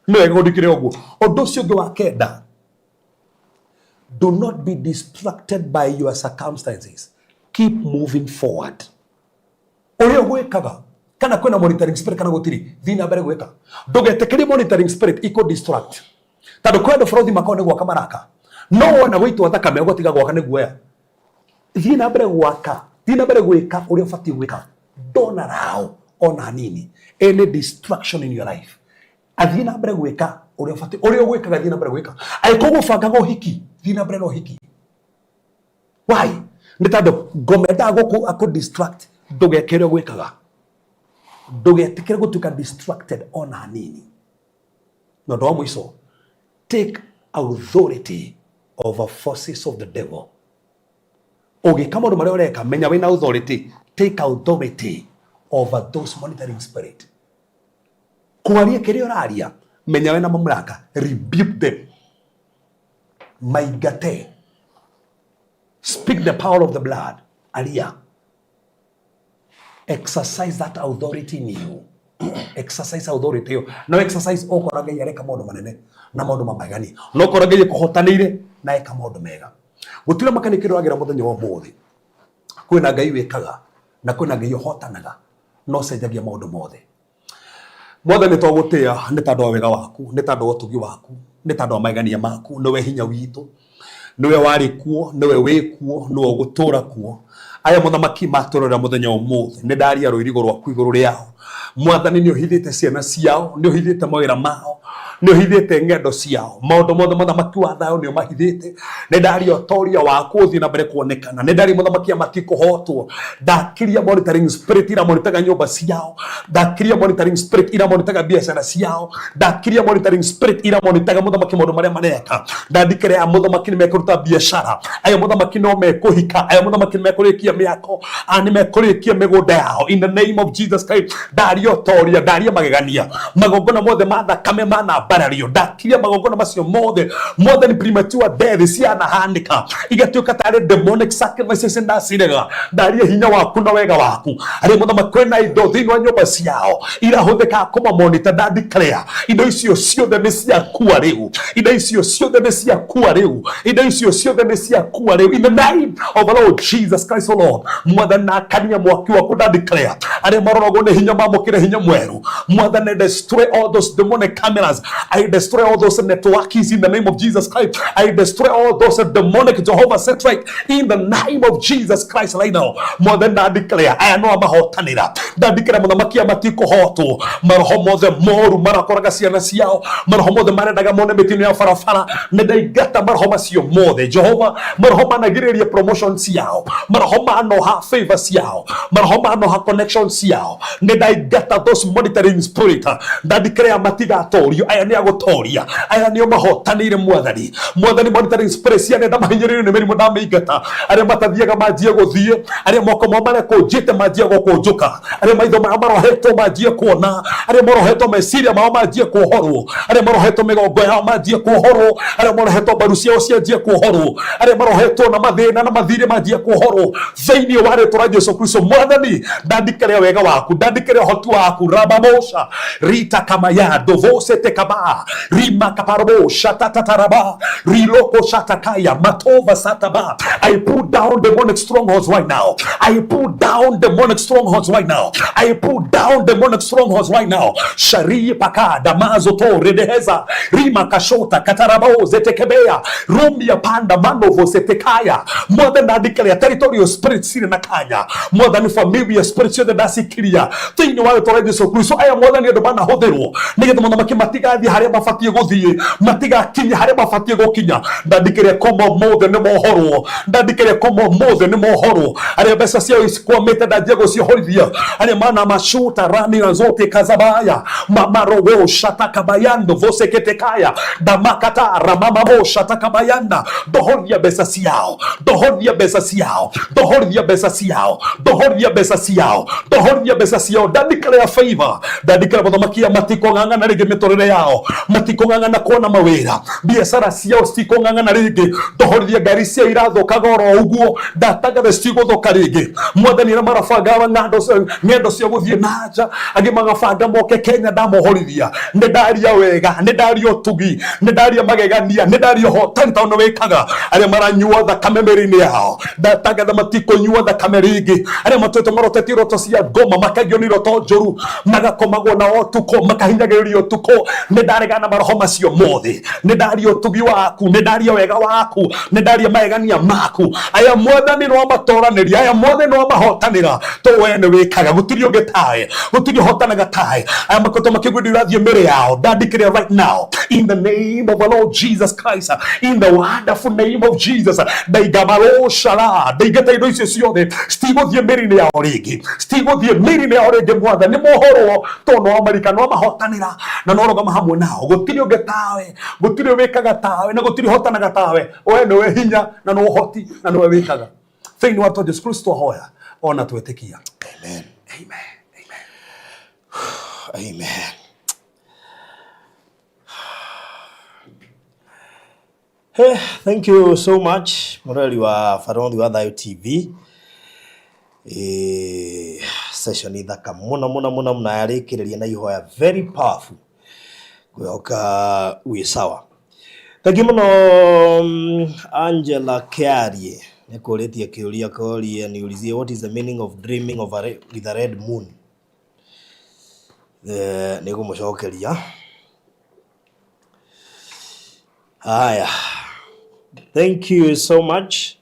No ego declare ũguo. Ũndũ ũcio ũngĩ wa kenda, do not be distracted by your circumstances. Keep moving forward. Ũrĩa gwĩkaga kana kwĩna monitoring spirit kana gũtiri thiĩ na mbere gwĩka. Ndũgetĩkĩrie monitoring spirit iko distract, tondũ kwenda bũrũri makone gwaka maraka, no wona gũitwo thakame ũgũtiga gwaka nĩ guoya. Thiĩ na mbere gwaka, thiĩ na mbere gwĩka ũrĩa ũbatiĩ gwĩka. Ndona rao ona hanini any distraction in your life. Athiĩ na mbere gwĩka ũrĩa ũbatiĩ, ũrĩa ũgwĩkaga thiĩ na mbere gwĩka. Angĩkorwo gũbangaga ũhiki, thiĩ na mbere na ũhiki. Why? Nĩ tondũ ngoma endaga gũkũ distract. Ndũgekĩre gwĩkaga, ndũgetĩkĩre gũtuĩka distracted ona hanini. Na ũndũ wa mũico, take authority over forces of the devil. Ũgĩka maũndũ marĩa ũreka, menya wĩna authority. Take authority over those monitoring spirit. Kwaria kĩrĩa ũraria, menya wĩna mamlaka. Rebuke them. Maigate. Speak the power of the blood. Aria. Exercise that authority in you. Exercise authority. No exercise okora Ngai areka maũndũ manene na maũndũ mamagani. No okora Ngai kũhotanĩire na eka maũndũ mega. Gũtirĩ makanĩkĩrwo agira mũthenya wa ũmũthĩ. Kwĩna Ngai wĩkaga na kwĩna Ngai ũhotanaga, no cenjagia maũndũ mothe. Mothe nĩ twagũtĩa nĩ tondũ wa wega waku, nĩ tondũ wa ũtugi waku, nĩ tondũ wa magania maku, nĩwe hinya witũ, nĩwe warĩ kuo, nĩwe wĩ kuo, nĩwe ũgũtũũra kuo. Aya mũthamaki matũrora mũthenya ũmũthĩ, nĩ ndaria rũirigo rwaku igũrũ rĩao. Mwathani nĩ ũhithĩte ciana ciao, nĩ ũhithĩte mawĩra mao, nĩ ũhithĩte ng'endo ciao maũndũ mothe mũthamaki wa thayũ nĩ ũmahithĩte nĩ ndaria ũtoria waku ũthiĩ na mbere kuonekana nĩ ndaria mũthamaki matikũhotwo ndakiria monitoring spirit iramonitaga nyũmba ciao ndakiria monitoring spirit iramonitaga biacara ciao ndakiria monitoring spirit iramonitaga mũthamaki maũndũ marĩa mareka ndandikĩra ya mũthamaki nĩ mekũruta biacara aya mũthamaki no mekũhika aya mũthamaki nĩ mekũrĩkia mĩako nĩ mekũrĩkia mĩgũnda yao in the name of Jesus Christ ndaria ũtoria ndaria magegania magongona mothe ma thakame manambarario ndakiria magongona macio mothe ni premature death cianahanĩka igatuĩka tarĩ demonic sacrifices ndacirega ndaria hinya waku na wega waku arĩ mũthamaki kwĩna indo thĩinĩ wa nyũmba ciao irahũthĩka kũmamonita ndandeclare indo icio ciothe nĩ ciakua rĩu indo icio ciothe nĩ ciakua rĩu indo icio ciothe nĩ ciakua rĩu in the name of the Lord Jesus Christ, O Lord mwathani na kania mwaki waku ndandeclare arĩa maroragwo nĩ hinya mamũkĩre hinya mwerũ mwathani destroy all those demonic cameras I destroy all those networks in the name of Jesus Christ I destroy all those demonic Jehovah satellite in the name of Jesus Christ right now mwathani ndandeclare aya no amahotanĩra ndandeclare mũthamaki matikũhotwo maroho mothe moru marakoraga ciana ciao maroho mothe marendaga mone mĩtino ya barabara nĩ ndaingata maroho macio mothe Jehova maroho managĩrĩria promotions ciao maroho manoha favors ciao maroho manoha connections ciao nĩ ndaingata those monitoring spirit ndandeclare matigatorio aya nĩ agũtoria aya nĩo mahotanĩire mwathani monitoring spirit cia nenda mahinyĩrĩrio nĩ mĩrimũ ndamĩingata arĩa matathiaga manjie gũthiĩ arĩa moko mao marekũnjĩte manjie gũkũnjũka arĩa maitho mao marohetwo manjie kuona arĩa marohetwo meciria mao manjie kuohorwo arĩa marohetwo mĩgongo yao manjie kuohorwo arĩa marohetwo mbaru ciao cianjie kuohorwo arĩa marohetwo na mathĩna na mathirĩ manjie kuohorwo thĩinĩ wa rĩĩtwa rĩa Jesũ Kristo mwathani ndandeclare wega waku ndandeclare ũhoti waku rabamosha rita kamaya dovosete kaba rima kaparobosha tatataraba riloko shatakaya matova sataba I put down demonic strongholds right now I put down demonic strongholds right now I put down demonic strongholds right now shari paka damazo to redeheza rima kashota katarabo zetekebea rumia panda manovo setekaya more than ndandeclare territorial spirits sire na kanya more than familiar spirits yothe ndacikĩria thĩinĩ wa rĩĩtwa rĩa Jesũ Kristo aya mwathani andũ manahũthĩrwo nĩgetha mũthamaki matigathiĩ harĩa mabatiĩ gũthiĩ matigakinya harĩa mabatiĩ gũkinya ndandeclare koma mothe nĩ mohorwo ndandeclare koma mothe nĩ mohorwo arĩa mbeca ciao cikwamĩte ndanjia gũciohorithia arĩa mana mashuta rani zote kazabaya mamarogo shatakabayando voseketekaya damakata ramamamo shatakabayanda dohorithia mbeca ciao dohorithia mbeca ciao dohorithia mbeca ciao dohorithia mbeca ciao dohorithia mbeca ciao ndandeclare favor ndandeclare mũthamaki matikũng'ang'ana rĩngĩ mĩtũrĩre yao matikũng'ang'ana kuona mawĩra biacara ciao citikũng'ang'ana rĩngĩ dohorithia ngari ciao irathũkaga oro ũguo ndatangathe citigũthũka rĩngĩ mwathani na marabanga ng'endo cia gũthiĩ na nja angĩ magabanga moke Kenya ndamohorithia nĩ ndaria wega nĩ ndaria ũtugi nĩ ndaria magegania nĩ ndaria ũhotani ta ũno wĩkaga arĩa maranyua thakame mĩĩrĩ-inĩ yao ndatangatha matikũnyua thakame rĩngĩ arĩa matuĩte marotetie iroto cia ngoma makagio nĩ iroto njũru magakomagwo na ũtukũ makahinyagĩrĩrio ũtukũ nĩ ndaregana maroho macio mothe nĩ ndaria ũtugi waku nĩ ndaria wega waku nĩ ndaria magegania maku aya mwathani no amatoranĩria aya mwathani no amahotanĩra to we nĩ wĩkaga gũtirĩ ũngĩ tawe gũtirĩ ũhotanaga tawe aya makoto makĩgwĩndĩ ũrathiĩ mĩrĩ yao ndandeclare right now in the name of the Lord Jesus Christ in the wonderful name of Jesus ndaigamarocala ndaingata indo icio ciothe citigũthiĩ mĩrĩ-inĩ yao rĩngĩ citigũthiĩ mĩrĩ-inĩ yao rĩngĩ mwathani nĩ mohorwo to no amarika no amahotanĩra na no rũgama hamwe nao gũtirĩ ũngĩ tawe gũtirĩ wĩkaga tawe na gũtirĩ ũhotanaga tawe we nĩwe hinya na nĩ ũhoti na nĩwe wĩkaga thĩinĩ wa rĩĩtwa Jesũ Kristo hoya ona twĩtĩkia amen amen amen amen. Hey, thank you so much Murali wa Farondi wa Thayo TV session thaka muna mnayarĩkĩrĩria na ihoya very powerful kwĩhoka wĩ sawa. Thank you muno Angela Kiarie nĩkũrĩtie kĩũria koria niulizie what is the meaning of dreaming of with a red moon. Nĩgũmũcokeria haya. Thank you so much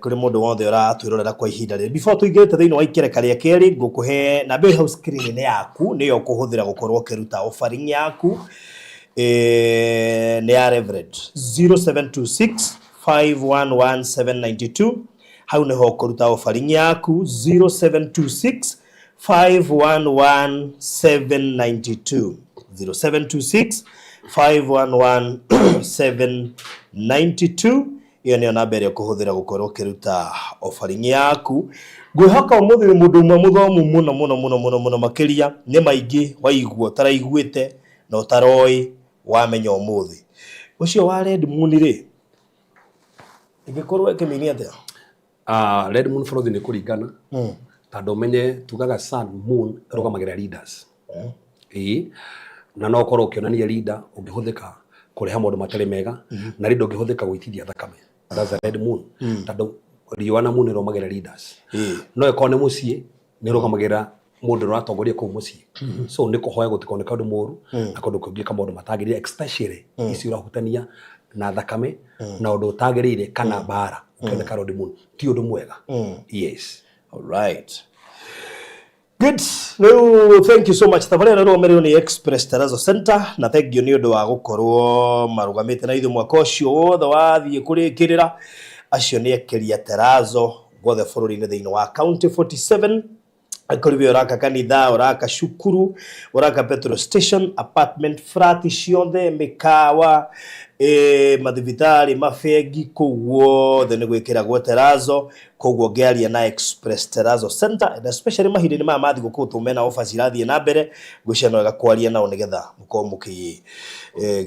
kuri mundu wothe uratwirorera kwa ihinda riri before tuigite thiini wa ikereka ria keri ngukuhe na be house screen yaku niyo kuhuthira gukorwo kiruta offering yaku ni ya Reverend 0726 511792 hau niho kuruta offering yaku 0726 511792 0726 511792 iyo niyo namba ĩrĩa ũkũhũthĩra gũkorwo ũkĩruta offering yaku. Ngwĩhoka ũmũthĩ mũndũ ũmwe mũthomu mũno makĩria nĩ maingĩ waigua ũtaraiguĩte na ũtaroĩ wamenya ũmũthĩ ũcio wa Red Moon rĩ ĩngĩkorwo ĩkĩmĩnia atĩa? Red Moon bũrũri nĩ kũringana tondũ ũmenye tugaga Sun Moon ĩrũgamagĩrĩra leaders na no ũkorwo ũkĩonania leader ũngĩhũthĩka kũreha maũndũ matarĩ mega na leader ũngĩhũthĩka gũitithia thakame. That's a Red Moon. Tondũ riũa na moon ĩrũgamagĩrĩra leaders. No ĩkorwo nĩ mũciĩ nĩ ĩrũgamagĩrĩra mũndũ ũratongoria kũu mũciĩ. So nĩ kũhoya gũtikoneka ũndũ mũũru na kũndũ kũngĩka maũndũ matagĩrĩire especially ici ũrahutania na thakame na ũndũ ũtagĩrĩire kana mbara ũkĩoneka Red Moon ti ũndũ mwega. Yes. All right. Good. No, thank you so much. Tabarera ro mereo ni Express Tarazo Center na thank you ni undu wa gukorwo marugamite na ithu mwaka ucio wothe wathie kurikirira acio ni ekeria Tarazo gwothe bururi-ini thiini wa county 47 akoribio raka kanitha uraka shukuru uraka petrol station apartment flat ciothe mikawa mathibitari mafegi koguo the gwikira gwa Tarazo koguo ngiaria na Express Tarazo Center and especially mahindi ni mathi gukutumena offers irathie na mbere gwicana wega kwaria nao nigetha mukomuki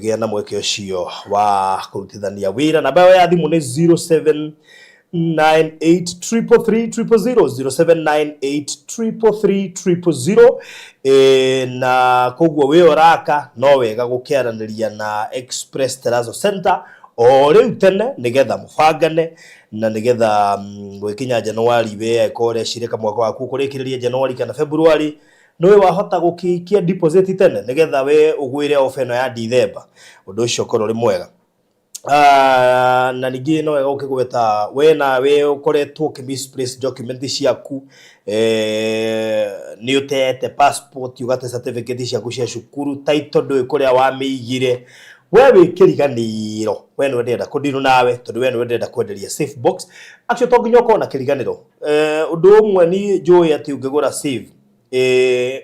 gia na mweke ucio wa kurutithania wira na bayo ya thimu ni 07983300 na koguo we oraka no wega gukiaraniria na Express Tarazo Center o riu tene nigetha mubangane na nigetha gwikinya January we ekore shirika mwaka waku kurikiriria January kana February nowe wahota gukikia deposit tene nigetha we ugwire ofeno ya December undu ucio koro ri mwega. Na ningĩ no wega ukigweta we na we ukoretwo misplace document ciaku ni utete passport ugate certificate ciaku cia cukuru title ndũ ĩkũrĩa wamĩigire we wĩkĩriganĩro we nĩ wendenda kũndirũ nawe tondũ we nĩ wendenda kwenderia safe box actually to nginya ũkorwo na kĩriganĩro ũndũ ũmwe ni njũĩ atĩ ũngĩgũra safe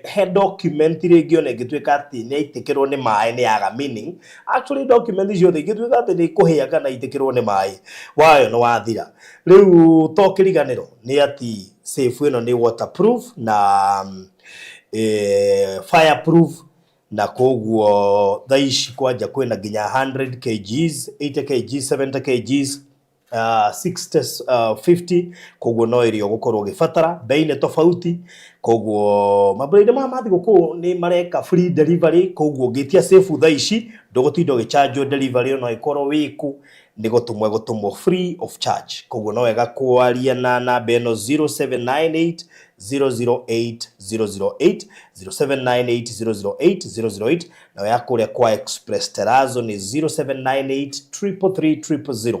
he document rĩngĩ ona ĩngĩtuĩka atĩ nĩ aitĩkĩrwo nĩ maĩ nĩ yaga meaning actually document ciothe ĩngĩtuĩka atĩ nĩ kũhĩa kana aitĩkĩrwo nĩ maĩ wayo nĩ wathira rĩu to kĩriganĩro nĩ atĩ safe ĩno nĩ waterproof na fireproof na koguo thaici kwanja kwĩna nginya 100 kgs 80 kgs 70 kgs 60 50 koguo no ĩrĩa ũgũkorwo ũgĩbatara bei nĩ tofauti koguo mabrĩde mathi gũkũ nĩ mareka free delivery koguo ngĩtia safe thaici ndũgũtinda ũgĩcharge delivery no ĩkorwo wĩku nĩ gũtũmwo free of charge koguo no wega kwaria na namba ĩno 0798 008 008 0798 008 008 na ya kũrĩa kwa Express Tarazo ni 0798 333 000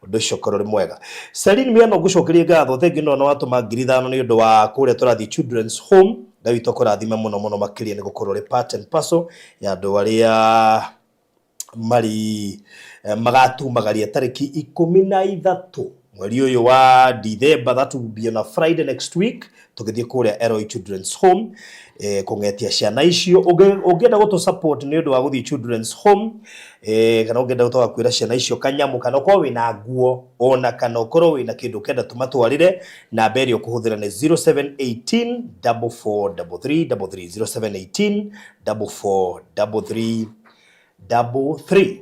undu ucio ri mwega. Celine miano gucokeria ngatho thengi no watu magiri thano ni undu wa kuria turathi children's home David kurathima muno makiria ni gukorwo ri part and parcel ya andu aria mari magatumagaria tariki 13 mweri uyu wa December. That will be on a Friday next week tugithie kuria Eroi Children's Home kungetia ciana icio ungenda gutu support ni undu wa guthie Children's Home kana ungenda gutu kwira ciana icio kanyamu kana ukorwo wina nguo ona kana ukorwo wina kindu kenda tumatwarire na mbere ukuhuthira ni 0718 4433 0718 4433.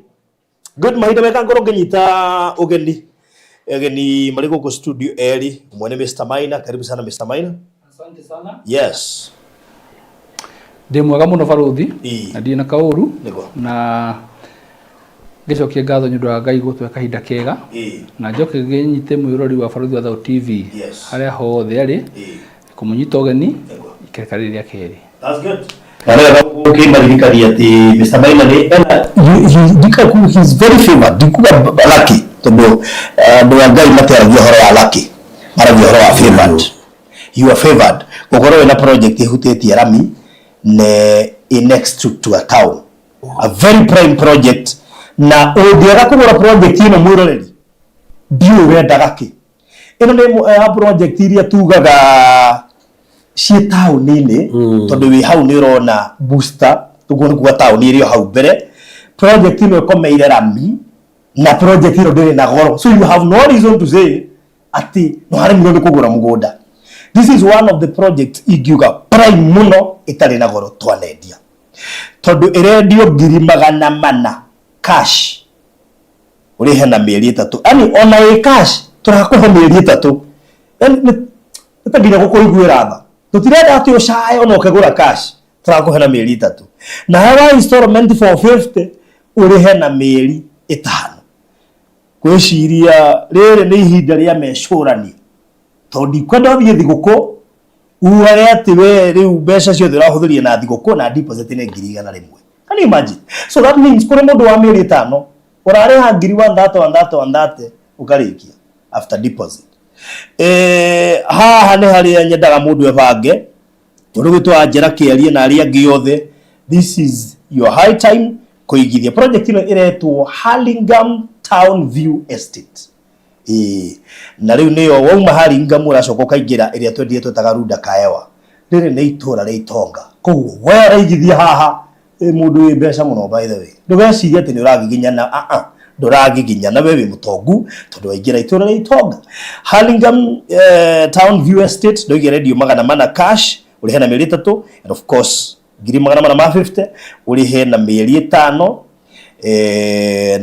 Good mahinda meka ngoro nginyita ugeni mari guku studio eri mwene Mr. Maina. Karibu sana Mr. Maina. Asante sana. Yes. Ndi mwega muno baruthi na ndi na kauru na gicokie ngatho nĩ ũndũ wa Ngai gũtũhe kahinda kega na njoke nginyite mwĩrori wa baruthi wa Thao TV harĩa hothe arĩ kũmũnyita ũgeni ikereka rĩrĩa keri. That's good. Okay, marikari ati Mr. Maina ni he's very favored. Dikuga lucky. tondu ngai materagia horo wa lucky maragia horo wa favored. You are favored gukorwo na project ihutitie rami ne next to a town, a very prime project, na ungiaga kugura project ino mwiroreri ndio wendaga ki ino ni project iria tugaga cie town nini tondu wi hau ni urona booster tuguo kuga town irio hau mbere project ino ikomeire rami na project ino ndiri na goro, so you have no reason to say ati no hari mundu kugura mugunda. This is one of the projects igiuga prime muno itari na goro twanendia tondu irendio 400,000 cash urihe na mieri 3 ani ona we cash turakuhe mieri 3 yani nitagira gukuiguira tha tutirenda ati ucae ona ukagura cash turakuhe na mieri 3 na hawa installment for 50 urihe na mieri 5 kwiciria riri ni ihinda ria mecurani tondu kwenda thie thiguku uwage ati we riu mbeca ciothe urahuthiria na thiguku na deposit ni 100,000. Can you imagine? So that means kuri mundu wa mieri 5 urareha 1,000 ukarikia after deposit. Haha ni haria nyendaga mundu ebange tondu gitwa njera kiarie na aria giothe. This is your high time kuigithia project ino iretwo Hurlingham Town View Estate. Na riu niyo wauma Hurlingham uracoka ukaingira iria twendie twetaga Runda Kaewa riri ni itura ri Itonga koguo wera igithia haha mundu wi mbeca muno by the way ndugeciria ati ni uragiginyana nduragiginyana wewe mutongu tondu waingira itura ri Itonga. Hurlingham Town View Estate ndoigira radio 400 cash urihe na mieri 3 and of course 450 urihe na mieri 5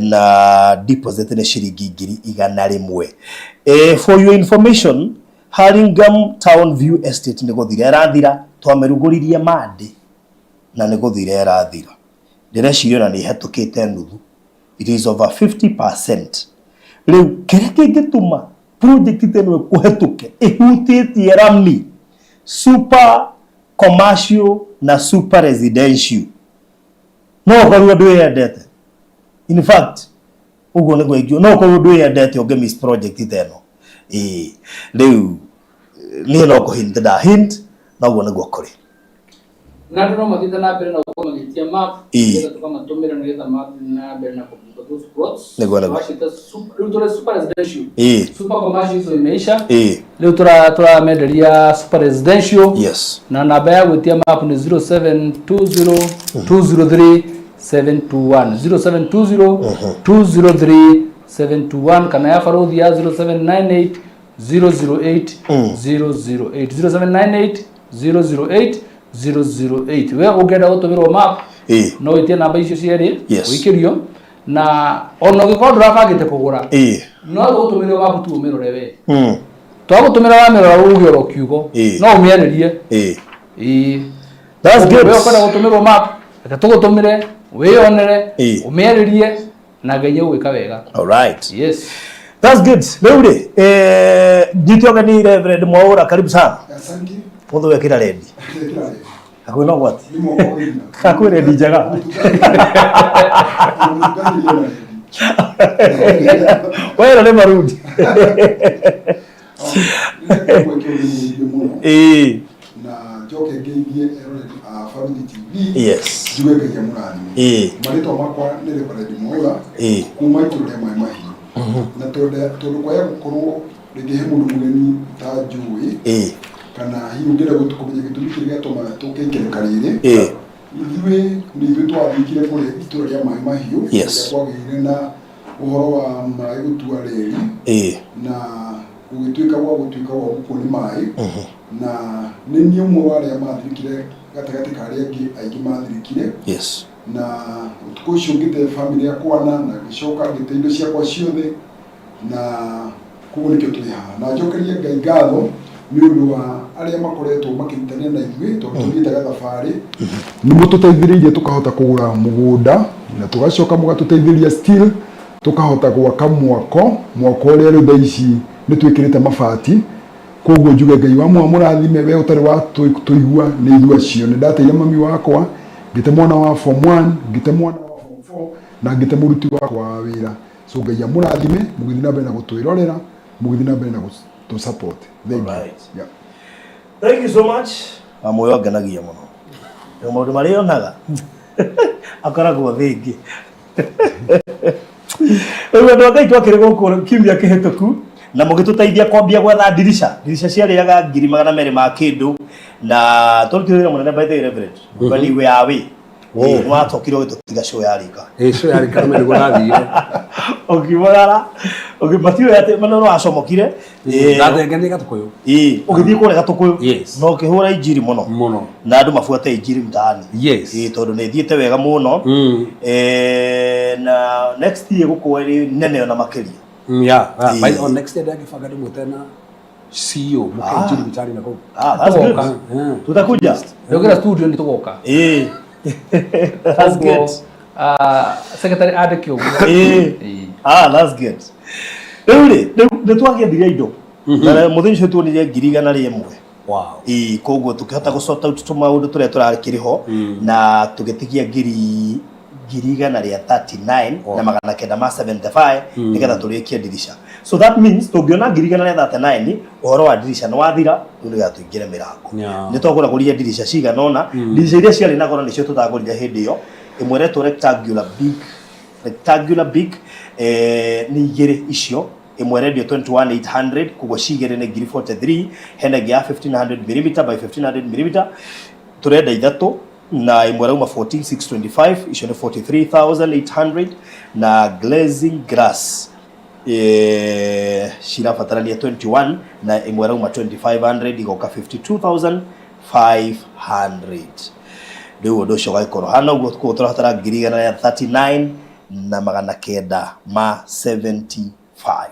na deposit ni shilingi 100,000. For your information, Hurlingham Town View Estate ni guthira rathira twameruguririe mandi na ni guthira rathira ndireciria na ni hetukite nuthu. It is over 50%. Riu kire kingituma project teno kuhetuke ihutitie rami super commercial na super residential no korwo ndwendete. In fact ugo ne gwegio no ko ndu yendete oge miss project teno riu ni no ko hint da hint na ugo ne gwakore na ndo mathitha na mbere na uko magitia map ndio tukamatumira ngetha map na mbere na kubuka those plots washita super residential super commercial so imeisha leo tura medelia super residential yes na namba ya gwetia map ni 0720 203 721 kana ya farodhi ya 0798 008 008 0798 008 we ugenda gutumirwo map no itie namba icio cieri wikirio na ono gikorwo ndurabangite kugura no gutumirwo map tu umirore we twagutumira wa mirora uge ro kiugo no umianirie that's good we ukenda gutumirwo map reka tugutumire wionere umiaririe na Ngai gwika wega. All right, yes, that's good. Leure jitioga ni Reverend Mwaura, karibu sana. Asante. Mundu wekira ready akwina what kakwe ready jaga wewe le marudi na joke ngeithie Family TV. Yes. Juwe ya murani. Marito makwa ni Reverend Mwaura. Kuma itule mai mahi. Na tondu kwa ya gukorwo rigihe mundu muneni ta juwe. Kana hiyo ngira gutukumenya gitumi kiriga toma tukengere karire. Ithuwe ni ithu twabikire kuri itura ria mai mahiu. Yes. Kwagire na uhoro wa mai gutua reri. Na ugituika wa gukoni mai. Na nini umwe wale amathirikire gatagati kari aingi mathirikire. Yes. Na utukucio ngite family yakwana na gicoka ngite indo ciakwa ciothe na kugunikio tuli haha na njokerie Ngai ngatho ni undu wa aria makoretwo makirutania na ithuĩ tondu tũthiĩte thabarĩ nĩ mũtũteithĩrĩirie tukahota kũgũra mũgũnda na tugacoka mũgatuteithĩria still tukahota gwaka mwako ũrĩa rĩu thaa ici nĩ twĩkĩrĩte mabati. Koguo njuge Ngai wa mũrathime we ũtarĩ wa tũigua nĩ ithuĩ acio. Nĩ ndateire mami wakwa, ngĩte mwana wa form 1, ngĩte mwana wa form 4 na ngĩte mũruti wakwa wa wĩra. so ngai amurathime mugithi na mbere na gutwirorera mugithi na mbere na to support. Thank you. Yeah. Thank you so much. Amoyo nganagia muno. Yo maundu maria onaga akoragwo thingi. Ewe ndo ngai twakire gukura kimia kihituku na mugituteithia kwambia gwetha dirisha ciarĩaga 200 ma kindu na tũrutire mũnene by the reverend bali we awe watokire gũtutiga show yarika show yarika nĩ gũrathire okimorara okimatio yate maneno acomokire ndathenge gatukuyu ũgĩthiĩ kũrĩa gatukuyu no kĩhũra injiri mũno na andũ mabuate injiri mtaani tondũ nĩ thiĩte wega mũno na next year gũkũrĩ nene na makĩria by on next day ndagĩbanga ndĩmwe tena CEO mukainjiri mtaani na kũu that's good tutakuja ndogira studio ni tugoka that's good secretary adeke ugu that's good nĩ twagĩthire indo na mũthenya ũcio tuonire 100,000 wow koguo tukihota gũcota tũmaũndũ tũrĩa tũrakĩrĩho na tũgĩtigia 139 na 975 nigetha tũrĩkie dirisha. So that means tũngĩona 139 ũhoro wa dirisha nĩ wathira nĩ gatũingĩre mĩrango nĩ twagũragũria dirisha cigana ona dirisha iria ciarĩ na goro nĩcio tũtagũrire hĩndĩ ĩyo ĩmwe retwo rectangular big nĩ igĩrĩ icio ĩmwe rendio 21800 koguo cigĩrĩ nĩ 43 hena ya 1500 mm by 1500 mm turenda ithatũ na imwe rauma 14625 icio nĩ 43800 na glazing glass cirabatarania 21 na imwe rauma 2500 igoka 52500 rĩu ũndũ ũcio gagĩkorwo hana ũguo tũrabatara 139 na 975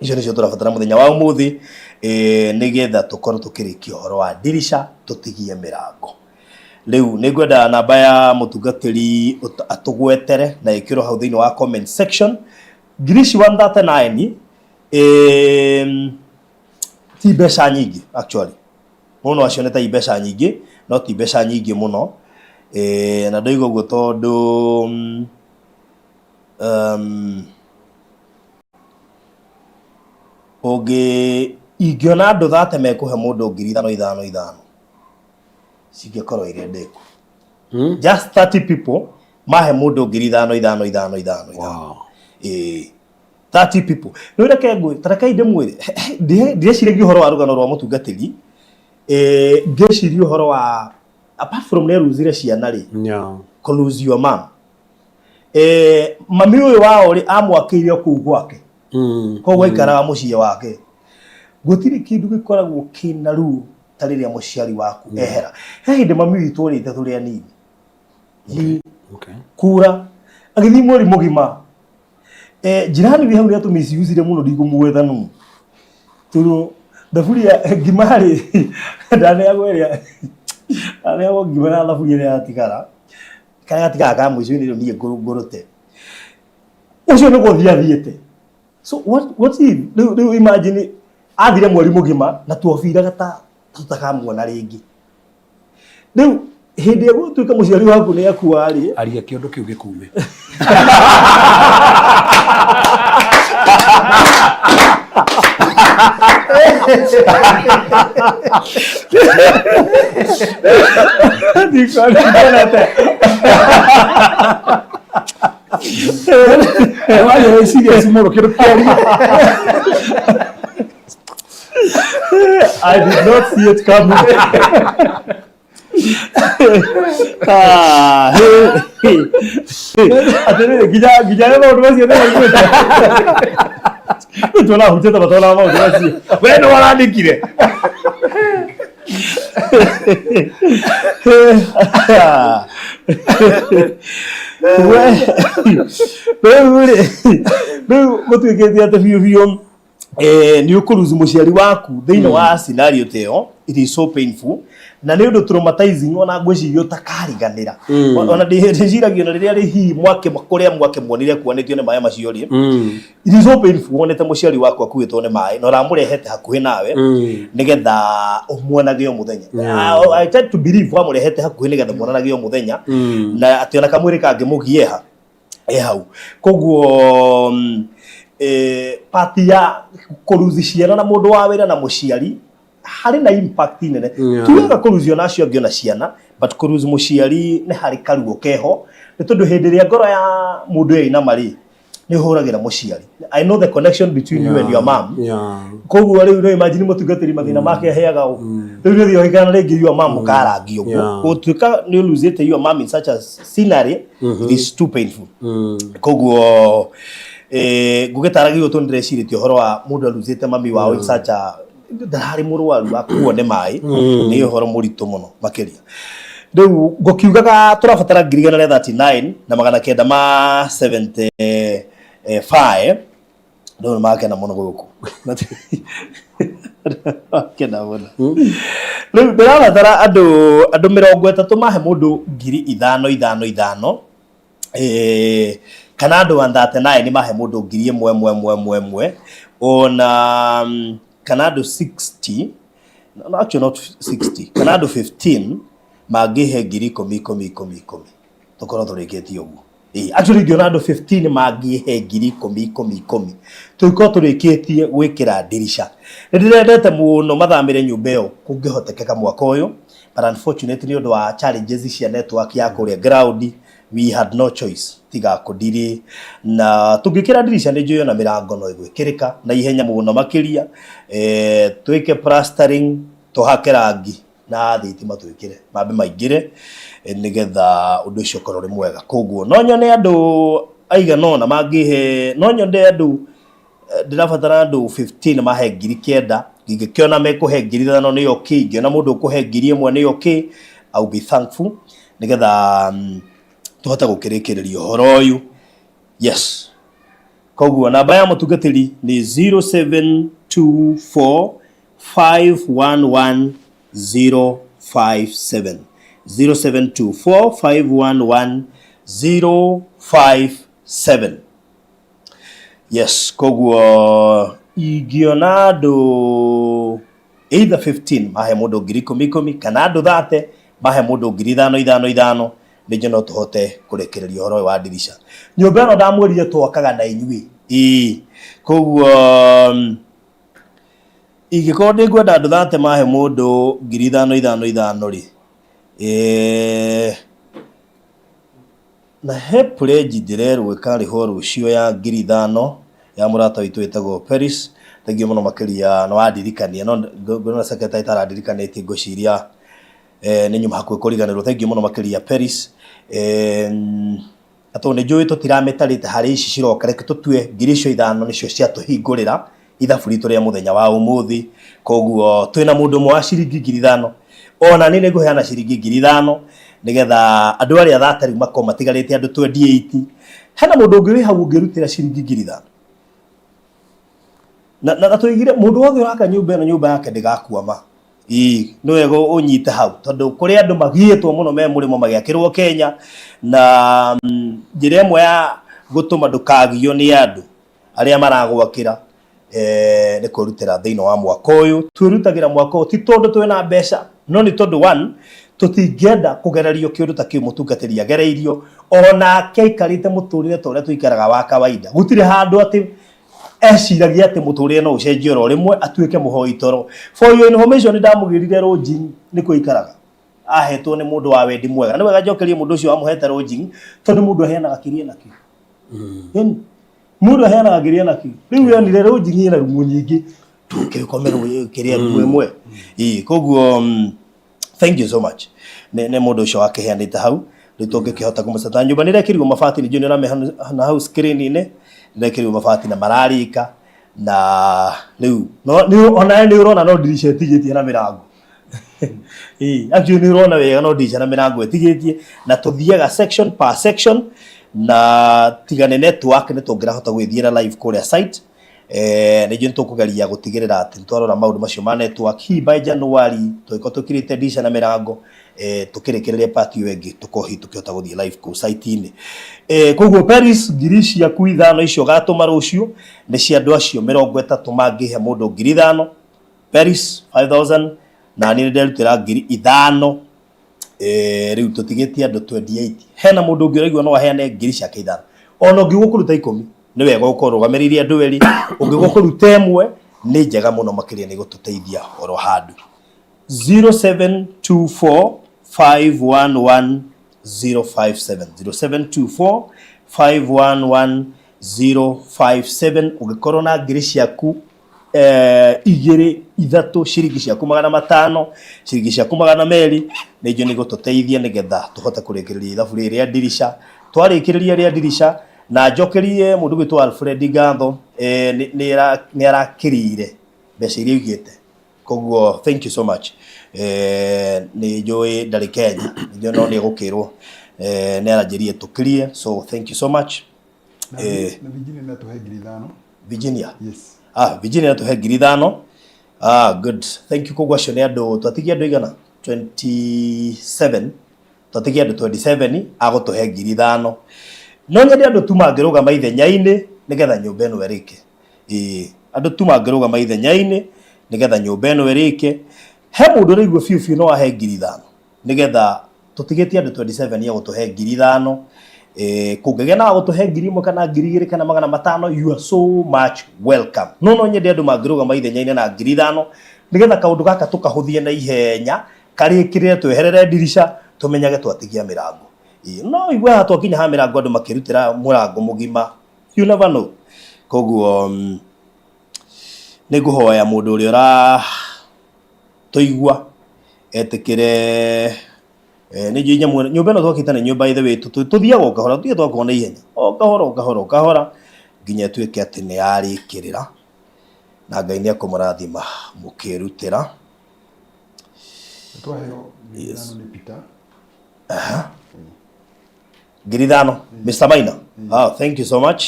icio nĩcio tũrabatara mũthenya wa ũmũthĩ nĩgetha tũkorwo tũkĩrĩkia ũhoro wa dirisha tũtigie mĩrango. Rĩu nĩngwenda namba ya mũtungatĩri atũgwetere na ĩkĩrwo hau thĩinĩ wa comment section. Ngirici 139 ti mbeca nyingĩ actually mũno acio nĩ ta mbeca nyingĩ no ti mbeca nyingĩ mũno na ndoiga ũguo tondũ ingĩona andũ 30 mekũhe mũndũ 5,500 cingĩkorwo irĩ ndĩku just 30 people mahe mũndũ 5,500 wow 30 people nĩ reke ngwe tareke ndĩmwĩre ndĩreciria ũhoro wa rũgano rwa mũtungatĩri ngĩciria ũhoro wa apart from nĩ ruzire ciana rĩ ko lose your mom mami ũyũ wao rĩ amwakĩire kũu gwake koguo aikaraga mũciĩ wake gũtirĩ kĩndũ gĩkoragwo kĩna ruo ta rĩrĩa mũciari waku ehera he hĩndĩ mami witũ ũrĩte tũrĩ anini kura agĩthiĩ mweri mũgima jirani wĩ hau nĩ atũmiciusire mũno ndigũmwetha nũ tondũ thaburia ngima rĩ ndaneagwo ĩrĩa aneagwo ngima na thaburia ĩrĩa yatigara karĩa gatigaga ka mũico-inĩ rĩu niĩ ngũrũte ũcio nĩ gũthiĩ athiĩte. So what if rĩu imagine athire mweri mũgima na tuobiraga ta tutakamwona rĩngĩ rĩu hĩndĩ ĩgũtuĩka mũciari waku nĩ akua rĩ aria kĩondo kĩu gĩkume I did not see it coming. Gijana maundu macio nĩ tũna hutĩte matona maundu macio we nĩ warandĩkire rĩu gũtuĩkĩte atĩ biũ biũ nĩ ũkũruzi mũciari waku thĩinĩ wa scenario ta ĩyo it is so painful na nĩ ũndũ traumatizing ona ngwĩciria ũtakariganĩra ona ndĩciragia na rĩrĩa hihi kũrĩa mwakĩmuonire kuonetio nĩ maĩ macio rĩ it is so painful wonete mũciari waku akuĩtwo nĩ maĩ na ũramũrehete hakuhĩ nawe nĩgetha ũmuonage o mũthenya. I tend to believe wamũrehete hakuhĩ nĩgetha muonanage o mũthenya na atĩ ona kamwĩrĩ kangĩmũgieha hau koguo party ya kuruzi ciana na mundu wa wira na muciari hari na impact nene tuwega kuruzio nacio ngiona ciana but kuruzi muciari ni hari karugo keho ni tondu hindi ria ngoro ya mundu ina mari ni huragira muciari. I know the connection between you and your mom. Koguo riu no imagine mutungatiri mathina make heaga riu ni yoigana ringi your mom karangi uguo gutuika ni losete your mom in such a scenario it is too painful. Koguo gugetaragio to ndrecirite horo wa mundu losete mami wao in such a ndari murwaru akuone mai ni horo murito muno makeria. Riu gukiugaga turabatara 39 na magana kenda ma 75 ndo makena muno guku kena muno riu ndirabatara andu 30 mahe mundu 5,500 kana andu 39 mahe mundu 1,111 ona kana andu 60 no actually not 60 kana andu 15 magihe 10,000 tokoro tureketie uguo actually ngiona andu 15 magihe 10,000 tuko tureketie gwikira dirisha ndirendete muno mathamire nyumba yo kungihotekeka mwaka uyu but unfortunately ndio wa challenges cia network ya kuria ground we had no choice tiga kudiri na tungikira dirisha ni njuyo na mirango no igwikirika na ihenya muno makiria twike plastering tuhake rangi na thitima twikire mambe maingire nigetha undu ucio korore mwega koguo no nyone andu aigana na mangihe no nyonde andu ndirabatara andu 15 mahe 9,000 ngikiona mekuhe 5,000 ni okay ngiona mundu kuhe 1,000 ni okay I'll be thankful nigetha tuhota gukirikiria horo uyu yes koguo namba ya mutungatiri ni 0724 511 057 0724 511 057 yes koguo igionado either 15 mahe mundu 10,000 kana andu 30 mahe mundu 5,500 nijo no tuhote kurekereria horo wa dirisha nyumba no ndamwirire twakaga na inyui koguo igiko ngwenda andu 30 mahe mundu 5,500 ri na he pledge ndirerwo ikari ho rucio ya 5,000 ya murata witu wetagwo Paris thangi muno makiria no wadirikania no ngona secretary taradirikanitie ngociria ni nyuma hakwe kuriganirwo thangi muno makiria Paris ato ne joy to tirametarite hari ici ciroka reke tutue 5,000 nicio cia tuhingurira ithabu ritu ria muthenya wa umuthi koguo twina mundu mwa ciringi 5,000 ona ni nguheana ciringi 5,000 nigetha andu aria thatari mako matigarite andu 28 hena mundu ungiri hau ngirutira ciringi 5,000 na tuigire mundu wothe uraka nyumba na nyumba yake ndigakuama no ego unyite hau tondu kuri andu magietwo muno me murimo magiakirwo Kenya na njire mwe ya gutuma ndukagio ni andu aria maragwakira ni kurutira thiino wa mwaka uyu twirutagira mwaka uyu ti tondu twina mbeca no ni tondu one tutingenda kugererio kiundu ta kiu mutungatiri agereirio ona kaikarite muturire tore tuikaraga wa kawaida gutire handu ati eciragia ati muturire no ucenjio ro rimwe atuike muhoi toro for your information ndamugirire rojing ni kuikaraga ahetwo ni mundu wa wendi mwega ni wega njokerie mundu ucio amuhete rojing tondu mundu aheanaga kiria naki mundu aheanaga kiria naki riu yonire rojing ina rumu nyingi tukikomero kiria rumu imwe koguo thank you so much ne mundu ucio akeheanite hau ritoke kihota kumusata nyumba ni rekirwo mabati ni junior na hau screen ine rekirwo mabati na mararika na riu no ni ona ni urona no dirisha tigetie na mirango actually ni urona wega no dirisha na mirango tigetie na tuthiaga section per section na tigane network ni tungirahota gwithiira live kuria site ni jun tukugeria gutigirira ati twarora maundu macio ma network hi by January twiko tukirite dirisha na mirango tukirekereria party wengi tukohi tukihota guthie live ku site ini koguo Paris girishi ya kuithano icio gatuma rucio ni cia andu acio 30 mangihe mundu 5,000 Paris 5,000 na ni nderutira 5,000 riu tutigetie andu 28 hena mundu ungiraigwa no aheane girishi ya 5,000 ona ngĩgwo kũruta 10 nĩ wega ũkorwo ũgamĩrĩire andũ eri ũngĩgwo kũruta ĩmwe nĩ njega mũno makĩria nĩ gũtũteithia oro handũ 0724 511 057 0724 511 057 ũngĩkorwo na ngiri ciaku 2 3 ciringi ciaku 500 ciringi ciaku 200 nĩnjũ nĩ gũtũteithia nĩgetha tũhote kũrĩkĩrĩria ithabu rĩrĩ rĩa dirisha twarĩkĩrĩria rĩa dirisha na njokerie mũndũ gwĩtwo Alfred Ngatho nĩ arakĩrĩire mbeca iria igĩte koguo thank you so much nĩ njũĩ ndarĩ Kenya nĩnjũ no nĩ gũkĩrwo nĩ aranjĩrie tũkĩrie so thank you so much na Virginia na tuhe ngiri 5 Virginia yes Virginia na tuhe ngiri 5 good thank you koguo acio nĩ andũ twatigia andũ igana 27 twatigia andũ 27 agũtũhe ngiri 5 no nyende andũ tu mangĩrũgama ithenya-inĩ nĩgetha nyũmba ĩno ĩrĩke andũ tu mangĩrũgama ithenya-inĩ nĩgetha nyũmba ĩno ĩrĩke he mũndũ ũraigua biũ no ahe ngiri 5 nĩgetha tũtigĩtie andũ 27 ya gũtũhe ngiri 5 kũngĩgĩa na gũtũhe ngiri 1 kana ngiri 2 kana 500 you are so much welcome no nyende andũ mangĩrũgama ithenya-inĩ na ngiri 5 nĩgetha kaũndũ gaka tũkahũthie na ihenya karĩkĩrĩre tweherere dirisha tũmenyage twatigia mĩrango no igwe ha twakinya ha mĩrango andũ makĩrutĩra mũrango mũgima you never know koguo nĩ ngũhoya mũndũ ũrĩa tũigua etĩkĩre nĩ njĩ nyũmba ĩno twakĩte nĩ nyũmba ithe witũ tũthiaga o kahora tũthiĩ twakwo na ihenya o kahora nginya tuĩke atĩ nĩ yarĩkĩrĩra na Ngai nĩ akũmũrathima mũkĩrutĩra yes ni Peter ngiri 5 Mr. Maina thank you so much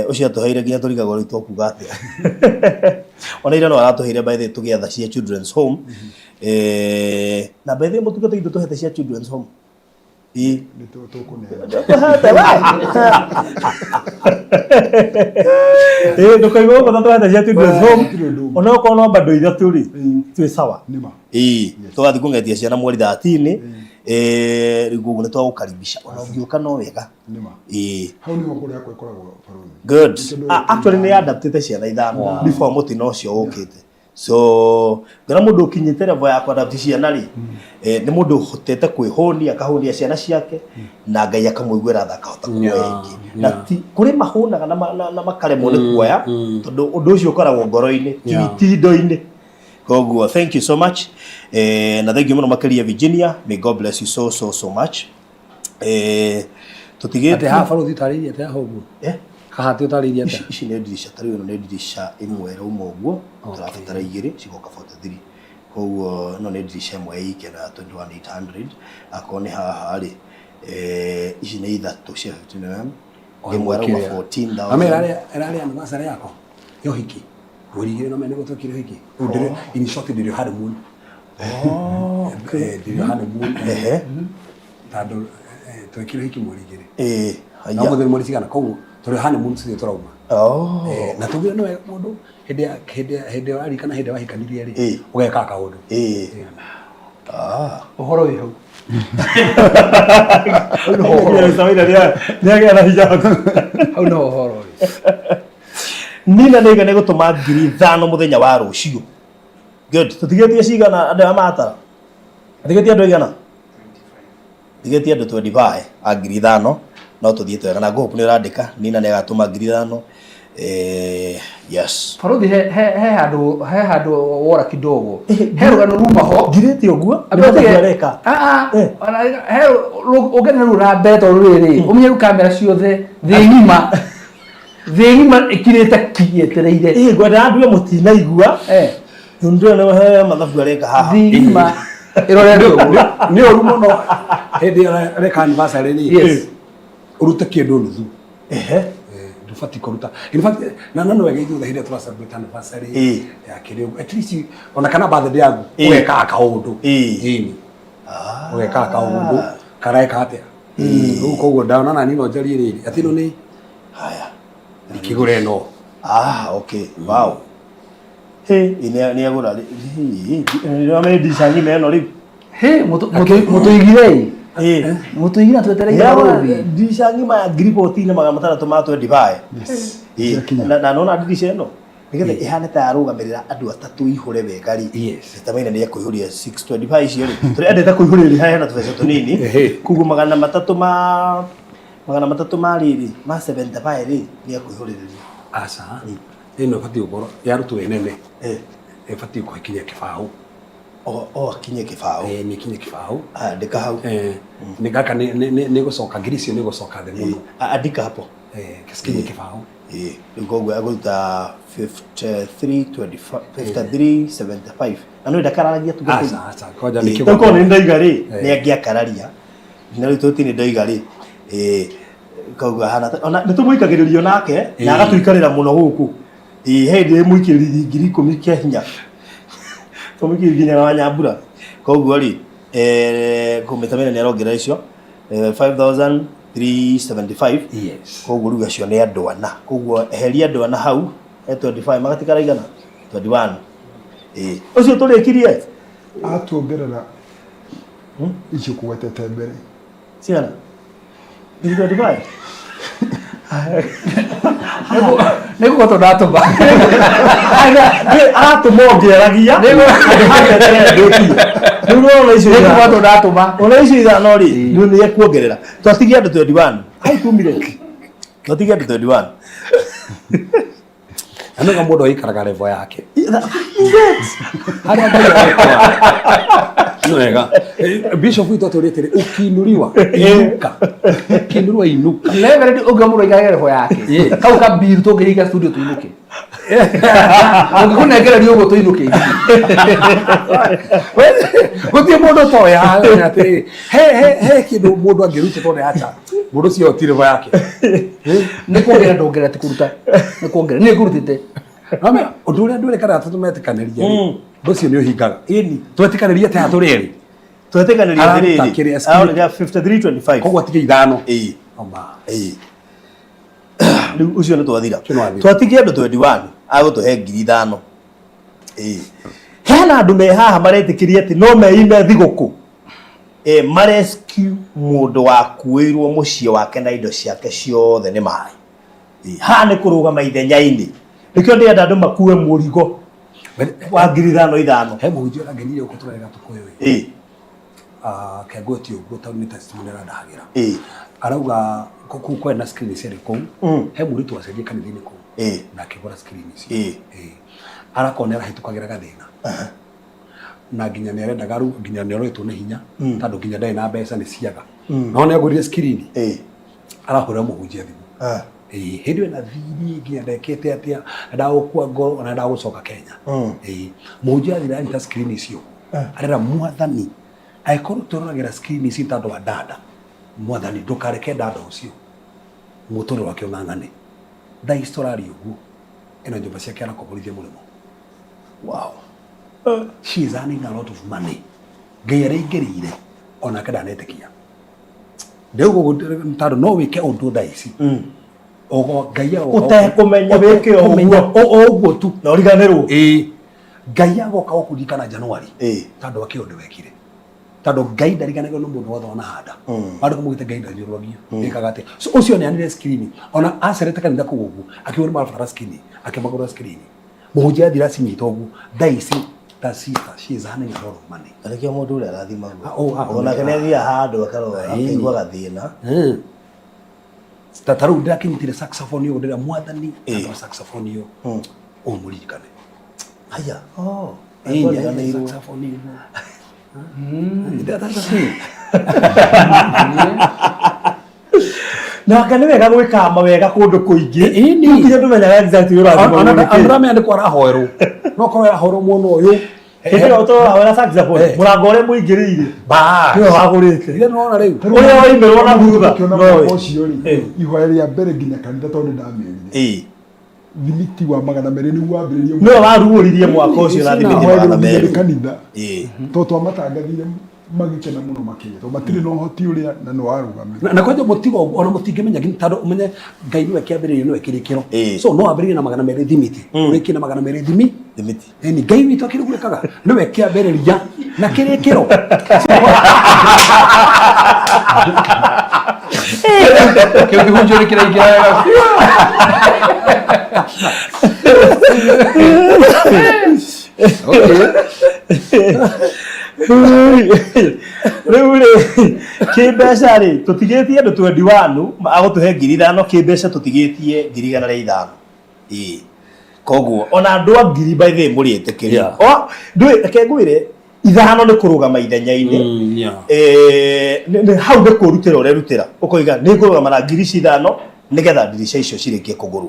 ucio tũheire nginya tũrigagwo rĩu twakuga atĩa ona ira no aratũheire by the together cia children's home na by the mũtungata itũ tũhete cia children's home ndũkaigua ũguo tũhete cia children's home ona okorwo no bado ithatũ rĩ twĩ sawa tũgathiĩ kũng'etia ciana mweri 13 rĩu ũguo nĩ twagũkaribisha ona ũngĩũka no wega hau nĩho kũrĩa kwĩkoragwo barũthi good actually nĩ adaptete ciana 5 before mũtino ũcio ũkĩte so ngana mũndũ ũkinyĩte level ya adapt ciana rĩ nĩ mũndũ hotete kwĩhũnia akahũnia ciana ciake na Ngai akamũiguĩra tha akahota kuoya ingĩ na kũrĩ mahũnaga na makaremwo nĩ kuoya tondũ ũndũ ũcio ũkoragwo ngoro-inĩ ti indo-inĩ koguo thank you so much na thank you mũno makĩria Virginia may God bless you so much tũtigĩte ate ha barũthi tarĩirie ate ha ũguo haha tũtarĩirie ate ici nĩ dirisha tarĩu ĩno nĩ dirisha ĩmwe rauma ũguo tũrabatara 2 cigoka 43 koguo ĩno nĩ dirisha ĩmwe yike na 21800 akorwo nĩ haha rĩ ici nĩ ithatũ cia 59 ĩmwe rauma 14000 amera ararĩ anniversary yako yo hiki mwĩrigĩre no mene gũtokire hiki ndĩrĩ in short ndĩrĩ honeymoon ndĩrĩ honeymoon tondũ twekire hiki mwĩrigĩre na mũthenya mweri cigana koguo tũrĩ honeymoon cithĩ tũrauma na tũgire no mũndũ hĩndĩ ya rika na hĩndĩ ya wahikanirie rĩ ũgeka kaũndũ ũhoro wĩ hau hau no ũhoro nina nĩiga nĩ gũtũma ngiri 5 mũthenya wa rũciũ good tũtigĩtie cigana andũ aya matara tũtigĩtie andũ igana 25 tũtigĩtie andũ 25 a ngiri 5 no tũthiĩ twega na group nĩ ũrandĩka nina nĩ agatũma ngiri 5 yes barũthi he handũ wora kidogo he rũgano ruma ho ngirĩte ũguo areka he ũngene rũ na mbeto rũrĩrĩ ũmenye kamera ciothe thĩ ng'ima ĩkirĩte kĩetereire ngwenda andũ mũtinaigua ndio nĩ he mathabu areka haha thĩ ng'ima ĩrorete ũguo nĩ ũru mũno hĩndĩ ya reka anniversary rĩ urute kĩndũ nuthu ndũbati kũruta in fact na no wega ithuĩ hĩndĩ tũra celebrate anniversary ya kĩrĩu at least ona kana birthday yangu ũgeka kaũndũ ũgeka kaũndũ kareka atĩa rĩu koguo ndaona na nino njarie rĩrĩ atĩ no nĩ haya nikigure no okay wow nĩ agũra nĩ medi sangi neno rĩu mũtũigire Mutuigina twetereire baruthi. Dirisha ngima ya gripoti na magana matandatũ ma 25. Na nona dirisha ĩno nigetha ihane ta yarugamirira andu atatu ihore wega ri. Tamaina ni yakuihuria 625 icio ri. Turi endete kuihuria ri hena tubeca tunini. Kugu magana matatũ ma riri ma 75 ri ni yakuihuria ri. Asa. Ino fati ukoro yarutu enene. Fati kuhikinya kibao. Akinye kibao. Ni kinye kibao. Andika hau. Ni gaka ni gucoka ngirisi ni gucoka the muno. Andika hapo. Kisikinye kibao. Ngogo aguta 5375. Ano ndakaragia tu gati. Asa koja ni kibo. Toko ni ndaiga ri ni agiakararia. Na ri tuti ni ndaiga ri. Kauga hana ona nitumuikagiririo nake na agatuikarira muno guku. Hindi muikiriri ngiri 10 kia hinya. Tumikiriginya wa Nyambura. Kauga ri kumetamena ni arongera icio 5375. Yes. Koguo ruga cio ni andu ana. Koguo eheria andu ana hau 25 magatikara igana 21. Ucio turikirie atuongerera icio kuwetete mbere ciana 25. Nego goto datuma. Aratumongeragia. Nego goto datuma. Ona icio ithano ri ndu ni ekuongerera. Twatigia andu 21. Hai kumire. Twatigia andu 21. Anaga mundu aikaraga level yake. Haria no ega. Bishop witu atorete ukinuriwa inuka. Ukinuriwa inuka. Level ndi ungamundo aikaraga level yake. Kau ka biru tungiriga studio tuinuke. Ngikuna ngera rio tuinuke. Gutie mundu toya ati he kindu mundu angiruta tone acha. Mundu cio tiriva yake. Ni kuongera ndongera tikuruta. Ni kuongera ni kurutite. Ame undu ndure kana tumetikaniria. Nducio ni uhingaga. Ini twetikaniria te aturiri. Twetikaniria riri. Aona 5325. Koguo atige ithano. Oma. Riu ucio ni twathira. Twatigia andu 21 agutuhe 5000. Hena andu me haha maretikiria ati no meime thiguku. Marescue mundu wakuirwo mucie wake na indo ciake ciothe ni mai. Ha ni kurugama ithenya-ini. Nikio ndi andu makue murigo wa 5000. He muhunjia agenire ukuturega tukoyo. Kegoti uguo tauni testimony randahagira. Arauga kuku kwena screen cia riku. He muritu acenjie kanithini ku. Na kigora screen icio. Arakonera hitukagira gathina. Na nginya ni arendaga ru nginya ni aroitwo ni hinya tondu nginya ndai na mbeca ni ciaga no ni agurire screen arahura muhunjia thimu hindi na thiri nginya ndekete atia ndagukua ngoro na ndagucoka Kenya muhunjia thira ni ta screen icio arera mwathani aikorwo turagira screen ici tondu wa dada mwathani ndukareke dada ucio muturi wake ung'ang'ane dai historari uguo ino nyumba ciake arakomborithia murimo. Wow. She is earning a lot of money. Gayare gerire ona kada netekia. Ndego ntaro no wike onto daisi. Ogo gaya o. Utakumenya wike oguo tu. Na origanero. Gaya go ka okudikana January. Tando wakionde wekire. Tando gaida riganego no mundu wothe ona hada. Bado kumugite gaida njurwagio. Nikagate. So ucio ni anire screen. Ona aserete kanitha kugugu. Akiona mara screen. Akimagora screen. Muhunjia dirasi nyitogu. Daisi. Sister, she is earning a lot of money. Alikia mundu ule arathima guo. Ona kana thia handu akaroga akigwa gathina. Tataru ndakinyitire saxophone yo ndira mwathani na saxophone yo. Omurikane. Aya. Ni saxophone yo. That's the na kana wega gwika mawega kundu kuingi nginya tumenyaga exactly urathima andra me andiko arahoerwo no korwo ahoro muno uyu Hĩndĩ ũtũra wera saxophone mũrango ũrĩa mũingĩrĩire nĩwe wagũrĩte ndio naona rĩu ũrĩa waimĩrwo na thutha ũcio rĩ ihoya rĩa mbere nginya kanitha tondũ ndamerire thimiti wa magana merĩ nĩguo wambĩrĩrie nĩwe waruũririe mwaka ũcio na thimiti magana merĩ kanitha tondũ twamatangathire magikena muno makĩria matirĩ na ũhoti ũrĩa na nĩ warũgamĩrĩra na kwanja mũtigo ona mũtingĩmenya nginya tondũ ũmenye Ngai nĩwe kĩambĩrĩria nĩwe kĩrĩkĩro so no ambĩrĩrie na 200 thimiti ũrĩkie na 200 thimiti ni Ngai witũ akĩrugũkaga nĩwe kĩambĩrĩria na kĩrĩkĩro kĩu kĩhunjio nĩ kĩraingĩra rĩu rĩ kĩmbeca rĩ tũtigĩtie andũ 21 agũtũhe 5,000 kĩmbeca tũtigĩtie 105 koguo ona andũ a 1,000 by the mũrĩetĩkĩria ndũĩ reke ngwĩre 5 nĩ kũrũgama ithenya-inĩ nĩ hau nĩ kũrutĩra ũrerutĩra ũkoiga nĩ kũrũgama na 5,000 nĩgetha ndirica icio cirĩkie kũgũrũ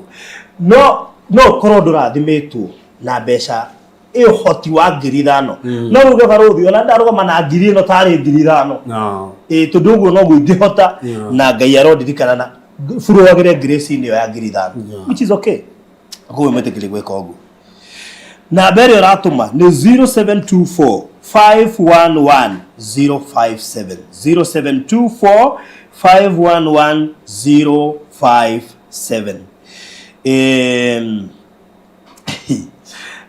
no korwo ndũrathimĩtwo na mbeca hoti wa 5,000 no ruga barothi ona ndarugama na 1,000 tarĩ 5,000 tondũ ũguo no ngĩhota na Ngai arondirikana na burugagĩre grace ĩyo ya 5,000 which is okay koguo mwĩtĩkĩrie gwĩka ũguo namba ĩrĩa ũratũma nĩ 0724 511 057 0724 511 057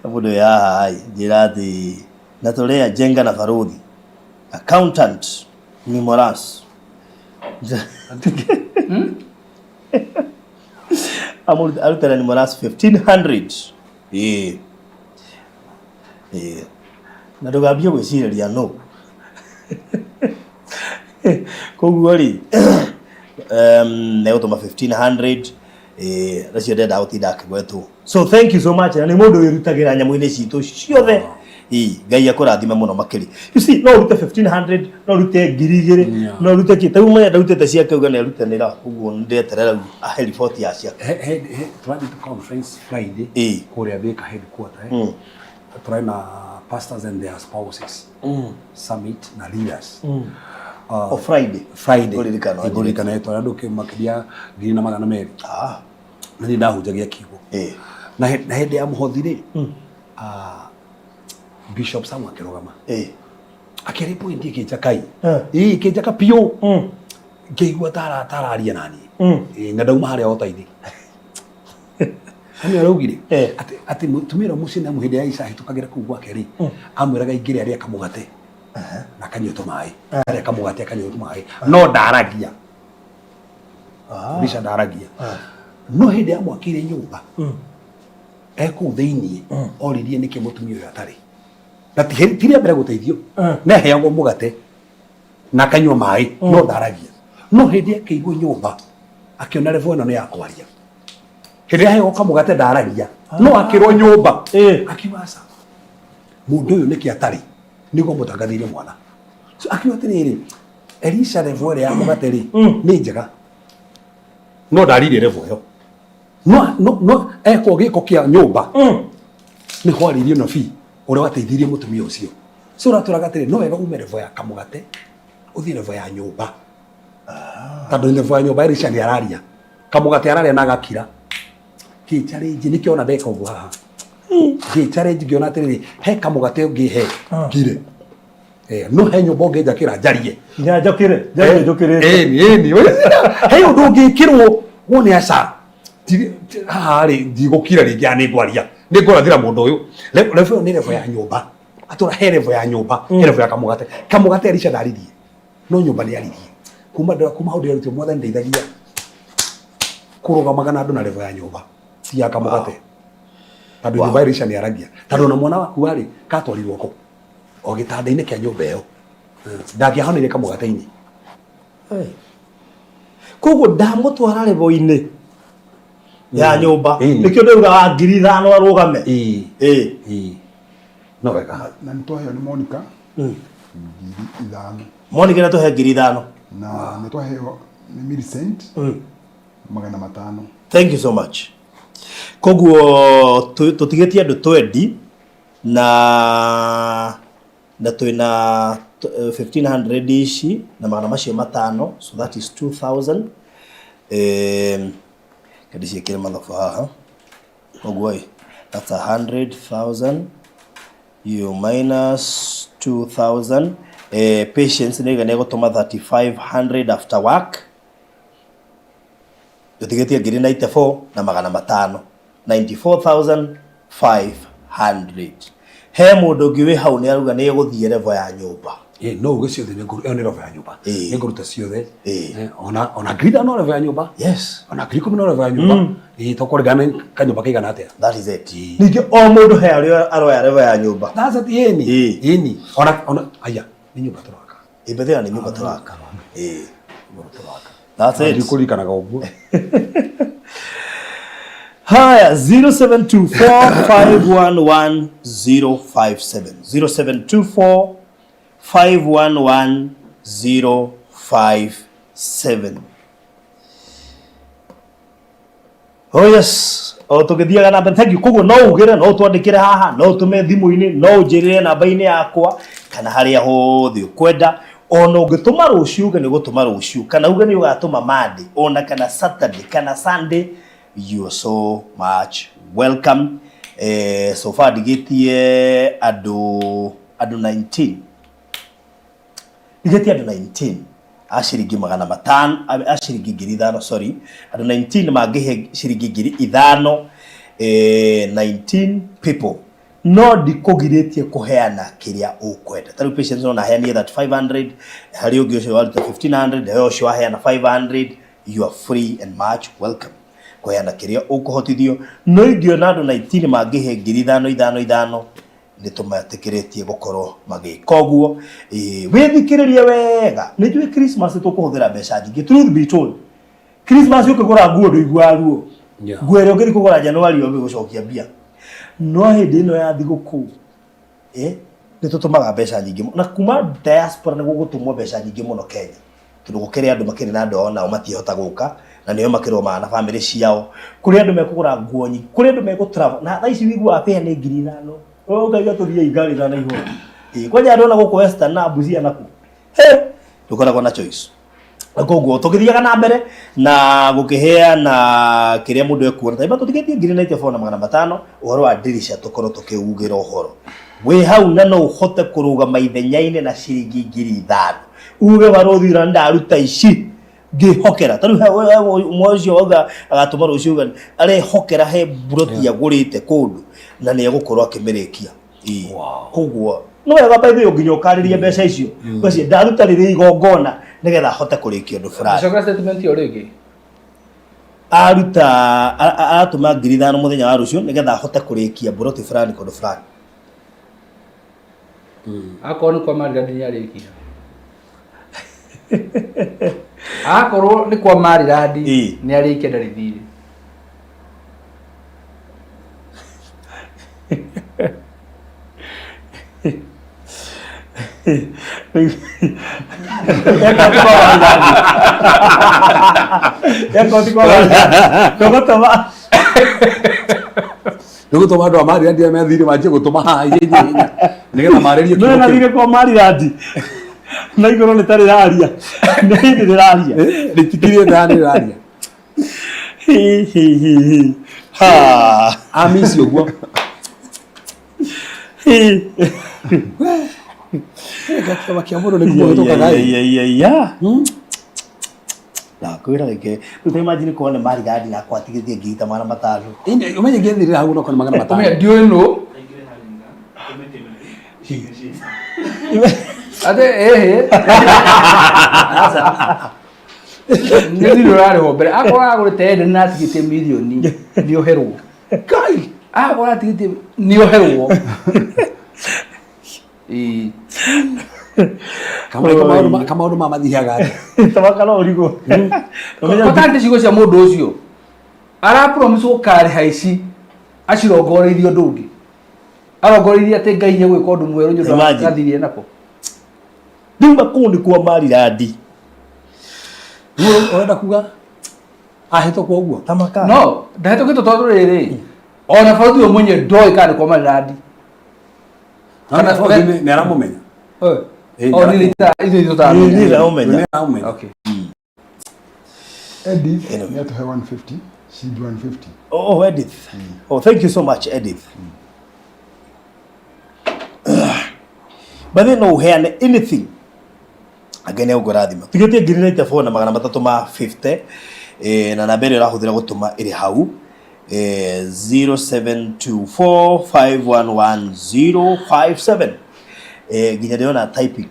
Abudo ya hai jiradi natolea jenga na Farudi accountant ni Moras alutera ni Moras 1,500 na ndugambie gwiciria no koguo ri na utoma 1,500 racio ndenda gutinda akigwetwo so thank you so much na ni mundu wirutagira nyamu-ini citu ciothe Ngai akurathima muno makiri you see no rute 1,500 no rute 2,000 no rute kitau mwe ndarutete cia kauga ni arutanira uguo ndeterera a report ya cia twathiĩ conference Friday kuria Thika headquarter turaina pastors and their spouses summit na leaders Friday ũririkana twara ndũke makĩria 2,200 na nĩ ndahunjagia kiugo na hĩndĩ ya mũhothi rĩ Bishop Samuel akĩrũgama akĩrĩ point kĩnjakai kĩnjaka piũ ngĩigua tararia nani na ndauma harĩa otaithi Hani araugire ati mutumira muci na muhinde ya Isa hitukagira kuu gwake ri amwiraga ingire ari akamugate na kanyoto mai ari akamugate kanyoto mai no ndaragia bisha ndaragia no hindi ya mwakire nyumba eko thiini oririe niki mutumia uyu atari na tire mbere guteithio na heagwo mugate na kanywa mai no ndaragia no hindi ya kĩigua nyumba akiona revo ĩno nĩ ya kwaria Kĩrĩa heyo kamugate ndaragia no akirwo nyumba akiwasa mundu uyu niki atari niguo mutangathire mwana so akiwa atiriri Elisha revo ya mugate ri ni njega no ndarire revo yo no eko giko kia nyumba ni kwaririe no fi uri wateithirie mutumia ucio so raturaga atiri no wega ume revo ya kamugate uthie revo ya nyumba tondu revo ya nyumba Elisha ni araria kamugate araria na gakira ki challenge ni kiona ndeka ugu haha ki challenge ngiona atiriri he kamugate ungi he ngire no he nyumba ungi njakira njarie nya njokire njokire ni he undu ungikirwo wone aca haha ri ndigukira ringi ani ngwaria ni ngurathira mundu uyu level ni level ya nyumba atura he level ya nyumba he level ya kamugate Elisha ndaririe no nyumba ni aririe kuma hau ndirutio mothe ndeithagia kurugamaga na andu na level ya nyumba cia kamugate tondu nyumba Elisha ni aragia tondu na mwana waku wari katwarirwo ko o gitanda-ini kia nyumba iyo ndagiahonire kamugate-ini koguo ndamutwara level-ini ya nyumba nikio ndauga wa 5,000 arugame no wega na nitwaheo ni Monica 5,000 Monica natuhe 5,000 na nitwaheo ni Millicent 500. Thank you so much. Koguo tutigetie andu 20 na twina 1,500 ici na magana macio 5 so that is 2,000 kadi ciekire mathabu haha koguo that's 100,000 you minus 2,000 Patience nä gane gå tå ma 3500 after work tutigetie 94 na magana matano 94,500 he mundu ngi wi hau ni aruga ni guthie level ya nyumba no uge ciothe ni nguru ni level ya nyumba ni nguruta ciothe ona grida no level ya nyumba yes ona griko no level ya nyumba tokorigana kanyumba kaigana atia that is it ningi o mundu he aroya level ya nyumba that's it yeni ona aya ni nyumba turaka ibethea ni nyumba turaka that's it ndikurikanaga uguo haya 0724511057 0724511057 oh yes o tugithiaga na thank you kuguo no ugire no twandikire haha no tume thimu-ini no njirire namba-ini yakwa kana haria hothe ukwenda ona ungituma ruciu uge ni gutuma ruciu kana uge ni ugatuma Monday ona kana Saturday kana Sunday you are so much welcome so far digetie adu 19 digetie adu 19 ashiringi magana matano ashiringi ngiri ithano sorry adu 19 magihe shiringi ngiri ithano 19 people no ndikugiritie kuheana kiria ukwenda taru patients no naheanie that 500 hari ungi ucio walita 1500 he ucio aheana 500 you are free and much welcome kuheana kiria ukuhotithio no ingiona andu 19 mangihe ngiri ithano ni tumatikiritie gukorwo magikoguo withikiririe wega ni njui Christmas tukuhuthira mbeca nyingi truth be told Christmas ukigura nguo nduigua ruo ngwere ungiri kugura January ungi gucokia bia no hindi ino ya thiguku ni tutumaga mbeca nyingi na kuma diaspora ni gugutumwo mbeca nyingi muno Kenya tondu gukiri andu makiri na andu ona matihota guka na niyo makiroma na family ciao kuri andu mekugura nguo nyingi kuri andu megutravel na tha ici wigua apea ni ngiri ithano ukaiga tuthie igari na iho kwanja andu na guku Western na Busia naku tukoragwo na choice koguo tugithiaga na mbere na gukihea na kiria mundu ekuona taiba tutigetie ngiri 94 na magana matano uhoro wa dirisha tukorwo tukiugira uhoro we hau na no uhote kurugama ithenya-ini na ciringi ngiri ithano uge waruthira ndaruta ici ngihokera taru mwocio oga agatuma rucio uga arehokera he buroti agurite kundu na ni egukorwo akimirikia koguo no wega baithe nginya ukaririe mbeca icio basi ndaruta riri igongona nigetha hote kurikia undu fulani coka statement yo rigi aratuma ngiri ithano muthenya wa rucio nigetha hote kurikia buroti fulani kundu fulani akorwo ni kwa marira ni arikia akorwo ni kwa marira ni arikia ndarithire Nugutuma andu amari andi methire manjie gutuma haha inya nigetha maririe kiugo no nathire kwa mari andi na igoro ni tari raria ni hindi riraria ritikirie ndani raria ha amisi uguo gakaba kia mundu ni kuo tukaga na kwira reke tu imagine ko ne mari gadi na kwatigitie ngita mana matano ine umenye ngethirira hau no ko magana matano umenye ndio ino ade ngethirira rari ho bere akora agurite na tigitie milioni ndio herwo kai akora tigitie ndio herwo kama ndo mama thiaga tabakala origo kotante cigo cia mundu ucio ara promise ukari haici acirongoreirio ndungi arongoreirie ati ngai nye gwika undu mweru nyundu gathirie nako ndumba kundi kwa mari radi urenda kuga ahito kwa uguo tamaka no ndahito gito tondu riri ona faudi yo mwenye ndoi kandi kwa mari radi kana faudi ni aramumenya nilita hizo tano nilita umenya okay Edith you have to have 150 she do 150 oh Edith oh thank you so much Edith but then no hair anything agene ugorathima tugetie ngiri 94 na magana matatu ma 50 na namba ĩrĩa ũrahũthĩra gũtũma ĩrĩ hau 0724511057 nginya ndĩrona typing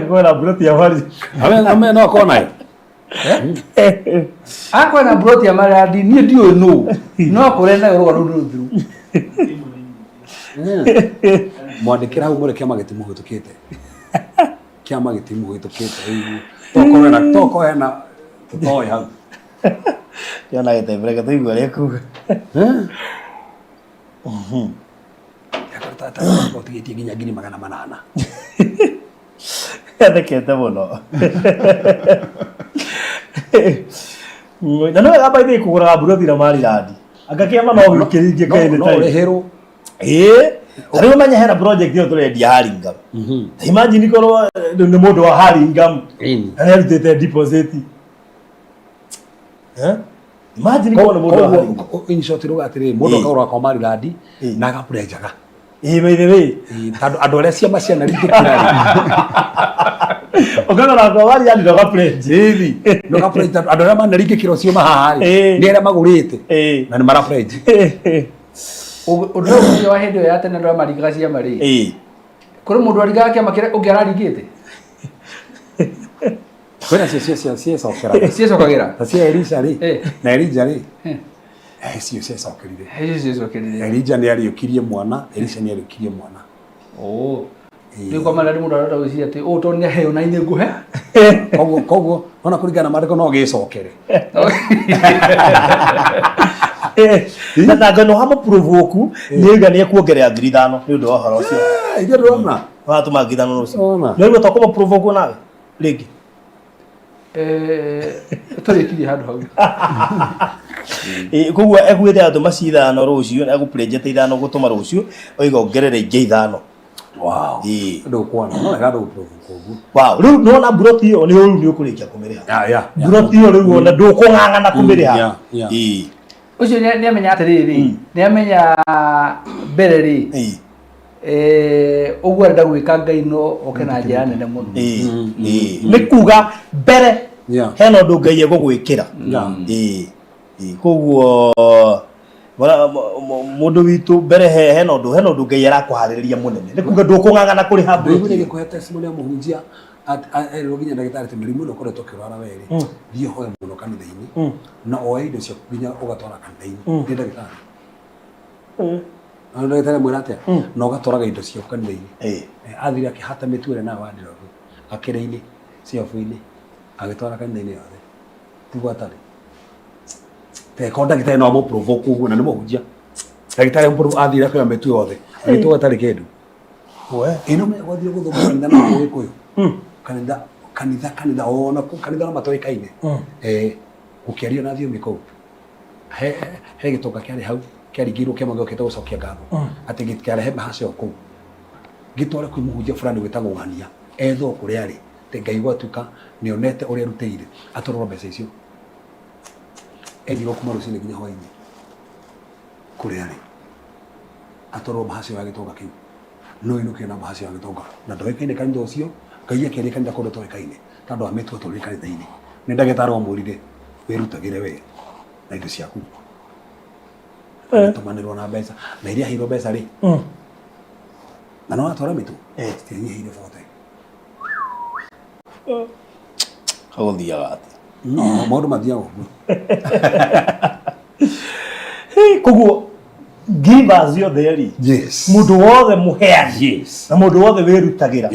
ngona broti ya wali ame no kona akwa na broti ya maradi ni ndio no kurenda rugo ruru mwandikira hau mureke magetimu hĩtũkĩte kiama gitimu hĩtũkĩte toko hena tutoe hau yona gĩtembere gĩtũigua rĩa kuga yakarta otigetie nginya ngiri 800 yathekete mũno na no wega baithĩ kũgũraga mburoti na marirandi anga kĩama no gĩkĩringie kaĩnĩ no reherwo rĩu manya hena project ĩyo tũrendia Haringham imagine korwo nĩ mũndũ wa Haringham arutĩte deposit imagine korwo nĩ mũndũ wa Haringham in short ruga atĩrĩ mũndũ akagũra kwa marirandi na agapurenjaga by the way andũ arĩa ciama ciana ritĩkĩra ogana kwa wali yani ndo gapreji hivi ndo gapreji andũ arĩa manarikĩkĩrwo cio mahaha nĩ arĩa magũrĩte na nĩ marapreji ũndũ wa hĩndĩ ya tene ndo marikaga ciama rĩ kũrĩ mũndũ arigaga kĩama kĩrĩa ũngĩ araringĩte kwĩna ciecokagĩra ta cia Elisha rĩ na Elija rĩ cio ciecokĩrire Elija nĩ ariũkirie mwana Elisha nĩ ariũkirie mwana nĩ kwa marari mũndũ arenda gwĩciria atĩ ũũ tondũ nĩaheo na inĩ ngũhe koguo ona kũringana na maandĩko no gĩcokere na ngano hama provoke nĩga nĩ kuongerera 5,000 nĩ ũndũ wa ũhoro ũcio ithe ndĩrona watũma 5,000 ũcio nĩ ũgũta kũma provoke nawe rĩngĩ tũrĩkirie handũ hau koguo egwĩte andũ macithano rũciũ egũproject 5 gũtũma rũciũ oiga ongerere ingĩ 5 wow ndo kuona no ega ndo provoke ugu wow rĩu nona buroti ĩyo nĩ ũkũrĩkia kũmĩrĩha buroti ĩyo rĩu ona ndũkũng'ang'ana kũmĩrĩha ucio nĩ amenya atĩrĩrĩ nĩ amenya mbere rĩ ũguo arenda gwĩka Ngai no oke na njĩra nene mũno nĩ kuga mbere hena ũndũ Ngai egũgwĩkĩra koguo mũndũ witũ mbere hena ũndũ Ngai arakũharĩrĩria mũnene nĩ kuga ndũkũng'ang'ana kũrĩha mbere nĩ gũkũhe testimony ya mũhunjia erwo nginya ndagĩtarĩ atĩ mũrimũ ũrĩa ũkoretwo ũkĩrwara wee thiĩ hoe mũno kanitha-inĩ na oe indo ciaku nginya ũgatwara kanitha-inĩ nĩ ndagĩtarĩ ndagĩtarĩ mwĩra atĩa na ũgatwaraga indo ciaku kanitha-inĩ athire akĩhata mĩtu ĩrĩa nayo wandĩrogu akĩrĩ-inĩ ciabu-inĩ agĩtwara kanitha-inĩ yothe tiguo atarĩ teko ndagĩtarĩ no amũprovoke ũguo na nĩ mũhunjia ndagĩtarĩ athire akĩoya mĩtu yothe agĩtwo atarĩ kĩndũ ĩno megwathire gũthoma kanitha na Mũgĩkũyũ kanitha ona kanitha no matoĩkaine gũkĩario na thiomi kũu he gĩtonga kĩarĩ hau kĩaringĩirwo kĩama gĩokĩte gũcokia ngatho atĩ gĩtikĩarehe mbahaca kũu gĩtware kwĩ mũhunjia fulani wĩtagwo Ng'ania ethwo kũrĩa arĩ atĩ Ngai gwatuĩka nĩonete ũrĩa arutĩire atwarwo mbeca icio endirwo kuma rũcinĩ nginya hwaĩ-inĩ kũrĩa arĩ atwarwo mbahaca ya gĩtonga kĩu no ĩnũkire na mbahaca ya gĩtonga na ndoĩkaine kanitha ũcio Ngai akĩaria kanitha kũndũ toĩkaine tondũ amĩtua tũrĩ kanitha-inĩ nĩ ndagĩtarĩ wamwĩrire wĩrutagĩre we na indo ciaku tũmanĩrwo na mbeca na iria heirwo mbeca rĩ na no atwara mĩtu citianyiheire bote hagũthiaga atĩ maũndũ mathiaga ũguo koguo givers yothe rĩ mũndũ wothe mũheani na mũndũ wothe wĩrutagĩra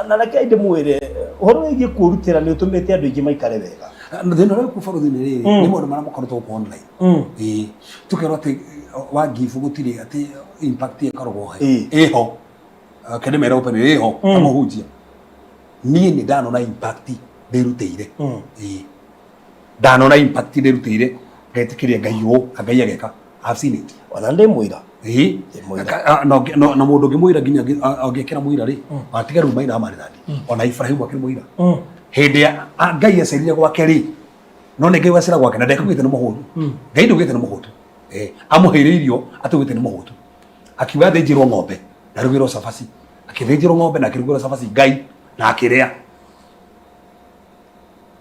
na reke ndĩmwĩre ũhoro wĩgiĩ kwĩrutĩra nĩ ũtũmĩte andũ aingĩ maikare wega thĩna ũrĩa kuo bũrũri-inĩ rĩrĩ nĩ maũndũ marĩa makoretwo gũkũ online tũkerwo atĩ wa give gũtirĩ atĩ impact ĩkoragwo ĩho kende mera open ĩho ta mũhunjia niĩ nĩ ndanona impact ndĩrutĩire ndanona impact ndĩrutĩire ngetĩkĩria Ngai ũũ Ngai ageka I've seen it ona ndĩmwĩra na mũndũ ũngĩmwĩra nginya angĩkĩra mũira rĩ atiga rĩu maina marirandi ona Ibrahimu akĩrĩ mũira hĩndĩ ya Ngai acerire gwake rĩ no nĩ Ngai wacera gwake na ndekũgĩte nĩ mũhũtu Ngai ndũgĩte nĩ mũhũtu amũheire irio atũgĩte nĩ mũhũtu akiuga thĩnjĩrwo ng'ombe na rugĩrwo cabaci akithĩnjĩrwo ng'ombe na akĩrugĩrwo cabaci Ngai na akĩrĩa.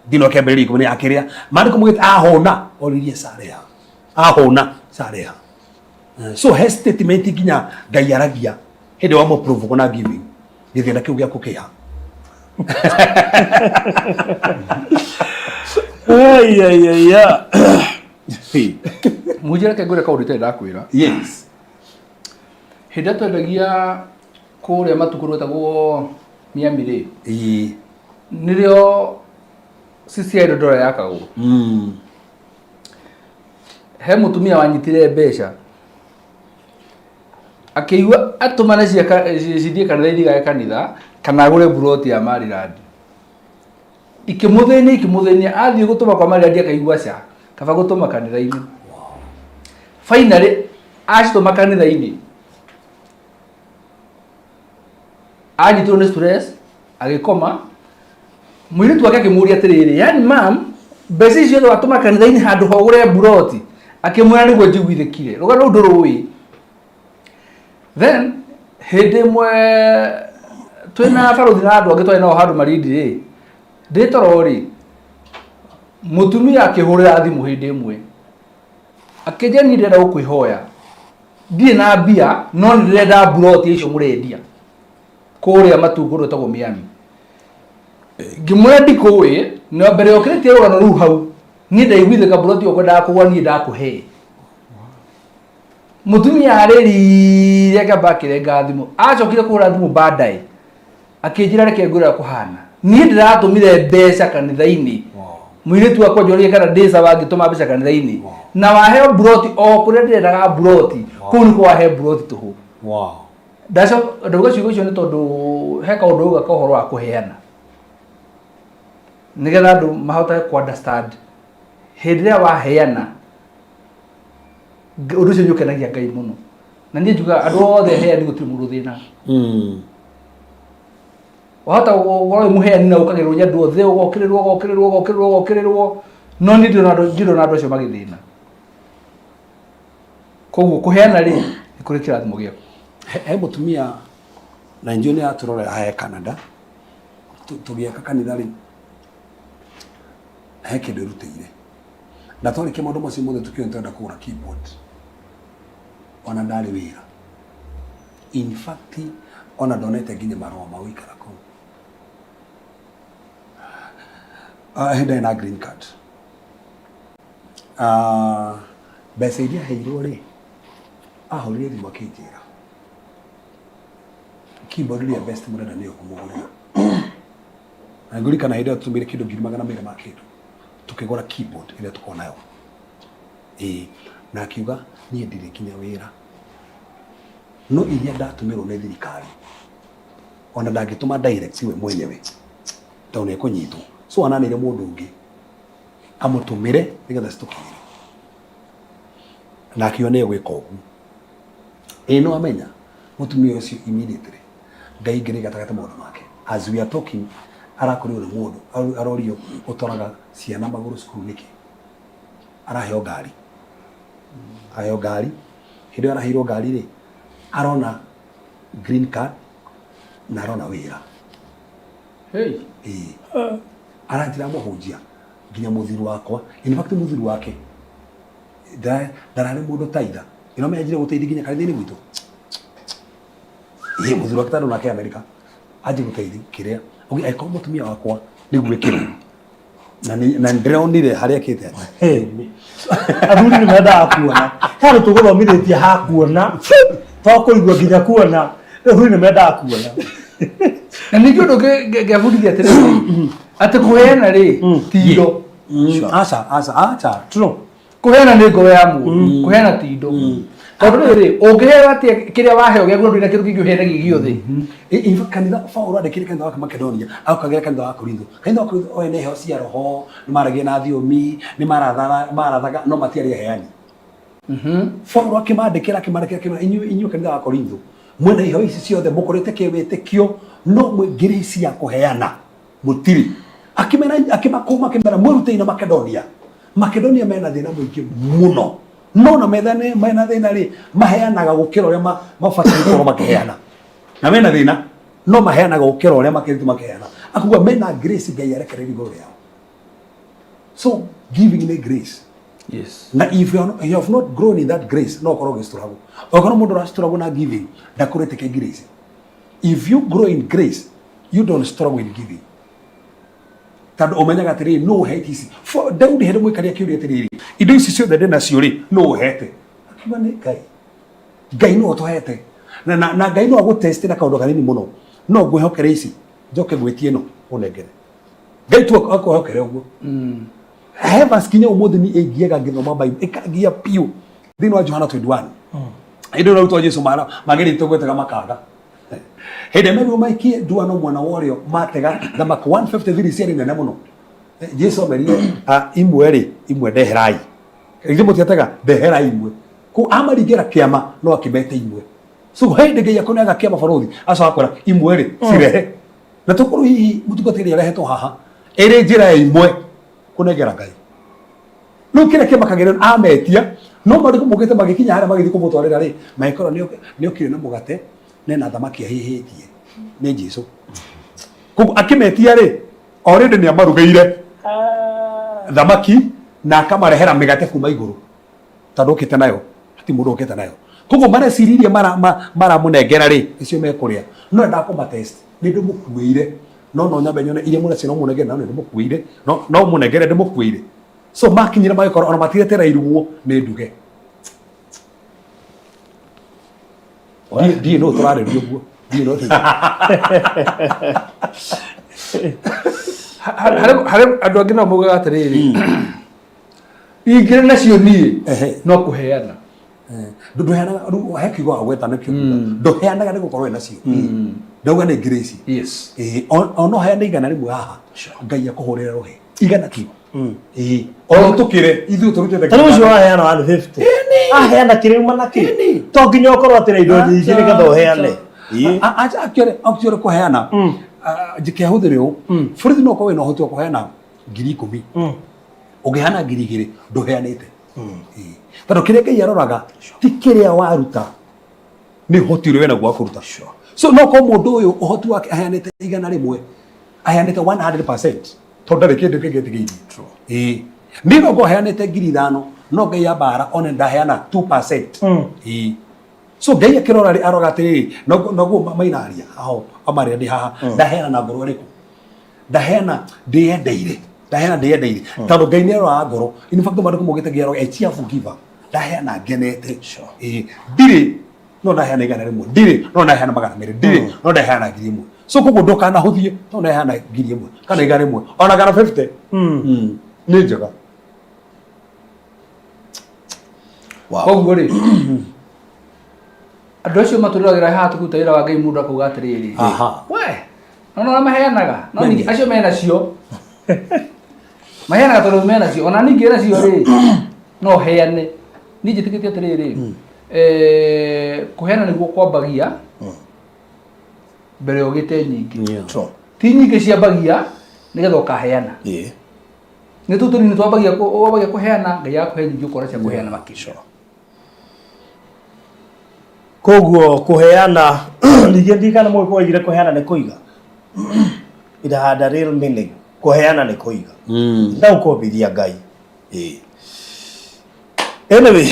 Ndino kĩambĩrĩria ikũmi akĩrĩa. Maandĩko maugĩte ahũna oririe Sareha. Ahũna Sareha. So he statement nginya Ngai aragia hĩndĩ wa provoke na giving. Gĩthĩna kĩu gĩaku kĩha. Mujira kegure kaundu itarĩ ndakwĩra. Yes. Hĩndĩ twendagia kũrĩa matukũ gwĩtagwo Miami rĩ. Nĩrĩo CCI ndora yakagwo. He mũtumia wanyitire mbeca akĩigua atũmane cithiĩ kanitha-inĩ ga kanitha kana agũre buroti ya Maryland. Ikĩmũthĩnia athiĩ gũtũma kwa Maryland akaigua ca kaba gũtũma kanitha-inĩ. Finally acitũma kanitha-inĩ. Anyitwo nĩ stress agĩkoma. Mũirĩtu wake akĩmũria atĩrĩrĩ, yani mam, mbeca icio watũma kanitha-inĩ handũ ha ũgũre buroti. Akĩmwĩra nĩguo njiguithĩkire. Rũgano rũu ndũrũĩ. Then hĩndĩ ĩmwe twĩna barothi na andũ angĩ twarĩ nao handũ Marindi rĩ, ndĩ toro rĩ, mũtumia akĩhũrĩra thimũ hĩndĩ ĩmwe akĩnjĩra niĩ ndĩrenda gũkwĩhoya, ndirĩ na mbia no nĩ ndĩrenda buroti icio mũrendia kũrĩa matungũrũ gwĩtagwo Miami. Ngĩmwĩra ndikũĩ, na mbere yokĩrĩtie rũgano rũu hau niĩ ndaiguithĩka buroti ĩyo ngwendaga kũgũra niĩ ndakũhe. Mũtumia arĩrire akĩamba akĩrenga thimũ. Acokire kũhũra thimũ baadaye akĩnjĩra reke ngwĩre kũhana, niĩ ndĩratũmire mbeca kanitha-inĩ. Mũirĩtu wakwa njũrie kana ndĩca wangĩtũma mbeca kanitha-inĩ na waheo buroti o kũrĩa ndĩrendaga buroti kũu nĩkuo wahe buroti tũhũ. Ndauga ciugo icio nĩ tondũ he kaũndũ uga ka ũhoro wa kũheana nĩgetha andũ mahote ku understand hĩndĩ ĩrĩa waheana ũndũ ũcio nĩ ũkenagia Ngai mũno. Na niĩ njuga andũ othe aheani gũtirĩ mũndũ thĩna. Wahota gũkorwo wĩ mũheani na ũkagĩrwo nĩ andũ othe ũgokĩrĩrwo no niĩ ndirona andũ acio magĩthĩna. Koguo kũheana rĩ nĩ kũrĩ kĩrathimo gĩaku. He mũtumia na njũĩ nĩ atũrorera hae Canada tũgĩaka kanitha rĩ, he kĩndũ ĩrutĩire na twarĩkia maũndũ macio mothe tũkĩona twenda kũgũra keyboard ona ndarĩ wĩra. In fact ona ndonete nginya marũa ma gũikara kũu. Hĩndĩ na green card. Mbeca iria heirwo rĩ, ahũrire thimũ akĩnjĩra keyboard iria best mũrenda nĩyo kũmũgũrĩra. Na ngũririkana hĩndĩ ĩyo tũtũmĩire kĩndũ 200 ma kĩndũ tukĩgũra keyboard ĩrĩa tuko nayo. Na akiuga niĩ ndirĩ kinya wĩra no iria ndatũmĩrwo nĩ thirikari ona ndangĩtũma direct we mwenyewe tondũ nĩ ekũnyitwo, so ananĩire mũndũ ũngĩ amũtũmĩre nĩgetha citũkinyĩre na akiuga nĩ egwĩka ũguo. No amenya mũtumia ũcio immediately Ngai ngĩrĩ gatagatĩ maũndũ make. As we are talking arakorirwo nĩ mũndũ arorio ũtwaraga ciana magũrũ cukuru nĩkĩ, araheo ngari. Aheo ngari, hĩndĩ ĩyo araheirwo ngari rĩ, arona green card na arona wĩra. Aranjĩra mũhunjia nginya mũthiru wakwa, in fact mũthiru wake ndararĩ mũndũ taitha, ĩno menjire gũteithia nginya kanitha-inĩ gwitũ. Mũthiru wake tondũ nake Amerika anjĩ gũteithia kĩrĩa angĩkorwo mũtumia wakwa nĩguo ĩkĩra na ndĩronire harĩa ekĩte. Athuri nĩ mendaga kuona he andũ tũgũthomithĩtie ha kuona to kũigua nginya kuona. Athuri nĩ mendaga kuona. Na ningĩ ũndũ ngĩabundithia atĩrĩrĩ atĩ kũheana rĩ ti indo. Aca Kũheana nĩ ngoro ya mũndũ, kũheana ti indo. Tondũ rĩrĩ ũngĩheo atĩa kĩrĩa waheo gĩaku ndũrĩ na kĩndũ kĩngĩ ũheanagia gĩothe. In fact kanitha Paulo andĩkire kanitha wa Makedonia aukagĩra kanitha wa Korintho. Kanitha wa Korintho oe nĩ heo cia roho, nĩ maragia na thiomi, nĩ marathaga no matiarĩ aheani. Paulo akĩmandĩkĩra inyuĩ kanitha wa Korintho mwena iheo ici ciothe mũkorete kĩwĩtĩkio no ngiri cia kũheana mũtirĩ. Akĩmakũma mwĩrutei na Makedonia. Makedonia mena thĩna mũingĩ mũno. No na mena thĩna rĩ maheanaga gũkĩra ũrĩa mabatiĩ gũkorwo makĩheana. Na mena thĩna no maheanaga gukira uria makiritu makeana akuga mena grace Ngai arekereria iguru yao. So giving me grace. Yes. Na if you have not grown in that grace, no koroge struggle. Okono mundu ra struggle na giving, ndakurete ke grace. If you grow in grace, you don't struggle in giving. Tando omenyaga atiri no hate isi. For Daudi hede mwikaria kiuri atiri. Indo isi cio thede na ciuri no hete. Akiba ni Ngai. Ngai no to hete. Na Ngai no ago test na kaundu kanini muno. No gwihokere isi. Njoke gwitie no unengere. Ngai tu akohokere uguo. Heavens kinya umuthi ni egiega ngithoma Bible ikagia piu thini wa Johana 21 indo na utwa Jesu mara mageri tugwetaga makaga hede meru maikie duano mwana worio matega thamaka 153 ciari nene muno Jesu merie imwe ndeherai ithe mutiatega ndeherai imwe ku amarigera kiama no akibete imwe so hede ngai akonaga kiama barothi aso akora imwe cirehe na tukuru hihi mutugatiri rehetwo haha ere njira imwe kunegera Ngai no kira kema kagere ametia no mariko mugete magikinya hara magithi kumutwarira ri maikoro nio kire na mugate nena thamaki hihitie ni Jesu kugu akimetia ri already ni amarugeire thamaki na akamarehera migate kuma iguru tandukite nayo ati mundu ukite nayo kugu mara siririe mara munengera ri icio mekuria no ndakoma test ni ndumukuire no nyambe nyone ile muna sino munegere na ndumukuire no munegere ndumukuire so makinyira magikoro ona matiretera iruguo ni nduge di no turare ruguo di no hare andu angĩ no mugaga atiriri ingire nacio nie no kuheana nduheanaga hekigo agweta nakio nduheanaga ni gukorwo nacio ndauga ni grace yes ono heana igana rimwe haha Ngai akuhurira rohe igana kio ono tukire ithu turutete tano jo heana 150 heana kirima na ki to nginya ukorwo atira indo nyingi ni gatho heane acha akire kuheana jike huthirio burithi no kowe no hotu kuheana 10,000 ugiheana 2,000 nduheanite tando kire Ngai aroraga ti kiria waruta ni hotirwe na gwa kuruta so no ko mundu uyu uhoti wake aheanite igana rimwe aheanite 100% tondare kindu kingetigiiri ni no go aheanite 5,000 no Ngai abara one ndaheana 2% so Ngai akirora ri aroga atiri no go mainaria aho amari ndi haha ndaheana na ngoro riku ndaheana ndiendeire tando Ngai ni aroga ngoro in fact mandu kumugite giaro etia forgiver ndaheana ngenete ndiri no ndaheana igana rimwe ndiri no ndaheana magana meri ndiri no ndaheana 1,000 so kugu ndoka na huthie no ndaheana 1,000 kana igana rimwe ona kana 50 ni njega koguo ri andu acio maturagira haha tukutaira wa Ngai mundu akuga atiriri we no maheanaga no ningi acio menacio maheanaga tondu menacio ona ningi nacio ri no heane ni njitikitie atiriri kuheana niguo kwambagia mbere ogite nyingi ti nyingi ciambagia nigetha ukaheana ni tu tuni twambagia kuheana Ngai akuhe nyingi ukora cia kuheana makisho koguo kuheana ningi ndikana mwe kuigire kuheana ni kuiga it had a real meaning kuheana ni kuiga na ukobithia Ngai anyway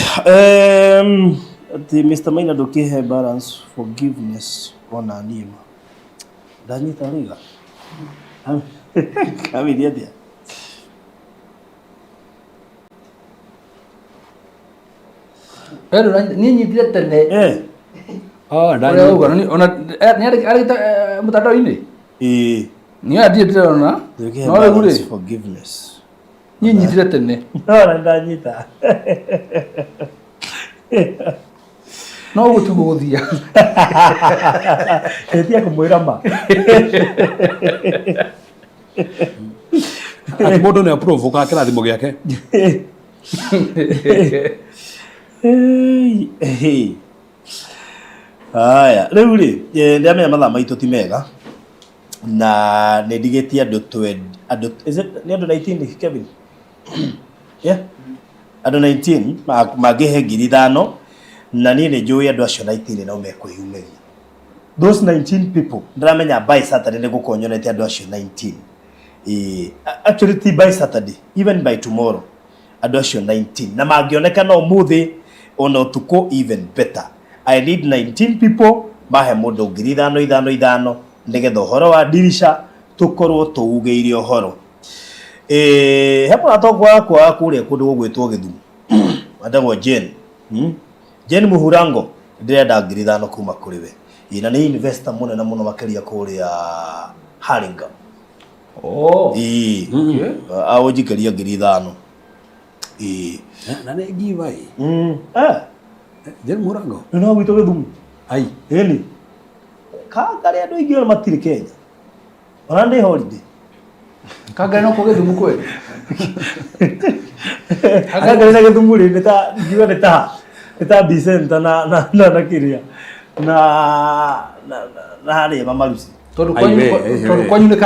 the Mr. Maina dokihe balance forgiveness ona nima ndanyita riga kami dia pero ni nyitire tene ndani uga ni ona ni arita mutandao-ini ni aditire ona no regure forgiveness ni nyitire tene no ndanyita no gutugo guthia etia kumwira ma ati mundu ni approve ka kirathimo giake haya riu ri ndamenya mathaa maitu ti mega na nä ndigätie andå nä andå 19 Kevin andå 19 mangä he 5,000 na niä nä njå ä andå acio 19 no mekwä yumäria those 19 people ndramenya by Saturday nĩ gũkonyonete andũ acio 19 actually ti by Saturday, even by tomorrow andũ acio 19 na mangĩoneka no mũthĩ ona ũtukũ even better. I need 19 people mahe mũndũ 5,000 nĩgetha ũhoro wa dirisha tũkorwo tũugĩire ũhoro. Hepo atogwa kwa kũrĩa kũndũ gwĩtwo Gĩthumo andagwo Jane Jane Muhurango ndĩrenda 5,000 kuma kũrĩ we. Ina nĩ investor mũnene mũno makĩria kũrĩa Haringa. Aũnjikĩria 5,000. Na nĩ giveaway. Jane Muhurango No gwĩtwo Gĩthumo. Ai. Ĩni. Kangari andũ aingĩ matirĩ Kenya. Ona ndĩ holiday. Kangari no kũ Gĩthumo kweli? Kangari na Gĩthumo rĩ nĩ ta ngiuga nĩ ta Bicenta na kĩrĩa. Na harĩ mamaruci. Tondũ kwanyu nĩ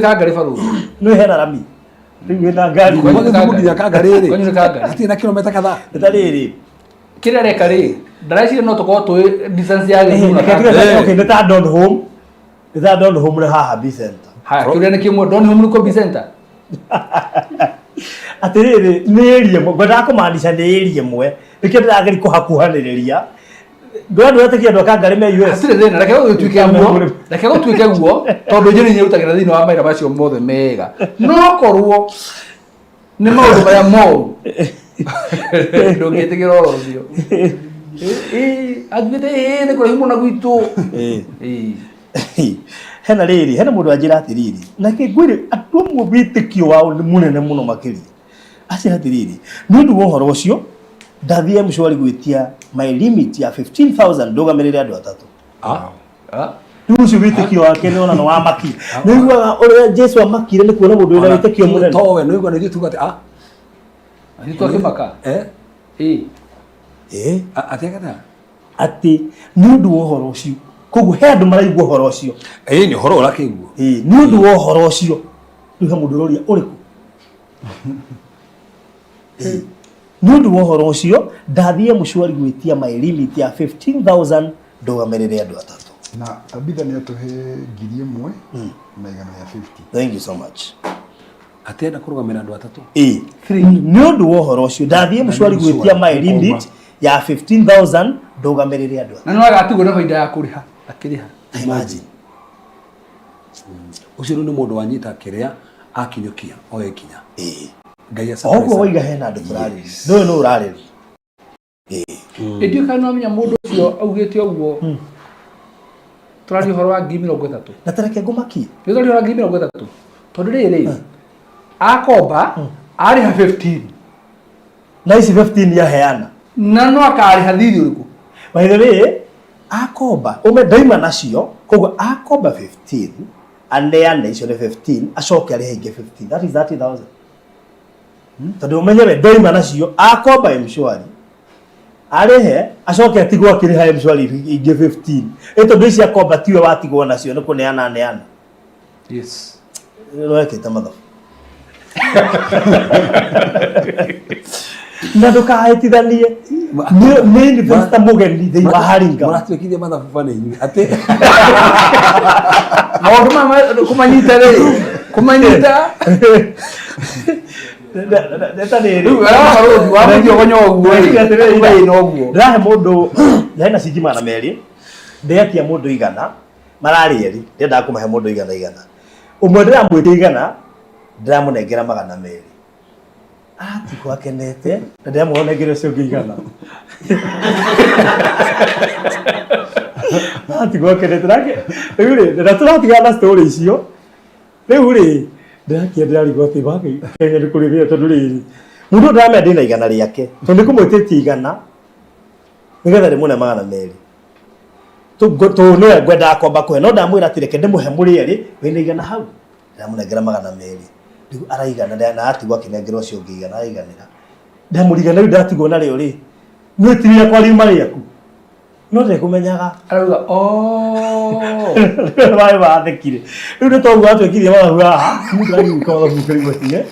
Kangari barũthi. Nĩ hena rami. Rĩu hena ngari. Kuma Gĩthumo nginya Kangari rĩ. Kwanyu nĩ Kangari. Hatirĩ na kilomita kadhaa. Nĩ rĩrĩ. Kĩrĩa reka rĩ, ndareciria no tũkorwo tũĩ distance ya Gĩthumo na Kangari. Okay, nĩ ta Don Home. Nĩ ta Don Home na haha Bicenta. Haya, kĩrĩa nĩ kĩmwe Don Home nĩ kũ Bicenta? Atĩrĩrĩ, nĩ area ĩmwe, ngwendaga kũmaanisha nĩ area ĩmwe. Nĩkĩo ndĩrageria kũhakuhanĩrĩria. Ndwatĩkia andũ a Kangari me US. Hatirĩ thĩna, reke gũtuĩke guo, tondũ njĩra nyĩrutagĩra thĩinĩ wa mawĩra macio mothe mega. No korwo nĩ maũndũ marĩa moru. Ndũngĩtĩkĩra ũhoro ũcio. Athiĩte nĩ kũraihu mũno gwitũ. Hena rĩrĩ, hena mũndũ anjĩra atĩrĩrĩ, na ngwĩre andũ amwe wĩtĩkio wao nĩ mũnene mũno makĩria. Aciĩra atĩrĩrĩ, nĩ ũndũ wa ũhoro ũcio ndathiĩ mshwari gwĩtia my limit ya 15,000 ndũgamĩrĩre andũ atatũ. Rĩu ũcio wĩtĩkio wake nĩ ona no wamaki. Nĩiguaga ũrĩa Jesu amakire nĩ kuona mũndũ wĩna wĩtĩkio mũnene. Towe nĩiguaga nĩ ithuĩ tugate Nĩ twakĩmaka. Atĩagata atĩ nĩ ũndũ wa ũhoro ũcio. Koguo he andũ maraigua ũhoro ũcio. Nĩ ũhoro ũrakĩiguo. Nĩ ũndũ wa ũhoro ũcio. Rĩu he mũndũ ũroria ũrĩkũ? Nĩ ũndũ wa ũhoro ũcio ndathiĩ mshwari gwĩtia my limit ya 15,000 ndũgamĩrĩre andũ atatũ. Na Tabitha nĩ atũhe 1,150. Thank you so much. Atenda kũrũgamĩrĩra andũ atatũ. Nĩ ũndũ wa ũhoro ũcio ndathiĩ mshwari gwĩtia my limit ya 15,000 ndũgamĩrĩre andũ atatũ. Na no agatigwo na baida ya kũrĩha akĩrĩha. Imagine. Ũcio nĩ mũndũ wanyita kĩrĩa akinyũkia oye kinya. Ngai Oguo waiga hena andũ tũrarĩ. Ndũĩ no ũrarĩ. Ndiũĩ kana no amenya mũndũ ũcio augĩte ũguo. Tũrarĩ ũhoro wa 30,000. Na tareke ngũmakie. Nĩ tũrarĩ ũhoro wa 30,000. Tondũ rĩrĩ akomba arĩha 15. Na ici 15 yaheana. Na no akarĩha thirĩ ũrĩkũ? By the way, akomba ndaima nacio, koguo akomba 15 aneane icio nĩ 15 acoke arĩhe ingĩ 15. That is 30,000. Tondũ ũmenye we ndaima nacio akomba mshwari arĩhe acoke atigwo akĩrĩha mshwari ingĩ 15. Tondũ ici akomba tiwe watigwo nacio nĩ kũneana aneana. Yes. Nĩwekĩte mathabu. Na ndũkahĩtithanie nĩ investor mũgeni thĩinĩ wa Haringa. Mũratuĩkithia mathabu bana-inĩ atĩ maũndũ mama kũmanyita rĩ kũmanyita ndahe mũndũ hena ciringi 200 ndetia mũndũ 100 mararĩ erĩ ndendaga kũmahe mũndũ 100 ũmwe ndĩramwĩtia 100 ndĩramũnengera 200 atiko akenete na ndĩramũnengera ũcio ũngĩ 100 atiko akenete rake rĩu rĩ tũratigana na story icio rĩu rĩ ndĩrakĩenderarigwo atĩ wake Kenya nĩ kũrĩ rĩo tondũ rĩrĩ mũndũ ndamenya ndĩna 100 rĩake tondũ nĩkũmwĩtĩtie 100 nĩgetha ndĩmũne 200 tũnĩwe ngwendaga kwamba kũhe no ndamwĩra atĩ reke ndĩmũhe mũrĩ erĩ wĩna 100 hau ndĩramũnengera 200 rĩu araigana na atigwo akĩnengera ũcio ũngĩ 100 aiganĩra ndamũrigana rĩu ndatigwo narĩo rĩ nĩwetirire kwa riuma rĩaku no ndĩkũmenyaga arauga waĩ wathekire rĩu nĩ toguo atwĩkirie mathabu haha mũndũ mathabu kĩrigũtie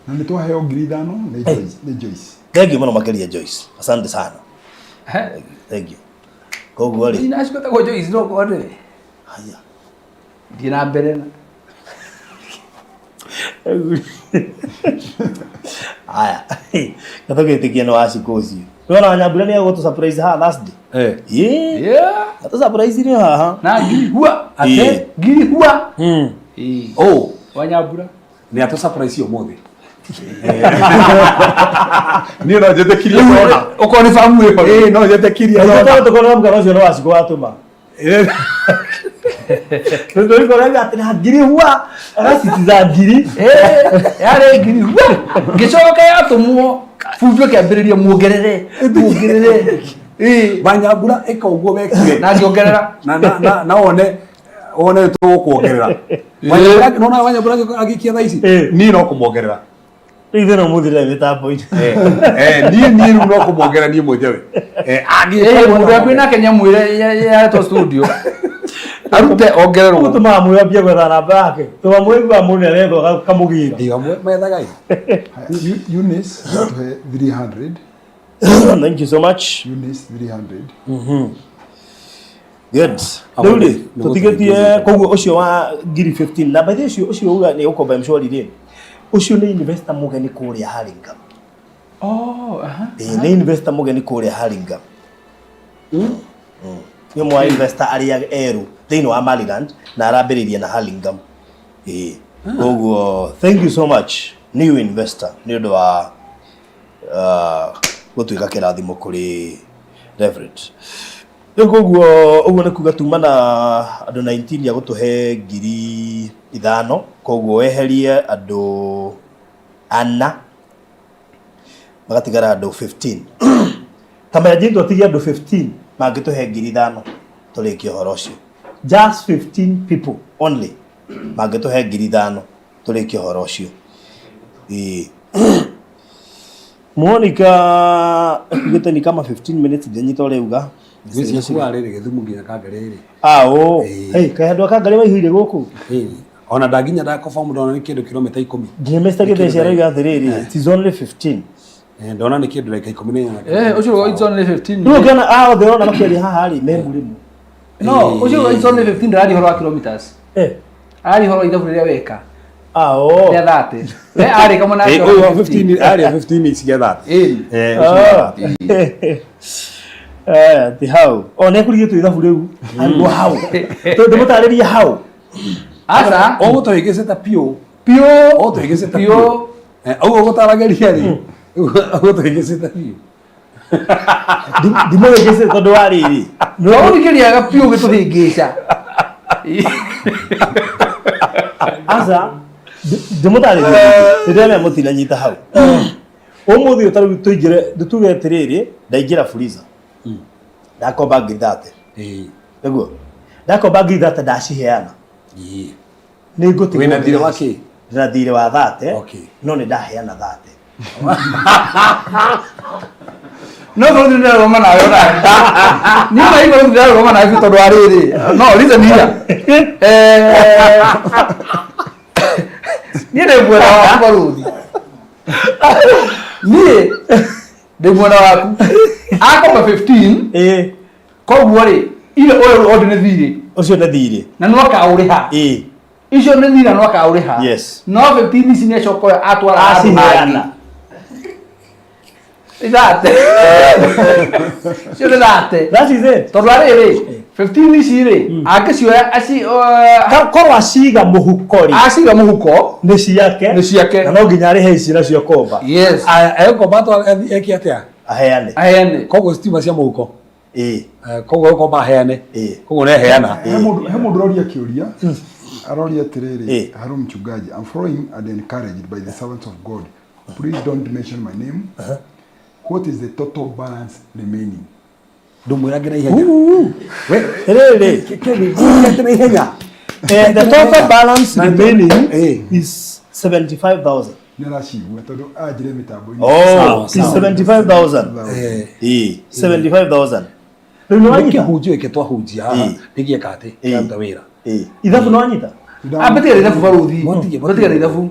Na nĩ twaheo 5,000 nĩ Joyce. Thank you mũno makĩria Joyce. Asante sana. Thank you. koguo ri ina ciko ta gojo izino ko ande haya dina mbere na haya katogetikia no acikoci wona Nyambura ni agoto surprise ha last day yeah ata surprise ni haha na ngiri hua ate ngiri hua Oh, wa Nyambura ni ato surprise yo mothe. Ni no jete kiria ona. uko ni famu yo No jete kiria ona to kono mgano cio no aciko atuma ndio iko rega atina ngiri hua arasitiza ngiri yare ngiri hua ngicoka yatumwo fujo kiambiriria muongerere Ba Nyambura eka uguo wekire. na ngiongerera Na one tu kuongerera. Nona Nyambura agikia thaici. Ni no kumuongerera. Rithi no muthire mitambo-ini Ni no kumuongerera ni mwenyewe. mundu akwina Kenya mwire ya to studio arute ongererwo gutuma mwambie gwetha namba yake tuma mwigua mundu arethwo kamugira Iga methagai. Eunice, tuhe 300. thank you so much Eunice 300. good rĩu tutigetie koguo ucio wa ngiri 15 na by the ucio uga ni ukomba mshori ri ucio ni investor mugeni kuria Haringa ni investor mugeni kuria Haringa ni mwa investor aria eru thĩinĩ wa Maryland na arambĩrĩria na Hurlingham koguo thank you so much new investor ni ũndũ wa gũtuĩka kĩrathimo kũrĩ Reverend koguo ũguo nĩ kuga tuma na andũ 19 ya gũtũhe ngiri 5 koguo weherie andũ 4 magatigara andũ 15 kama jindu atigia andũ 15 mangĩtũhe ngiri 5 tũrĩkie ũhoro ũcio just 15 people only mangĩtũhe ngiri 5 tũrĩkie ũhoro ũcio Monica akugĩte ni kama 15 minutes ndenyita ũrĩa uga Gwĩciria kuarĩrĩ gĩthumu nginya kangarĩrĩ. kaĩ andũ akangarĩ waihũire gũkũ Ona ndaginya ndakoba ndona nĩ kĩndũ kilomita 10. nginya Mr. Githeci arauga atĩrĩrĩ it is only 15 Ndona nĩ kĩndũ like 14. ucio it's only 15 ndio kiona othe ona makĩaria haha rĩ me mũrĩmo no ucio it's only 15 ndari horo wa kilometers ari horo ithabu rĩrĩa weka ya thate ari kama na 15 ari 15 isigetha ti hau ona kũrigĩ tu ithabu rĩu arigwo hau tondũ mũtarĩria hau asa ũgũtũhĩgĩce ta pio ũgũtũhĩgĩce ta pio ũgũtaragĩria rĩ ũgũtũhĩgĩce ta pio ndimũhĩgĩce tondũ wa rĩrĩ no ũrikĩriaga pio gĩtũhĩngĩca asa ndimũtarĩria ndĩremea mũtinanyita hau ũmũthĩ ũtarĩ tũingĩre tuge atĩrĩrĩ ndaingĩra freezer ndakomba ngiri 30 nĩguo ndakomba ngiri 30 ndaciheana nĩ ngũtigwo wĩna thirĩ wa kĩ ndĩna thirĩ wa 30 no nĩ ndaheana 30 no no ndio ndio maana nayo ni maiko ndio maana nayo tondũ wa rĩrĩ no reason hiya ni ndio bwana wa baruthi ni ndio bwana waku akoma 15 koguo rĩ ile oyo nĩ thirĩ ũcio nĩ thirĩ na no kaũrĩha icio nĩ thirĩ no kaũrĩha yes no 15 ici nĩ cokoyo atwara aciheana That should that. That is it. Tondũ rĩrĩ 15 ici rĩ angĩcioya korwo aciga mũhuko rĩ aciga mũhuko nĩ ciake na no nginya arĩhe ici nacio komba yes egũkomba eki atĩa aheane koguo citima cia mũhuko koguo egũkomba aheane koguo nĩ aheana he mũndũ ũroria kĩũria aroria atĩrĩrĩ Harun Mchungaji, I'm following and encouraged by the servants of God. Please don't mention my name. What is the total balance remaining? Ndũmwĩragĩra ihenya the total balance remaining is 75,000. Nĩaracigua tondũ anjire mĩtambo-inĩ. Oh, is 75,000. 75,000. Rĩu nĩ wanyita kĩhunjio gĩkĩ twahunjia haha nĩgĩeka atĩ kĩruta wĩra ithabu nĩ wanyita ambĩtiga ithabu baruthi mbĩtiga ithabu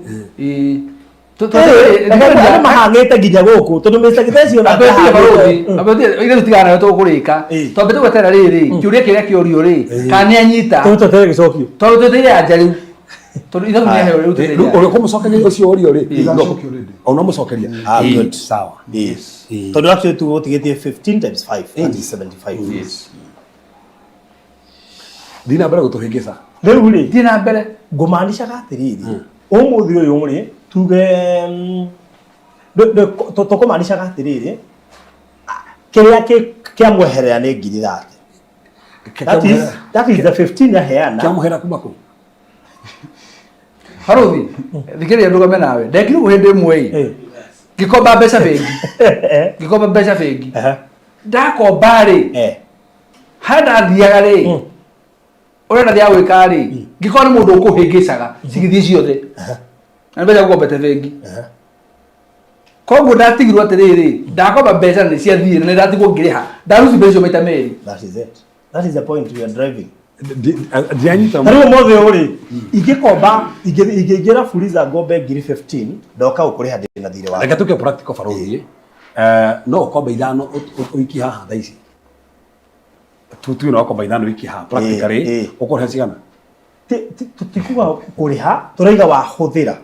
mahangite nginya guku tondu Mr. Gitesi ona abetie ile tutigana to kurika to betu gutera riri kiuria kiria kiorio ri kana anyita to tere gicokio to tere ajari to ithu ni heyo ri tere uri kumucokeria ucio orio ri Igacokio already. ona mucokeria good sawa yes tondu actually tugotigetie 15 times 5 that is 75 yes dina mbere gutuhingisa riu ri dina mbere ngumaanisha gatiriri umuthi uyu ri tuge tukumaanisha gatiriri kiria kiamweherea ni ngiri thate that is the 15 yaheana kiamuhera kuma ku Haruthi thikiria ndugame nawe ndekire guhinde imwe gikomba mbeca bengi ndakomba ri handa thiaga ri urenda thia gwika ri ngikora ni mundu ukuhingicaga cigithie ciothe na mbeca gukombete bengi koguo ndatigirwo atiriri ndakomba mbeca ni ciathire na ndatigwo ngiriha ndaruci mbeca maita meri that is the point we are driving dianyita riu mothe uri ingigira Fuliza ngombe ngiri 15 ndoka ukuriha ndina thire wa reka tuke practical farothi no ukomba ithano uiki haha thaa ici tu no ukomba ithano uiki haha practically ukuriha cigana tutikuga kuriha turaiga wa huthira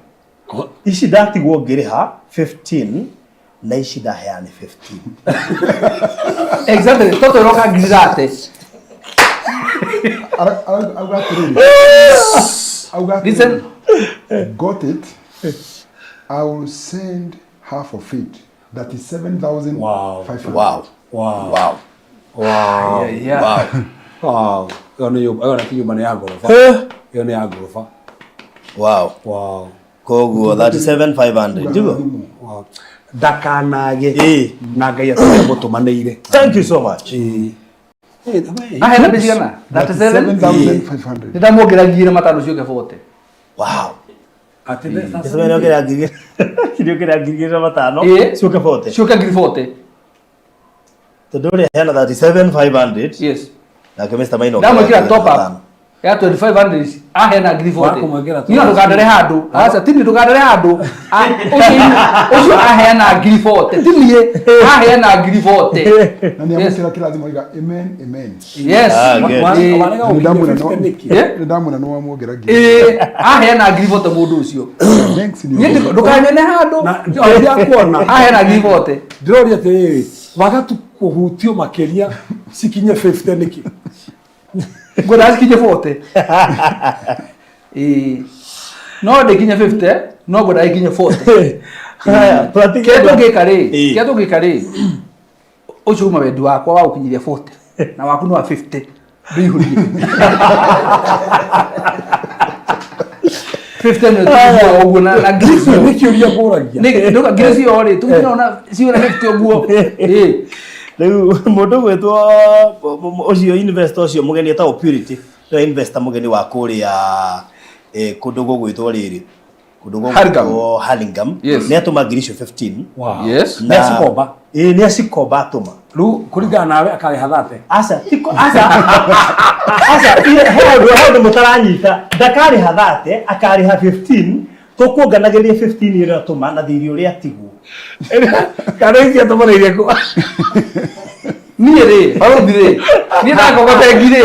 ici ndatigwo ngiriha 15 na ici ndaheane 15 exactly toto roka ngirate Listen, got it. I will send half of it. That is 7,500. Wow. Koguo that is 7,500 jigo ndakanage na ngai atare mutumaneire. Thank you so much. Ahena bezigana. That is 7,500. Ndamwogera ngire matano cioke 40. Wow. Atende Sasa nokera ngire. Kiriokera ngire matano cioke 40. Cioke ngire 40. Todore hena that is 7,500. Yes. Na kemesta maino. Ndamwogera top up. Ya 2,500 ahena ngire 40. Nino ndukandare handu. Asa tini ndukandare handu. Ucio ahena ngire 40. Tini ahena ngire 40. Nani amukira kila thimo iga amen amen. Yes. Ndamu na no mwogera ngire. Ahena ngire 40 mundu ucio. Thanks ni. Ndukanyene handu. na kuona Ahena ngire 40. ndiroria ati wagatu kuhutio makeria sikinye 50 niki Ngoda sikinye 40. No de kinye 50, no ngoda ikinye 40. Haya, Kiato gikari. Ucio uma wedu wakwa wa ukinyiria 40 na waku no 50. Ndihuri. 50 no tuwa oguo na grisi nikiuria buragia ndoka grisi ori tunaona siona 50 oguo riu mundu gwetwo ucio investor ucio mugeni etagwo Purity no investor mugeni wa kuria kundu gugwitwo riri kundu gugwitwo Hurlingham ni atuma ngiri 15 yes na sikomba ni asikomba atuma ru kuringana nawe akari hathate asa ile hedo mutaranyita ndakari hathate akari ha 15 tukuonganagiria 15 ira atuma na thiri uria tigwo kana ikia tumareirie ku niĩ rĩ barũthi rĩ ndakomba bengi rĩ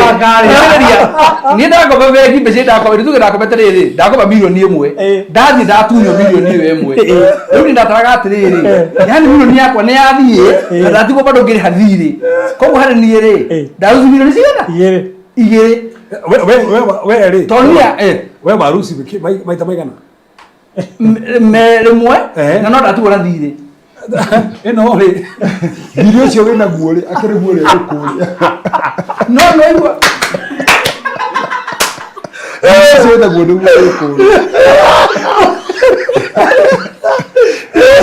niĩ ndakomba bengi mbeca ndakomba tuge ndakombete rĩrĩ ndakomba milioni ĩmwe ndathi ndatunywo milioni ĩyo ĩmwe rĩu nĩ ndataraga atĩrĩrĩ yani milioni yakwa nĩ yathiĩ na ndatigwo bado ngĩrĩha thirĩ koguo harĩ niĩ rĩ ndaruthi milioni cigana igĩrĩ we rĩ tonia we waruci maita maigana rĩmwe na no ndatigwo na thirĩ eno rĩ Video cio wina guo ri akire guo ri ukuria. no igua Cio wina guo ri ukuria.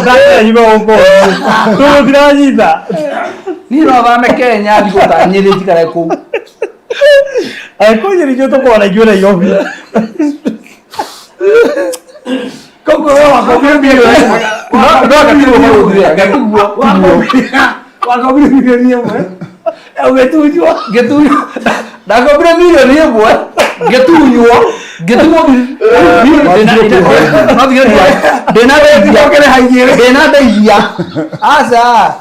ndakira ibo uko tu diranyita ni no thame Kenya thigo ta nyĩrĩ njikare kũu akoje rijo to kwa jua yobi koko wakomire milioni no gatiguo barũthi rĩ gatiguo wakomire milioni ĩmwe getunywo ndakombire milioni ĩmwe getunywo Gĩthumo ndĩna ndeithia aca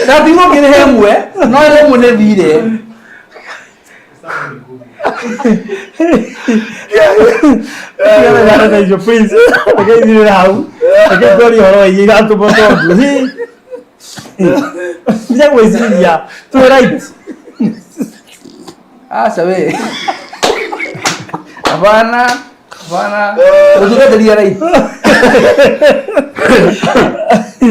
ndathimo ngĩrĩhe ĩmwe no ĩmwe nĩ thire please okay hau okay gori horo yiga tu boto ya wezia tu right sabe Havana utukateria right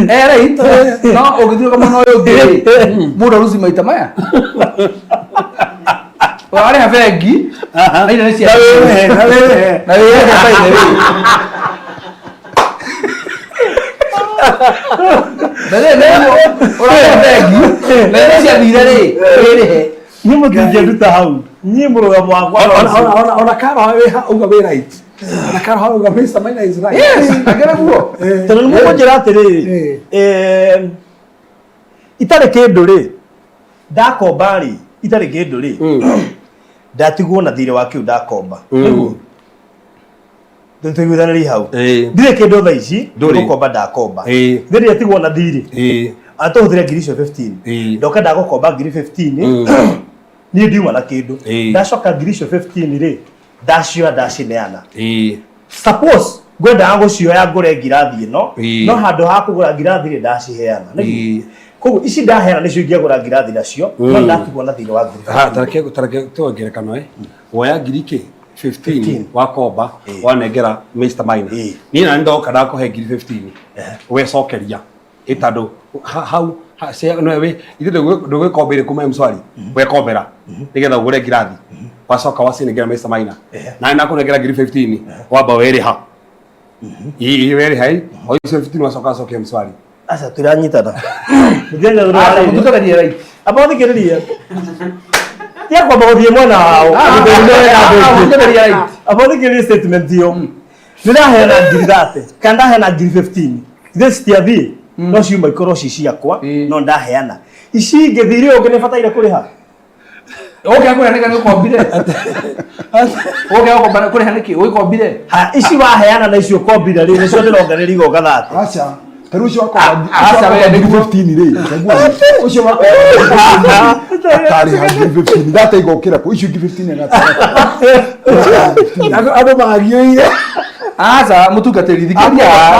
right no ogithio kama no yo ngiri muda ruzi maita maya wale havengi aina nisi na wewe ona karo weha uga we right na karo uga Mr. Maina is right yes agera guo tano muko njira atiri itare kindu ri ndakomba ri itare kindu ri ndatigwo na thire wa kiu ndakomba niguo ndĩtiguithanĩria hau ndirĩ kĩndũ thaa ici ngũkomba ndakomba ndĩrĩ atigwo na thirĩ atũhũthĩre ngiri icio 15 ndoka ndagũkomba ngiri 15 niĩ ndiuma na kĩndũ ndacoka ngiri icio 15 rĩ ndacioya ndacineana suppose ngwendaga gũcioya ngũre ngirathi ĩno no handũ ha kũgũra ngirathi rĩ ndaciheana koguo ici ndaheana nĩcio ingĩagũra ngirathi nacio no ndatigwo na thirĩ wa ngiri tareke tuongerekano woya ngiri kĩ 15 wakomba wanengera Mr. Maina ni na ndoka ndakuhe ngiri 15 we cokeria itando hau no we ithe ndũgĩkombere kuma mswari we kombera nigetha ũgũre ngirathi wacoka wacinengera Mr. Maina na nakũnengera ngiri 15 wamba werĩha werĩha o icio 15 wacoka cokia mswari aca tũranyitana mũtukateria right aba thikĩrĩria ya kwa baadhi mwana hao abodi kile statement hiyo nila hena ngirithate kanda hena ngiri 15 this tiathi no ciuma ikoroshi ciakwa no ndaheana ici ngithire ungi nibataire kuriha okay kuri haneka nikombire okay ukombana kuri haneki uikombire ha ici waheana na icio kombire ri nicio ndirongereri go gathate acha tarucio akomba acha we ndi 15 ri ucio tari ha 15 data igokira ku icio 15 ngata ado magioire acha mutugateri thikiria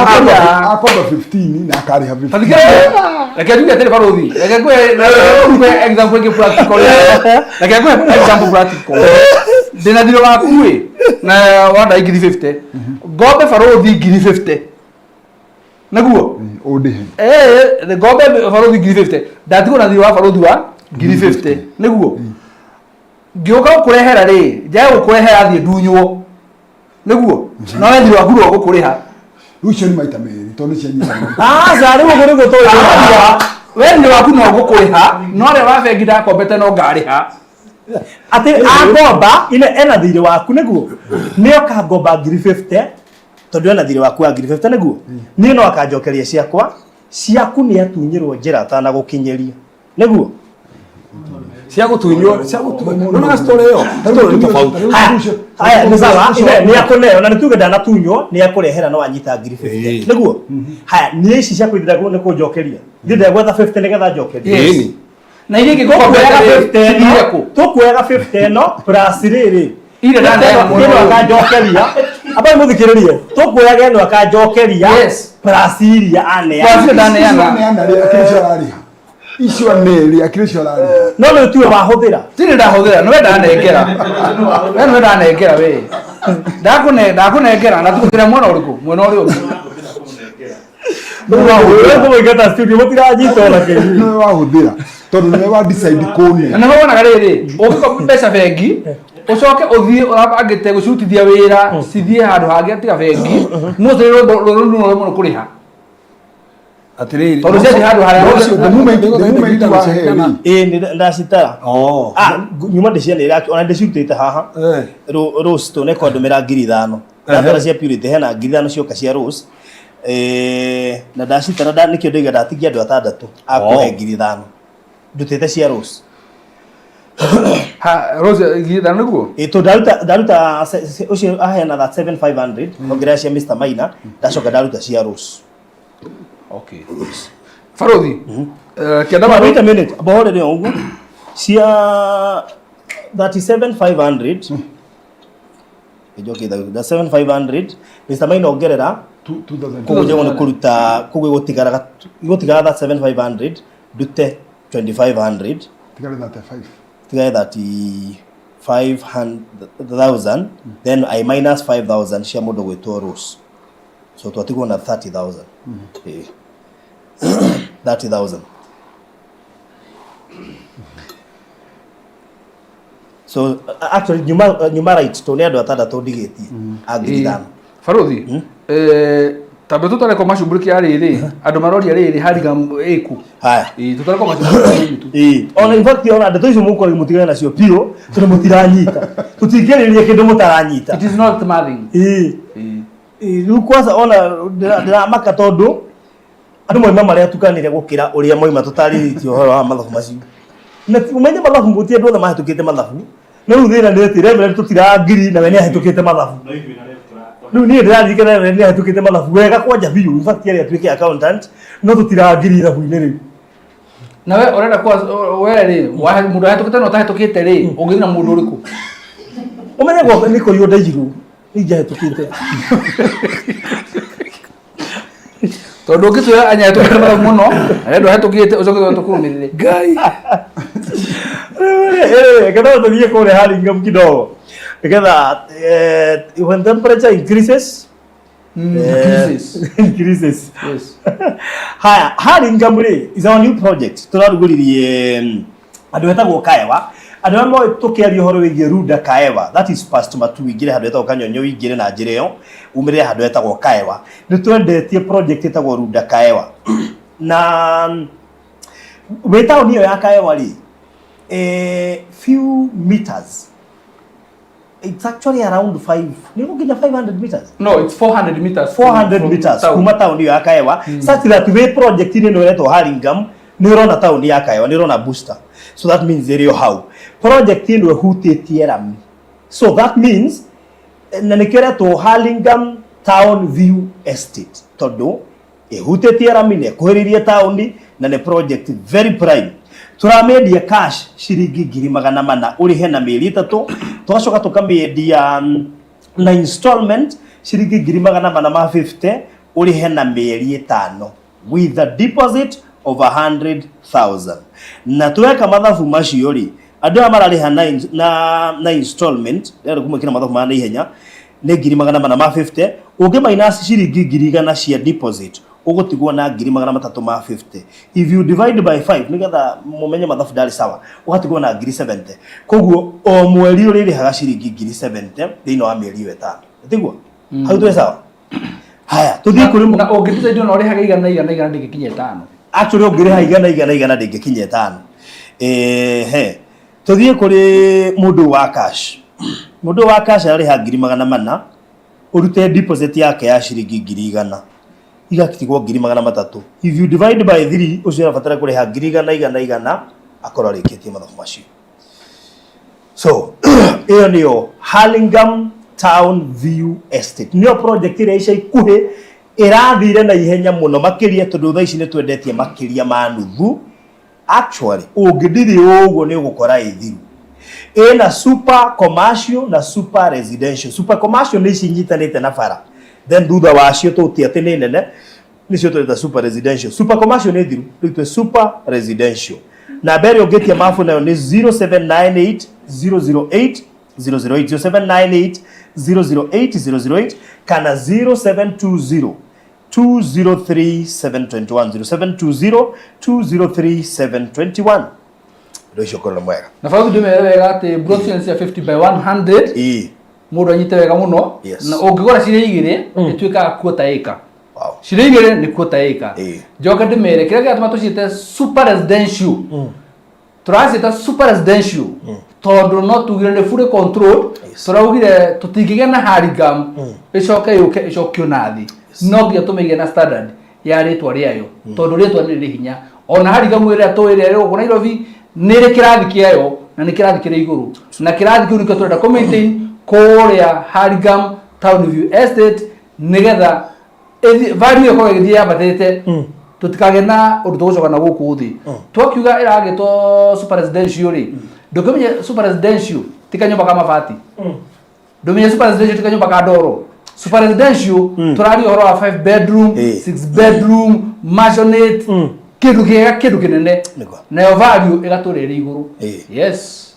akomba 15 na kari ha 15 lakini ndio tele barothi lakini example ke practical lakini example practical dena dilo wakuwe na wanda ngiri 50 gobe barothi ngiri 50 naguo odihe gobe barothi ngiri 50 ndatigo na dilo wa barothi wa ngiri 50 naguo ngioka kurehera ri jae kurehera thie ndunywo naguo no dilo wakuru gukuriha rucio ni maita meri tondu cianyita zari gukuri gutoya we ni waku no gukuriha no re wa bengi ndakombete no ngariha ati agomba ile ena thirĩ waku niguo nĩ okangomba ngiri 50 tondu ena thirĩ waku wa ngiri 50 niguo niĩ no akanjokeria ciaku nĩ atunyĩrwo njĩra atanagukinyeria niguo ciagutunywo no story yo story ni tofauti haya ni sawa ni akuneo na nituge ndanatunywo ni akurehera no anyita ngiri 50 niguo haya ni ici cia kwithira ni kunjokeria ndinde gwetha 50 nigetha njokeria na ile ngikombera 50 no tukuega 50 no plus riri ile ndana no akanjokeria aba muthikiririe tukuega no akanjokeria plus iria ane kwa ndana yana icio neri akirisho rari no no tuwe wahuthira tini ndahuthira no ndanengera we no ndanengera we ndakunengera na tukuthira mwana uriku mwena uri ungi wewe kumwigata studio mutiranyita ona kiri no wahuthira tondu ni wa decide kune na no wona gariri ukiko mbeca bengi ucoke uthie urabangite gucutithia wira cithie handu hangi atiga bengi muthire ro kuriha atiriri tondu cia handu haria the moment wa heri ni ndacitara nyuma ndicianira ona ndicutite haha rose to ne kondumira ngiri 5 ndatara cia purity hena ngiri 5 cioka cia rose na ndacitara nikio ndiga ndatigia andu 6 akuhe ngiri 5 ndutete cia Rose Rose githa niguo ito daruta ucio ahena that 7500 ongerera cia Mr Maina ndacoka daruta cia Rose. Okay. Farothi kienda wait a minute abohore reo ugu cia 37500 ijoke da 7500 Mr Maina ongerera 2000 kuje ngone kuruta kugwe gotigara 7500 dute 2500 tigare 35 tigare 35000 then I minus 5000 cia mundu gwitwo Rose so twatigwo na 30000 30,000 so actually nyuma right to ne andu atandatu ndigiti agirithana Farothi tabe tutare ko mashumburi ya riri andu maroria riri hariga eku haya tutare ko mashumburi ona in fact ona ndeto icio mukore mutigana nacio pio tuna mutiranyita tutingeririe kindu mutaranyita it is not mathing riu kwanza ona ndiramaka tondu andu moima maria tukanire gukira uria moima tutaririte uhoro wa mathabu macio na umenye mathabu mutie andu othe mahitukite mathabu no riu thina nĩ atĩ reverend tutirangiri na we nĩ ahitukite mathabu riu niĩ ndĩraririkana we nĩ ahitukite mathabu wega kwanja biũ in fact yari atuĩke accountant no tutirangiri ithabu-inĩ rĩu na we urenda kwa we ri mundu ahitukite no tahitukite ri ungithi na mundu uriku umenye gwa nĩ kũiywo ndaiyirwo injahitukite tondu ngitwira anya ahitukite mathabu muno arenda ahitukite ucoke tukurumirire ngai kada tuthie kule Hurlingham kidogo because when temperature increases increases yes haya Hurlingham is our new project turaruguririe andu etagwo kaewa andu amwe tukiaria horo wigie ruda kaewa that is past matu wigire handu etagwo kanyonyo wigire na njire yo umirire handu etagwo kaewa ni twendetie project etagwo ruda kaewa na wetao niyo ya kaewa ri a few meters. It's actually around 5. You know, 500 meters. No, it's 400 meters. 400 meters. Kuma town ya Kaewa. Such that we project in to Hurlingham. Nirona town ya Kaewa. Nirona booster. So that means zero how. Project in we hute tierami. So that means nanikera to Hurlingham Town View Estate. Todo hute tierami ne kuheriria town ni na ne project very prime. Turamedia cash shiringi 400 urihe na mieri 3 twacoka tukameendia na installment shiringi 450 urihe na mieri 5 with a deposit of 100,000 na tuweka mathabu macio ri andu amarariha na installment rero kumwikira mathabu mana ihenya ni 450 ungi minus shiringi 100 cia deposit ugutigwo na 350 if you divide by 5 nigetha mumenye mathabu ndari sawa ugatigwo na 70 koguo o mweri uri haga shiringi 70 thino wa mieri 5 ndigwo hau twe sawa haya tuthie kuri na ungithize ndio no ri haga igana ndingikinye 5 actually ungiriha igana ndingikinye 5 tuthie kuri mundu wa cash ari ha 400 urute deposit yake ya shiringi 100 igakitigwo 300 if you divide by 3 ucio arabatara kuriha 100 akora rikitie mathabu macio so iyo niyo Hurlingham Town View Estate niyo project ire ica ikuhi irathire na ihenya muno makiria tondu thaa ici ni twendetie makiria ma nuthu actually ungithiri uguo ni ugukora ithiru ina super commercial na super residential. Super commercial ni cinyitanite na bara then thutha wacio tuti ati ni nene nicio tweta super residential. Super commercial ni thiru twetwe super residential na bere ugetia mafu nayo ni 0798 008 008 0798 008 kana 0720 203 721 ndio kora mwega na fagu ndimere wega ati broadcast ya 50 by 100 mundu anyite wega muno na ungigora cire igire ituika quota acre cire igire ni quota acre joka ndimere kira gya tumato cite super residential turacita super residential tondu no tugire ni full control turaugire tutingige na Hurlingham icokio nathi no gya tumige na standard ya ritwa riayo tondu ritwa ni hinya ona hari gamwire atoire rero kuna Nairobi nire kirathi kiayo na ni kirathi kire iguru na kirathi kiu niko turenda commenting koria Harigam Townview Estate nigetha value ko githia yabatete tutikage na undu tugucoka na guku thi twakiuga iragitwo super residential ri ndukimenye super residential tikanyumba kama mabati ndumenye super residential tikanyumba ka ndoro super residential turari horo wa 5 bedroom 6 bedroom maisonette kindu kinene na value igaturire iguru yes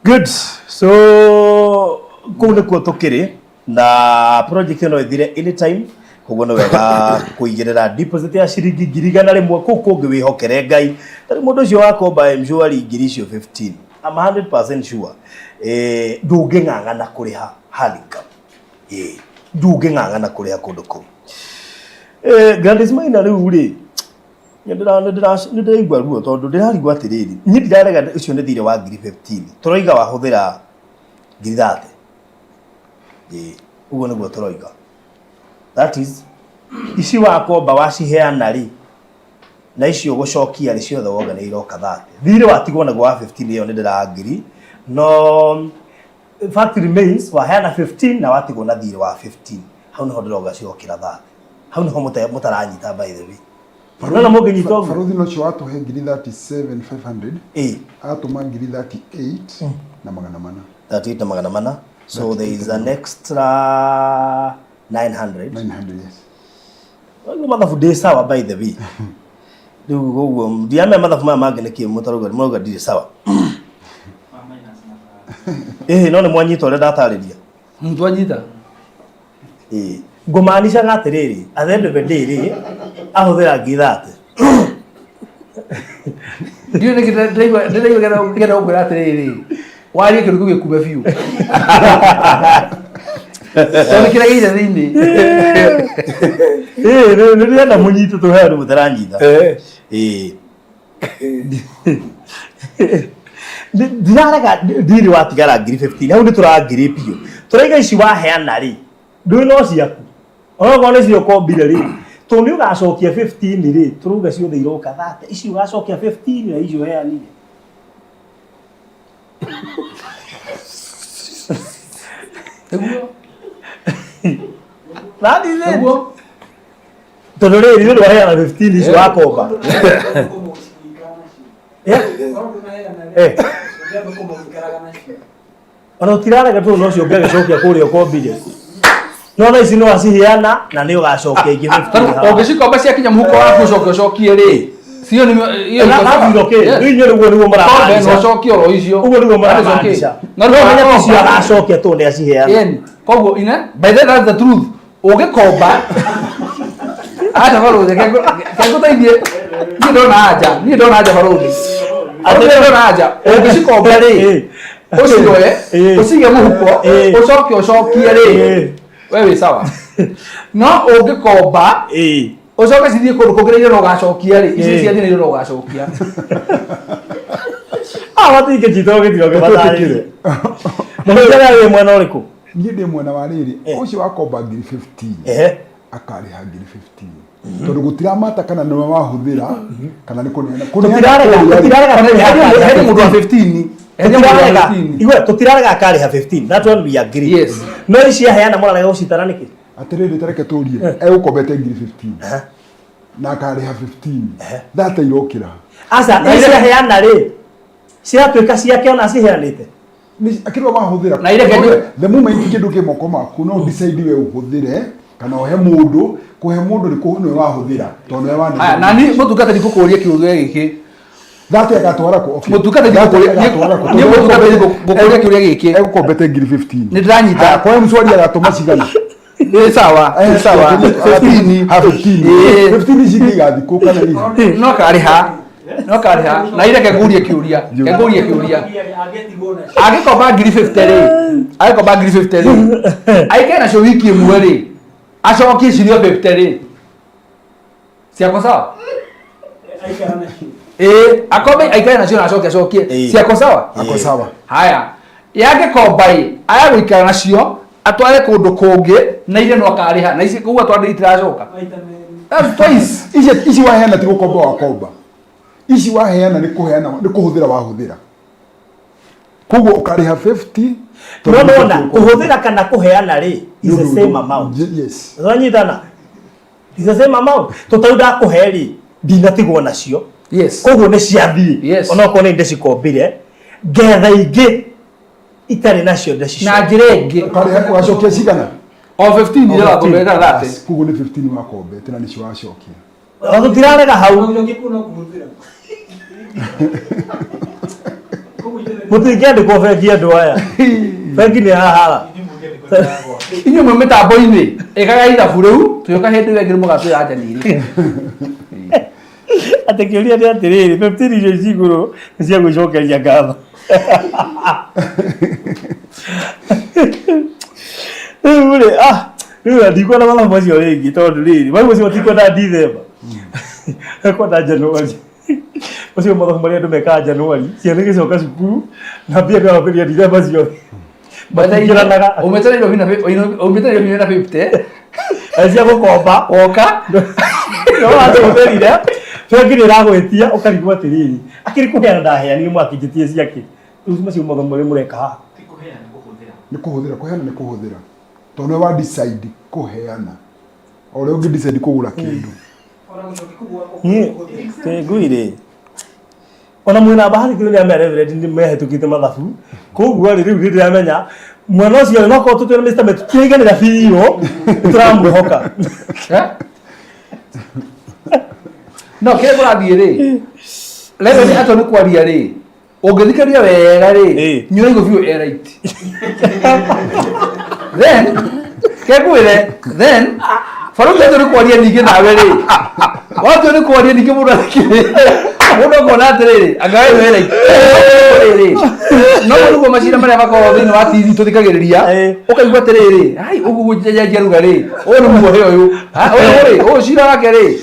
good so kuna ko tukiri na project ino ithire anytime koguo no wega kuigirira deposit ya ciringi 100,000 ku kungi wihokere Ngai tari mundu ucio wakomba mshwari ngiri icio 15 I'm 100% sure ndunging'ang'ana kuriha Harigam ndunging'ang'ana kuriha kundu ku Gladys Maina riu ri ndiraigua ruo tondu ndirarigwa atiriri nyi ndirarega ucio ni thire wa ngiri 15 turoiga wahuthira ngiri 30 uguo niguo turoiga that is ici wakomba waciheana ri na icio gucokia ri ciothe woga ni iroka 30 thire watigwo na gwa 15 iyo ni ndirangiri no fact remains waheana 15 na watigwo na thire wa 15 hau niho ndiroga ciokira 30 hau niho mutaranyita by the way Farona moge nyitogo Faruthi no cio atuhe ngiri 37,500 atuma ngiri 38 na magana mana 38 na magana mana so there is an extra 900 yes Well, mathafu ndi sawa by the way. Riu goguo ndiame mathafu maya mangi niki mutaruga muruga ndi sawa. No ni mwanyita ore ndatariria. Ntwanyita. Ngumaanisha gatiriri at the end of the day ri ahuthira ngithate. Ndio ni driver gera ugura atiriri. Wari kindu gikume biu. Sasa kila gida thini. Ndirenda munyite tu heru mutaranyita. Ndirarega ndiri watigara ngiri 15 hau nditurangiri pio. Turaiga ici waheana ri. Ndu no ciaku. Ona gone cio kombire ri. Tu ni ugacokia 15 ri. Turuga ciothe iroka 30. Ici ugacokia 15 na icio heani. Eguo. Nani ze? Eguo. Tondore ri ndo heana 15 icio wakomba. Ona tiraraga tu no cio ngege cokia kuri ukombire. No ici no aciheana na ni ugacokia ingi 15. Ungicikomba cia kinya muhuko waku cokie ri. Sio ni iyo na biroke. Ninyo niguo niguo maraanisha. No cokie oro icio. Uguo niguo maraanisha. Na no menya icio agacokia tu ni aciheana. Koguo ina by that's the truth. Ugikomba Acha Faruthi kengo taithie ni ndona aja Faruthi ndona aja ungicikomba ri ucioe ucige muhuko ucokie ri wewe sawa no ungikomba ucoke cithie kundu kungire no gacokia ri ici cia thini no gacokia watinge jitoge tiroge batari muhujara we mwana uriku niĩ ndĩ mwena wa rĩrĩ ũcio wakomba ngiri 15 akarĩha ngiri 15 tondũ gũtiramata kana nĩwe wahũthĩra kana nĩ tũtirarega mũndũ wa 15 igwe tũtirarega akarĩha 15 that one we agree yes no ici aheana mũrarega gũcitara nĩkĩ atĩrĩrĩ tareke tũrie egũkombete ngiri 15 na akarĩha 15 data irokĩra aca ici aheana rĩ ciatuĩka ciake ona ciheanĩte akirwa mahũthĩra na ile kĩndũ the moment kĩndũ kĩ moko maku no decide we ũhũthĩre kana ũhe mũndũ kũhe mũndũ nĩ kũhũnwe wahũthĩra tondũ we wani na ni mũtungata ni kũkũria kĩũria gĩkĩ that agatwara ku mũtungata ni kũkũria kĩũria gĩkĩ egũkombete ngiri 15 ni ndĩranyita kwa mswali agatũma cigana ni sawa 15 cingi gathikũ kana hihi no kariha na ile kegurie kiuria agikomba ngiri 50 ri aike na cio wiki imwe ri acokie cirio 50 ri ciako sawa akombe aike na cio na acokie ciako sawa ako sawa haya yake komba ri aya guikara na cio atware kundu kungi na ile no kariha na ici kuwa twande itiracoka that's twice ici waheana ti gukomba wakomba ici waheana nĩ kũheana nĩ kũhũthĩra wahuthĩra koguo ũkarĩha 50 no kuhuthira kana kuheana ri is the same amount. Yes. Zwanyitana is the same amount tutauda kuheri ndinatigwo nacio. Yes. Koguo ni ciathii. Yes. Ona ko ni ndicikombire ngetha ingi itari nacio ndacicio na njira ingi ũkarĩha wacokia cigana o 15 ndio wakombeka thate koguo nĩ 15 wakombete na nĩcio wacokia Watu tirarega hau. Mutingiende ko bengi andu aya. Bengi ni hahara. Inyo mwe mitambo-ini ikaga ithabu riu tuyoka hindi wengi mugatu ya janiri. Ate kiuria ni atiriri 15 irio ciguru ni cia gwicokeria ngatho. Ule riu ndikona mathabu macio ringi tondu riri mai mucio tikwenda December. Kwenda January. Ucio mathabu maria andu mekaga January ciana gicoka cukuru na pia ndio wapiria December cio. Bathikiranaga umetereirwo hina 50 acia gukomba oka no atumerire bengi ni ragwetia ukarigwo atiriri akiri kuheana ndaheani mwakinjitie ciake riu macio mathabu maria mureka ha nĩ kũheana nĩ kũhũthĩra tondũ nĩ wa decide kũheana o rĩu ũngĩ decide kũgũra kĩndũ Nguire ona mwina bahari kile ni amerevere ndi mehetukite mathabu koguo riu ndiramenya mwana ucio no ko tutwe Mr. Met kiganira biyo turamuhoka no kile kurathie ri leo ni ato ni kwaria ri ungithikaria wega ri nyura igo biyo right then faruki ato ni kwaria ningi nawe ri watu ni kwaria ningi mundu athikire mundu kona atiriri angawe wera riri no mundu macira maria makorwo thini wa TV tuthikagiriria ukaigua atiriri ai ugu jaja ruga ri uyu ni muohe uyu uyu cira wake ri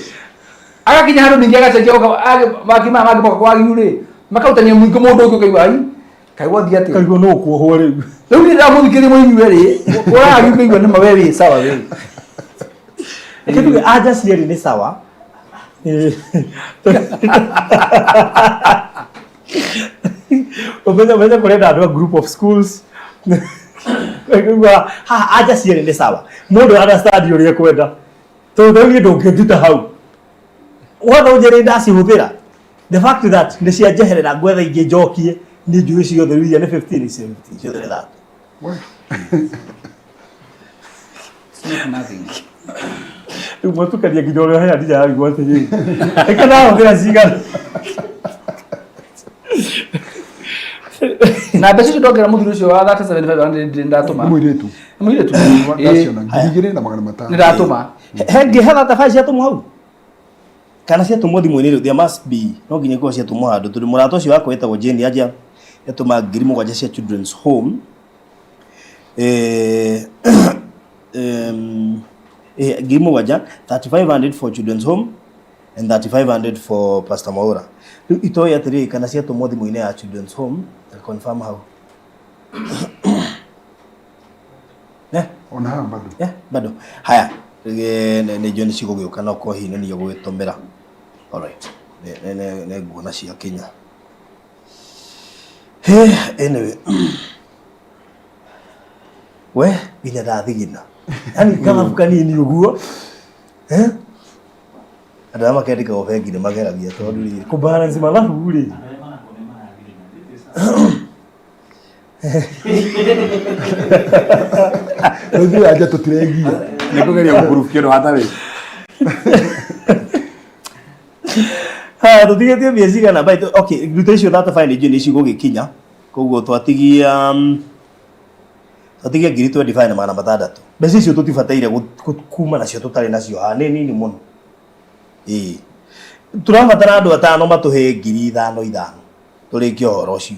agakinya handu ningi agacenjia makima magi kwa giuri makautania mwingo mundu uyu kaigua ai kaigua thia ati kaigua no kuohwo ri riu ni ndamuthikirie muinywe ri ura agikaigua ni mawe wi sawa wi kitu aja cieri ni sawa Umenya kurenda andu group of schools aja cieri ni sawa mundu understand uria kwenda tondu ndungithita hau wona unjeri ndacihuthira the fact that ni cia jeherera gwetha ingi njokie ni njui ciothe riu ni 15 ciothe that nothing Matukaria nginya uria haya ndija yarigwo atiri ekana huthira cigana na mbeca icio ndongera muthuri ucio wa 37,500 ndatuma mũirĩtu ndaciona 2,500 ndatuma hengi hetha tabai ciatumwo hau kana ciatumwo thimũ-inĩ rĩu there must be no nginya ikorwo ciatumwo handũ tondũ mũrata ũcio wakwa wĩtagwo Jane anja yatuma 7,000 cia children's home 3,500 for children's home and 3,500 for Pastor Maura. Itoya atiri kana ciatumwo thimũ-inĩ ya children's home confirm how ona haha bado bado haya ne John cigũgĩũka no kwa hihi nĩ gũgĩtũmĩra alright ne nguona cia Kenya anyway we nginya ndathigina yani kama kanini uguo andũ arĩa makendĩka bengi nĩ mageragia tondũ rĩrĩ kũbalance mathabu rĩ rĩu aja tũtirengia nĩ kũgeria gũproof kĩndũ hatarĩ tũtigĩtie mbia cigana but okay ruta icio that fine nĩ cigũgĩkinya koguo twatigia 25,600 mbeca icio tũtibataire kuma nacio tũtarĩ nacio haha nĩ nini mũno tũrabatara andũ atano matũhe 5,000 tũrĩkie ũhoro ũcio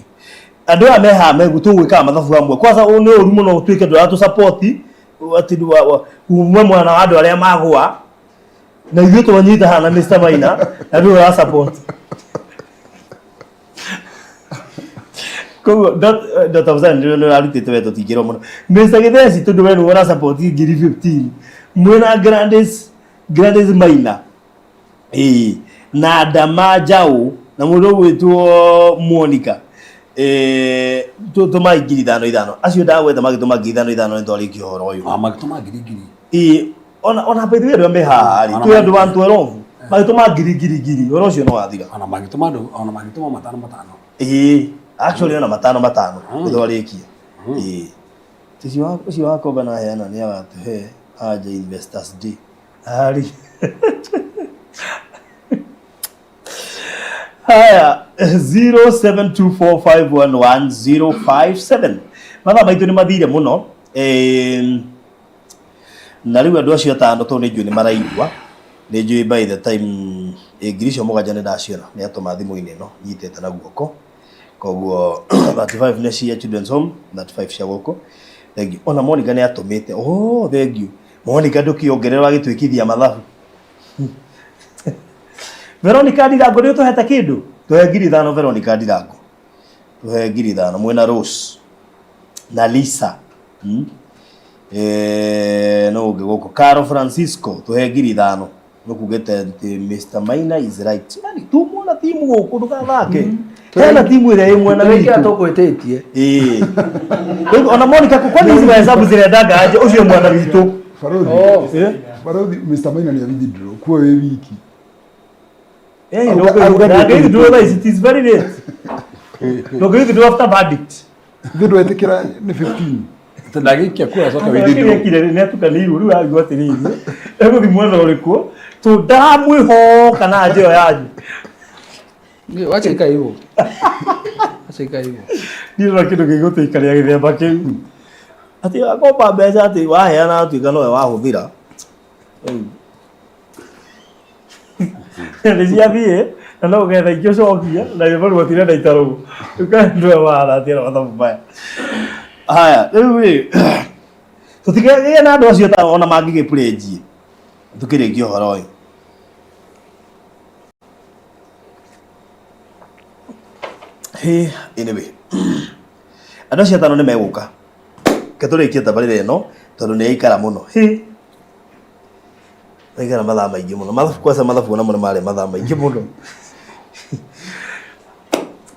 andũ aya me haha megu tũgwĩkaga mathabu hamwe kwanza nĩ ũru mũno ũtuĩke ndũratũ support ati umwe mwana wa andũ arĩa magũa na ithuĩ twanyita haha na Mr. Maina na ndũĩ ũra support koguo Dr. Mzani ndio arutĩte weto tingĩrwo mũno Mr. Githesi tondũ we nĩ ũra support 15,000 mwena Grandes Maina na Ndama Njaũ na mundu gwitwo Monica to mai ngiri ithano acio ndagweta magituma ngiri ithano ntwari kihoro uyu magituma ngiri ona bethe ndo me hari tu andu bantu erovu magituma ngiri oro ucio no wathira ona magituma matano actually ona matano ithorikie tisi wako bana yana ni watu aje investors day hari haya 0724511057 mathaa maitũ nĩ mathire mũno na rĩu andũ acio atano to nĩ njũĩ nĩ maraigua nĩ njũĩ by the time ngiri icio mũgwanja nĩ ndaciona nĩ atũma thimũ-inĩ ĩno nyitĩte na guoko koguo 35 nĩ cia children's home 35 cia gũkũ thengiũ ona Monica nĩ atũmĩte thengiũ Monica ndũkĩongerera gĩtwĩkithia mathabu Veronica Ndirango nĩ ũtũhete kĩndũ tuhe ngiri ithano Veronica Ndirango tuhe ngiri ithano mwena Rose na Lisa no ũngĩ gũkũ Caro Francisco tuhe ngiri ithano nĩkugĩte Mr. Maina is right yani tumuona timu gũkũ ndũgathake hena timu ĩrĩa ĩ mwena witũ tũkwĩtĩtie ona Monica kwani hizi mahesabu zirendaga aje ũcio mwana witũ Barothi Mr. Maina ni withdraw kwa wiki no withdraw it is very late no withdraw after verdict withdraw etikira ni 15 ndagikia kura soka withdraw kile ni atukaniru riu agwa atiriru eguthi mwena ũrĩkũ tu ndamwiho kana aje yaje wacha ika hivyo ndio kitu gĩgũteikaria gĩthemba kĩu ati akomba mbeca ati waheana atuĩka nowe wahũthĩra nĩciathiĩ na no ũgetha ingĩ ũcokia na rĩu gũtirenda itarũ ndũe waratĩra mathabu maya haya rĩu tũtigagĩe na andũ acio ona mangĩgĩpũrĩnjie tũkĩrĩkia ũhoro ũyũ anyway andũ acio atano nĩ megũka ketũrĩkie tabarĩra ĩno tondũ nĩ yaikara mũno yaikara mathaa maingĩ mũno mathabu ona mũno marĩ mathaa maingĩ mũno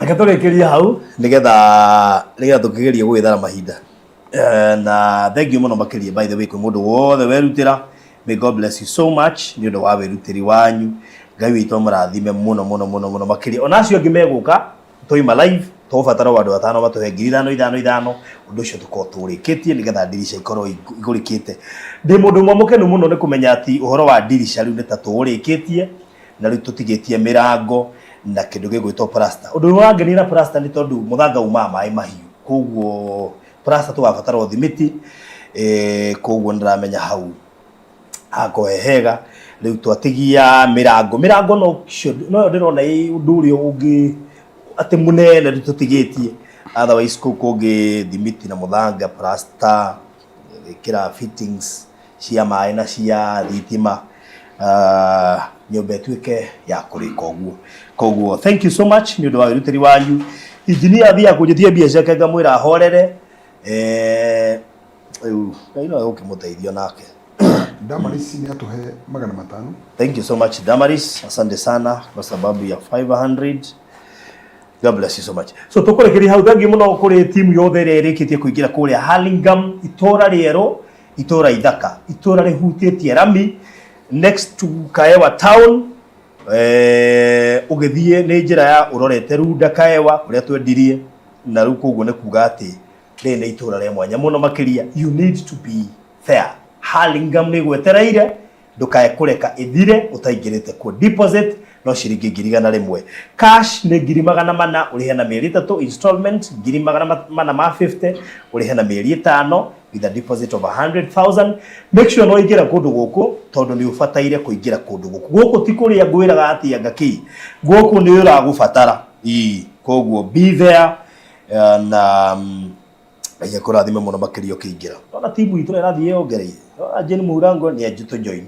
ketũrĩkĩria hau nĩgetha tũkĩgerie gwĩthara mahinda na thengiũ mũno makĩria by the way kwĩ mũndũ wothe werutĩra may God bless you so much nĩ ũndũ wa wĩrutĩri wanyu Ngai witũ amũrathime mũno makĩria ona acio angĩ megũka toima live tũgũbatara andũ atano matũhe ngiri ithano ũndũ ũcio tũkorwo tũrĩkĩtie nĩgetha ndirisha ikorwo igũrĩkĩte ndĩ mũndũ ũmwe mũkenu mũno nĩ kũmenya atĩ ũhoro wa ndirisha rĩu nĩ ta tũrĩkĩtie na rĩu tũtigĩtie mĩrango na kĩndũ gĩgwĩtwo plaster ũndũ ũyũ wangenia na plaster nĩ tondũ mũthanga umaga maĩ mahiũ koguo plaster tũgabatara ũthimiti koguo nĩndĩramenya hau hakohehega rĩu twatigia mĩrango no ndĩrona ũndũ ũrĩa ũngĩ ati munene tutigitie otherwise kũngĩ thimiti na mũthanga plaster kira fittings cia maĩ na cia thitima nyũmba ĩtuĩke ya kũrĩka ũguo koguo thank you so much nĩ ũndũ wa wĩrutĩri wanyu engineer thia kũnjĩtia mbia ciake ngamwĩra ahorere rĩu Ngai no egũkĩmũteithia nake Damaris ni atuhe 500 thank you so much Damaris asante sana kwa sababu ya 500 God bless you so much. So tukurekeria hau thangi muno kuri timu yothe ĩrĩa ĩrĩkĩtie kũingĩra kũrĩa Hurlingham itora rĩero itora ithaka itora rĩhutĩtie rami next to Kaewa town ũgĩthiĩ nĩ njĩra ya ũrorete Runda Kaewa kũrĩa twendirie na rĩu koguo nĩ kuga atĩ rĩrĩ nĩ itora rĩa mwanya mũno makĩria you need to be there Hurlingham nĩ gwetereire ndũkae kũreka ĩthire ũtaingĩrĩte ku deposit no ciringi ngiri igana rĩmwe cash nĩ ngiri magana mana ũrĩhe na mĩeri 3 installment ngiri magana mana ma 50 ũrĩhe na mĩeri 5 with a deposit of 100,000 make sure no ingĩra kũndũ gũkũ tondũ nĩ ũbataire kũingĩra kũndũ gũkũ ti kũrĩa ngwĩraga atĩ ngaki gũkũ nĩ ũragũbatara koguo be there na Ngai akũrathime mũno makĩria ũkĩingĩra ona timu itũ ĩrathiĩ yongereire Jane Murango nĩ anjũ join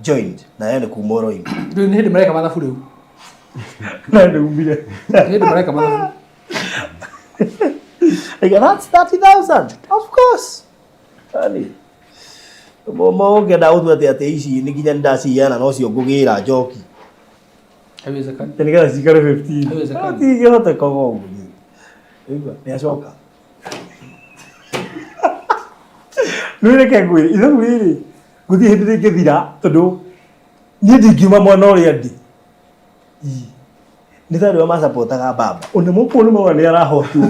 joined na yeye kuma Oroini ndio ni hindi mareka mathabu riu na ndio umbire hindi mareka mathabu that's 30,000 of course ani mo ngenda ũtwete atĩ ici nĩ nginya ndaciana no cio ngũgĩra njoki haiwezekani Tenigera zikare 15 haiwezekani ati yote kogo igwa ni acoka nure ke ngwire ithu riri guthi hindi ngithira tondu ni ndingiuma mwana uria ndi ni tharu ma supportaga baba one mukuru mwa ni arahotwo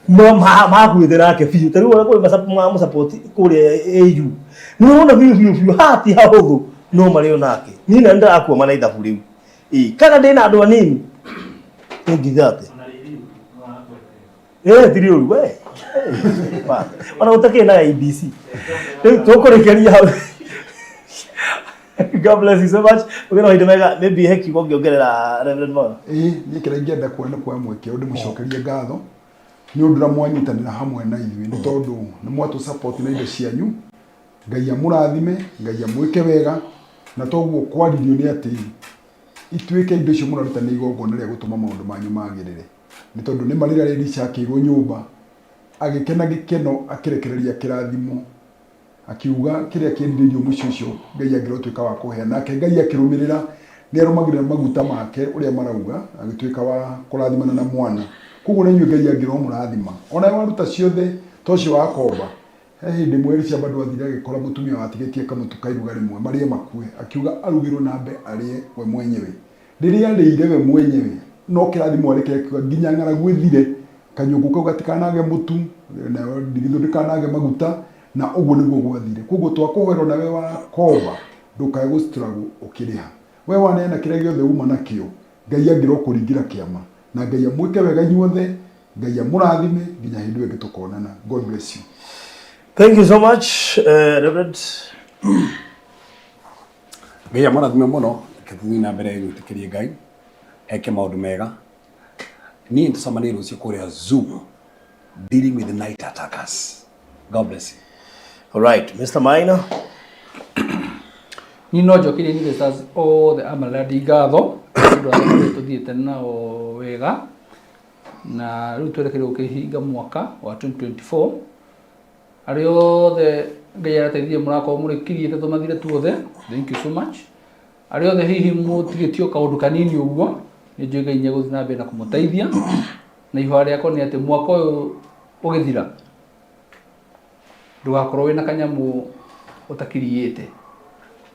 ma gwithira ke fiu tari wona kuri ma support kuri au ni wona fiu hati hahuthu no mari onake ni na ndakua mana ithabu riu kana ndina andu anini ngithate thiri uru we ona utake na ABC tukurekeria hau. God bless you so much. We're going to mega maybe heki ngiongerera Reverend Mo. Ni kira ngenda kuona kwa mweke undu mucokerie ngatho ni undu ra mwanyitanira hamwe na ithui ni tondu ni mwatu support na indo cianyu Ngai amurathime Ngai amwike wega na toguo kwaririo ni ati ituike indo icio muraruta ni igongona ria gutuma maundu manyu magirire ni tondu ni marira riri cakirwo nyumba agikena gikeno akirekereria kirathimo akiuga kiria kiendirio mucicio Ngai agirotwika wa kuhea nake Ngai akirumirira ni arumagirira maguta make uria marauga agitwika wa kurathimana na mwana kuguo ni Ngai agiro murathima ona waruta ciothe tocio wa komba hindi mweri cia bandu athira agikora mutumia watigetie kamutuka iruga rimwe marie makue akiuga arugirwo nambe arie we mwenyewe riria riire we mwenyewe no kirathimo arekere nginya ngara gwithire kanyungu kau gatikanage mutu na ndigithu ndikanage maguta na uguo niguo gwathire kuguo twakuhero nawe wa komba ndukae gustruggle ukiriha we wanena kiria giothe uma nakio Ngai agiro kuringira kiama na Ngai amwike wega inyuothe Ngai amurathime nginya hindu ĩngĩ tukonana. God bless you. Thank you so much, Reverend. Ngai amurathime muno kithuthi na mbere gwitikirie Ngai eke maundu mega ni ntucamanie rucio kuria Zoom dealing with the night attackers. God bless you. All right, Mr. Maina. Ni no jokirie ni stars all the amaladi ngatho ndu tuthiete nao wega na riu twerekeire ukihinga mwaka wa 2024 ari othe Ngai arateithie murako murikirie tumathire tuothe. Thank you so much. Ari othe hihi mutigitio kaundu kanini uguo ni njui Ngai nye guthina mbere na kumuteithia na ihwa riako ni ati mwaka uyu ugithira ndugakorwo wina kanyamu utakiriete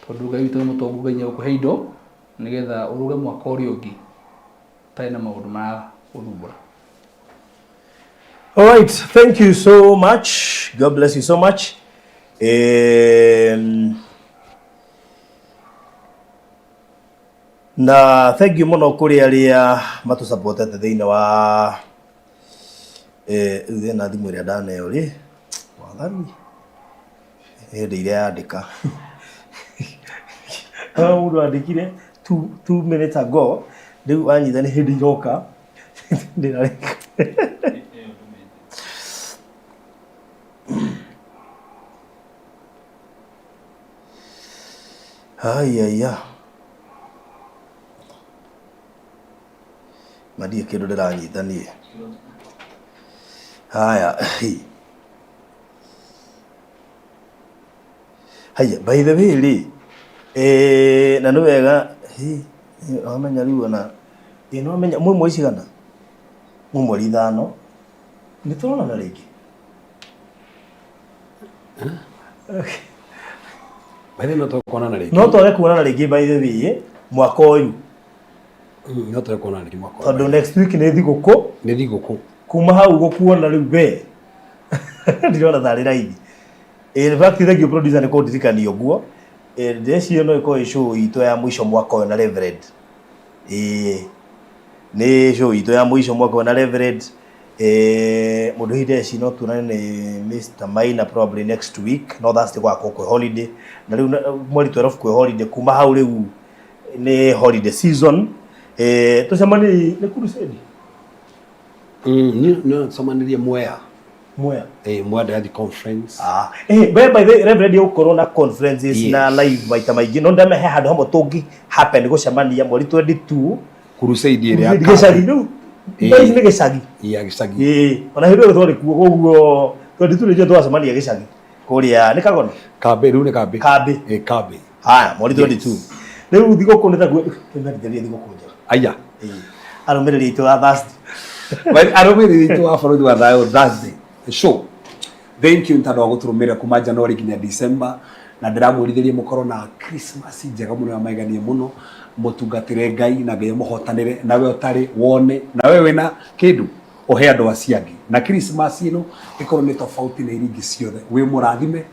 tondu Ngai witu mutongu Ngai nye gukuhe indo nigetha uruge mwaka uri ungi tai na maundu ma uthumbura. All right, thank you so much. God bless you so much. Na thank you muno kuri aria matu supportete thiini wa thina thimu ria ndaneo ri wathani hindi iria yandika mundu andikire 2 minutes ago riu anyitha ni hindi iroka ndirareka Ayaya. Madie kindu ndiranyita nie. Haya. Haya, by the way ri na no wega amenya riu na no amenya mwe cigana mweri 5 ni turona na ringi. Bale no tokona na ringi. No tore kuona na ringi by the way mwaka uyu. No tore kuona na ringi mwaka. Tondu next week ni thiguku. Ni thiguku. Kuma hau gukuona riu be. Ndirona thari raithi. In fact thank you producer ni kundirikania uguo. Ndeci no iko show itu ya mwisho mwaka uyu na Reverend. Ni show itu ya mwisho mwaka uyu na Reverend. Mundu hideci no tunane ni Mr. Maina probably next week. No that's the kwako kwa holiday. Na riu mweri 12 kwa holiday kuma hau riu ni holiday season. Tucemani ni crusade. No somanirie Mwea. Mwea. Mwea Daddy Conference. By the Reverend yo corona conferences na live maita maingi no ndame he handu hamwe tungi happen gucemania mweri 22 crusade ire ya gicagi riu ndai ni gicagi ya gicagi ona hindu thori kuo koguo 22 ni je twacemania gicagi kuria ni kagona kambe riu ni kambe kambe kambe haya mweri 22 Riu thigũkũ nĩ taguo tũmenyithĩrie thigũkũ njega. Aya. Arũmĩrĩri aitũ a Thursday. Arũmĩrĩri aitũ a bũrũri wa thayũ Thursday. Show. Thank you ntandu wa gũtũrũmĩrĩra kuma January nginya December. Na ndiramwĩrithĩria mũkorwo na Christmas njega mũno ya maiganie mũno. Mũtungatĩre Ngai na Ngai mũhotanĩre nawe ũtarĩ wone na wewe wĩna kĩndũ ohe andũ acio angĩ. Na Christmas ĩno ĩkorwo nĩ tofauti na iria ingĩ ciothe. Wĩ mũrathime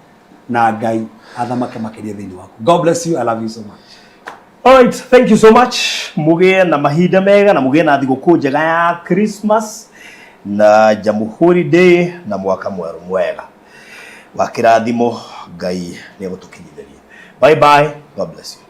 na Ngai athamake makĩria thĩinĩ waku. God bless you. I love you so much. Alright, thank you so much. Mugie na mahinda mega na mugie na thigũkũ njega ya Christmas na Jamhuri Day na mwaka mwerũ mwega wa kĩrathimo. Ngai nĩ egũtũkinyithĩria. Bye bye. God bless you.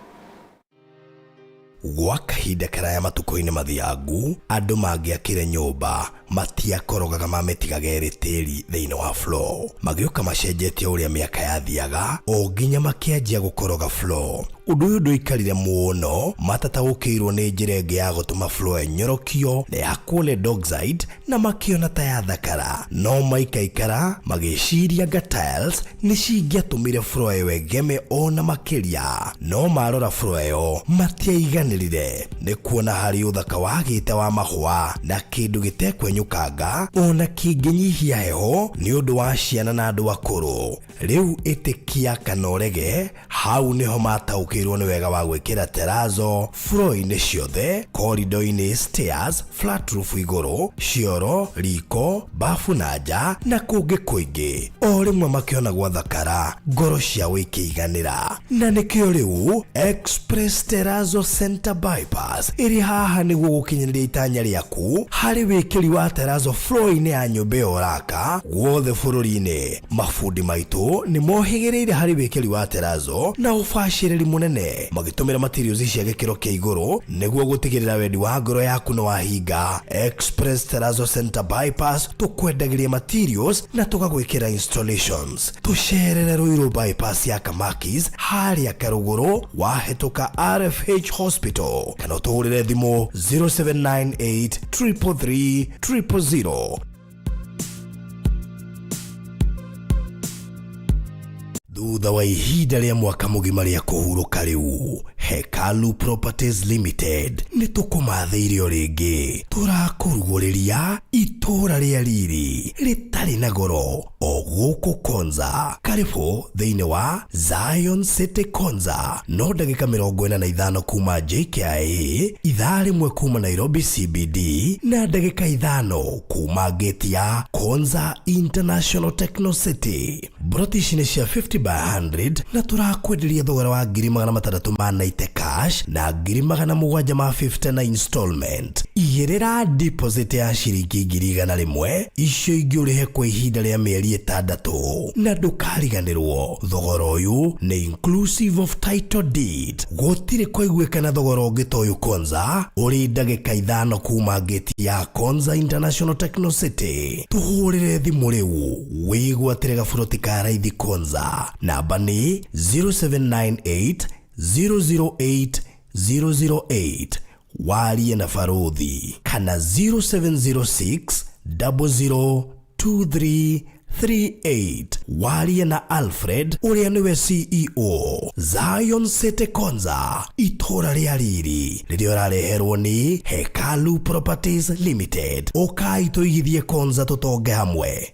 Gwa kahinda karaya matuko-inĩ mathiangu andũ mangĩakire nyũmba matiakorogaga mametigage tĩri thĩinĩ wa floor. Magĩũka macenjetie ũrĩa mĩaka yathiaga o nginya makĩanjia gũkoroga floor. Ũndũ ũyũ ndũikarire mũno, matataũkĩirwo nĩ njĩra ĩngĩ ya gũtũma floor enyorokio na ya kũle dockside na makĩona ta ya thakara. No maikaikara magĩciria anga tiles nĩ cingĩatũmire floor ĩyo ĩgeme ona makĩria. No marora floor ĩyo matiaiganĩrire nĩ kuona harĩ ũthaka wagĩte wa mahũa na kĩndũ gĩtekwenyũkanga ona kĩngĩnyihia heho nĩ ũndũ wa ciana na andũ akũrũ. Rĩu ĩtĩkia kana ũrege, hau nĩho mataũkĩirwo nĩ wega wa gwĩkĩra terazo floor-inĩ ciothe, corridor-inĩ, stairs, flat roof igũrũ, cioro, riko, bafu na nja na kũngĩ kũingĩ. O rĩmwe makĩona gwathakara, ngoro ciao ikĩiganĩra. Na nĩkĩo rĩu Express Terrazzo Center Bypass ĩrĩ haha nĩguo gũkinyĩrĩria itanya rĩaku harĩ wĩkĩri wa terazo floor-inĩ ya nyũmba ĩyo ũraka guothe bũrũri-inĩ. Mafundi maitũ nĩ mohĩgĩrĩire harĩ wĩkĩri wa terazo na ũbacĩrĩri mũnene, magĩtũmĩra materials cia gĩkĩro kĩa igũrũ nĩguo gũtigĩrĩra wendi wa ngoro yaku nĩ wahinga. Express Terrazzo Center Bypass tũkwendagĩria materials na tũgagwĩkĩra installations. Tũcerere Ruiru bypass ya Kamakis harĩa Karũgũrũ wahĩtũka RFH Hospital, kana ũtũhũrĩre thimũ 0798 333 000. Thutha wa ihinda rĩa mwaka mũgima rĩa kũhurũka rĩu, Hekalu Properties Limited nĩ tũkũmathĩire rĩngĩ. Tũrakũrugũrĩria itũũra rĩa riri rĩtarĩ na goro o gũkũ Konza. Karibu thĩinĩ wa Zion City Konza. No ndagĩka 45 kuma JKIA, ithaa rĩmwe kuma Nairobi CBD na ndagĩka 5 kuma gate ya Konza International Techno City. British nĩ cia 50 by 100 na turakwenderia thogora wa 690 cash na 750 na installment. Igĩrĩra deposit ya ciringi 100 icio ingĩũrĩhe kwa ihinda rĩa mĩeri 6 na ndũkariganĩrwo. Thogora ũyũ nĩ inclusive of title deed. Gũtirĩ kũiguĩkana thogora ũngĩ ta ũyũ Konza ũrĩ ndagĩka 5 kuma gate ya Konza International Techno City. Tũhũrĩre thimũ rĩu wĩgwatĩre gaburoti ka raithi Konza. Namba nĩ 0798 008 008 warie na Farothi, kana 0706 002338 warie na Alfred ũrĩa nĩwe CEO. Zion City Konza, itũũra rĩa riri rĩrĩa ũrareherwo nĩ Hekalu Properties Limited. Ũkai tũigithie Konza tũtonge hamwe.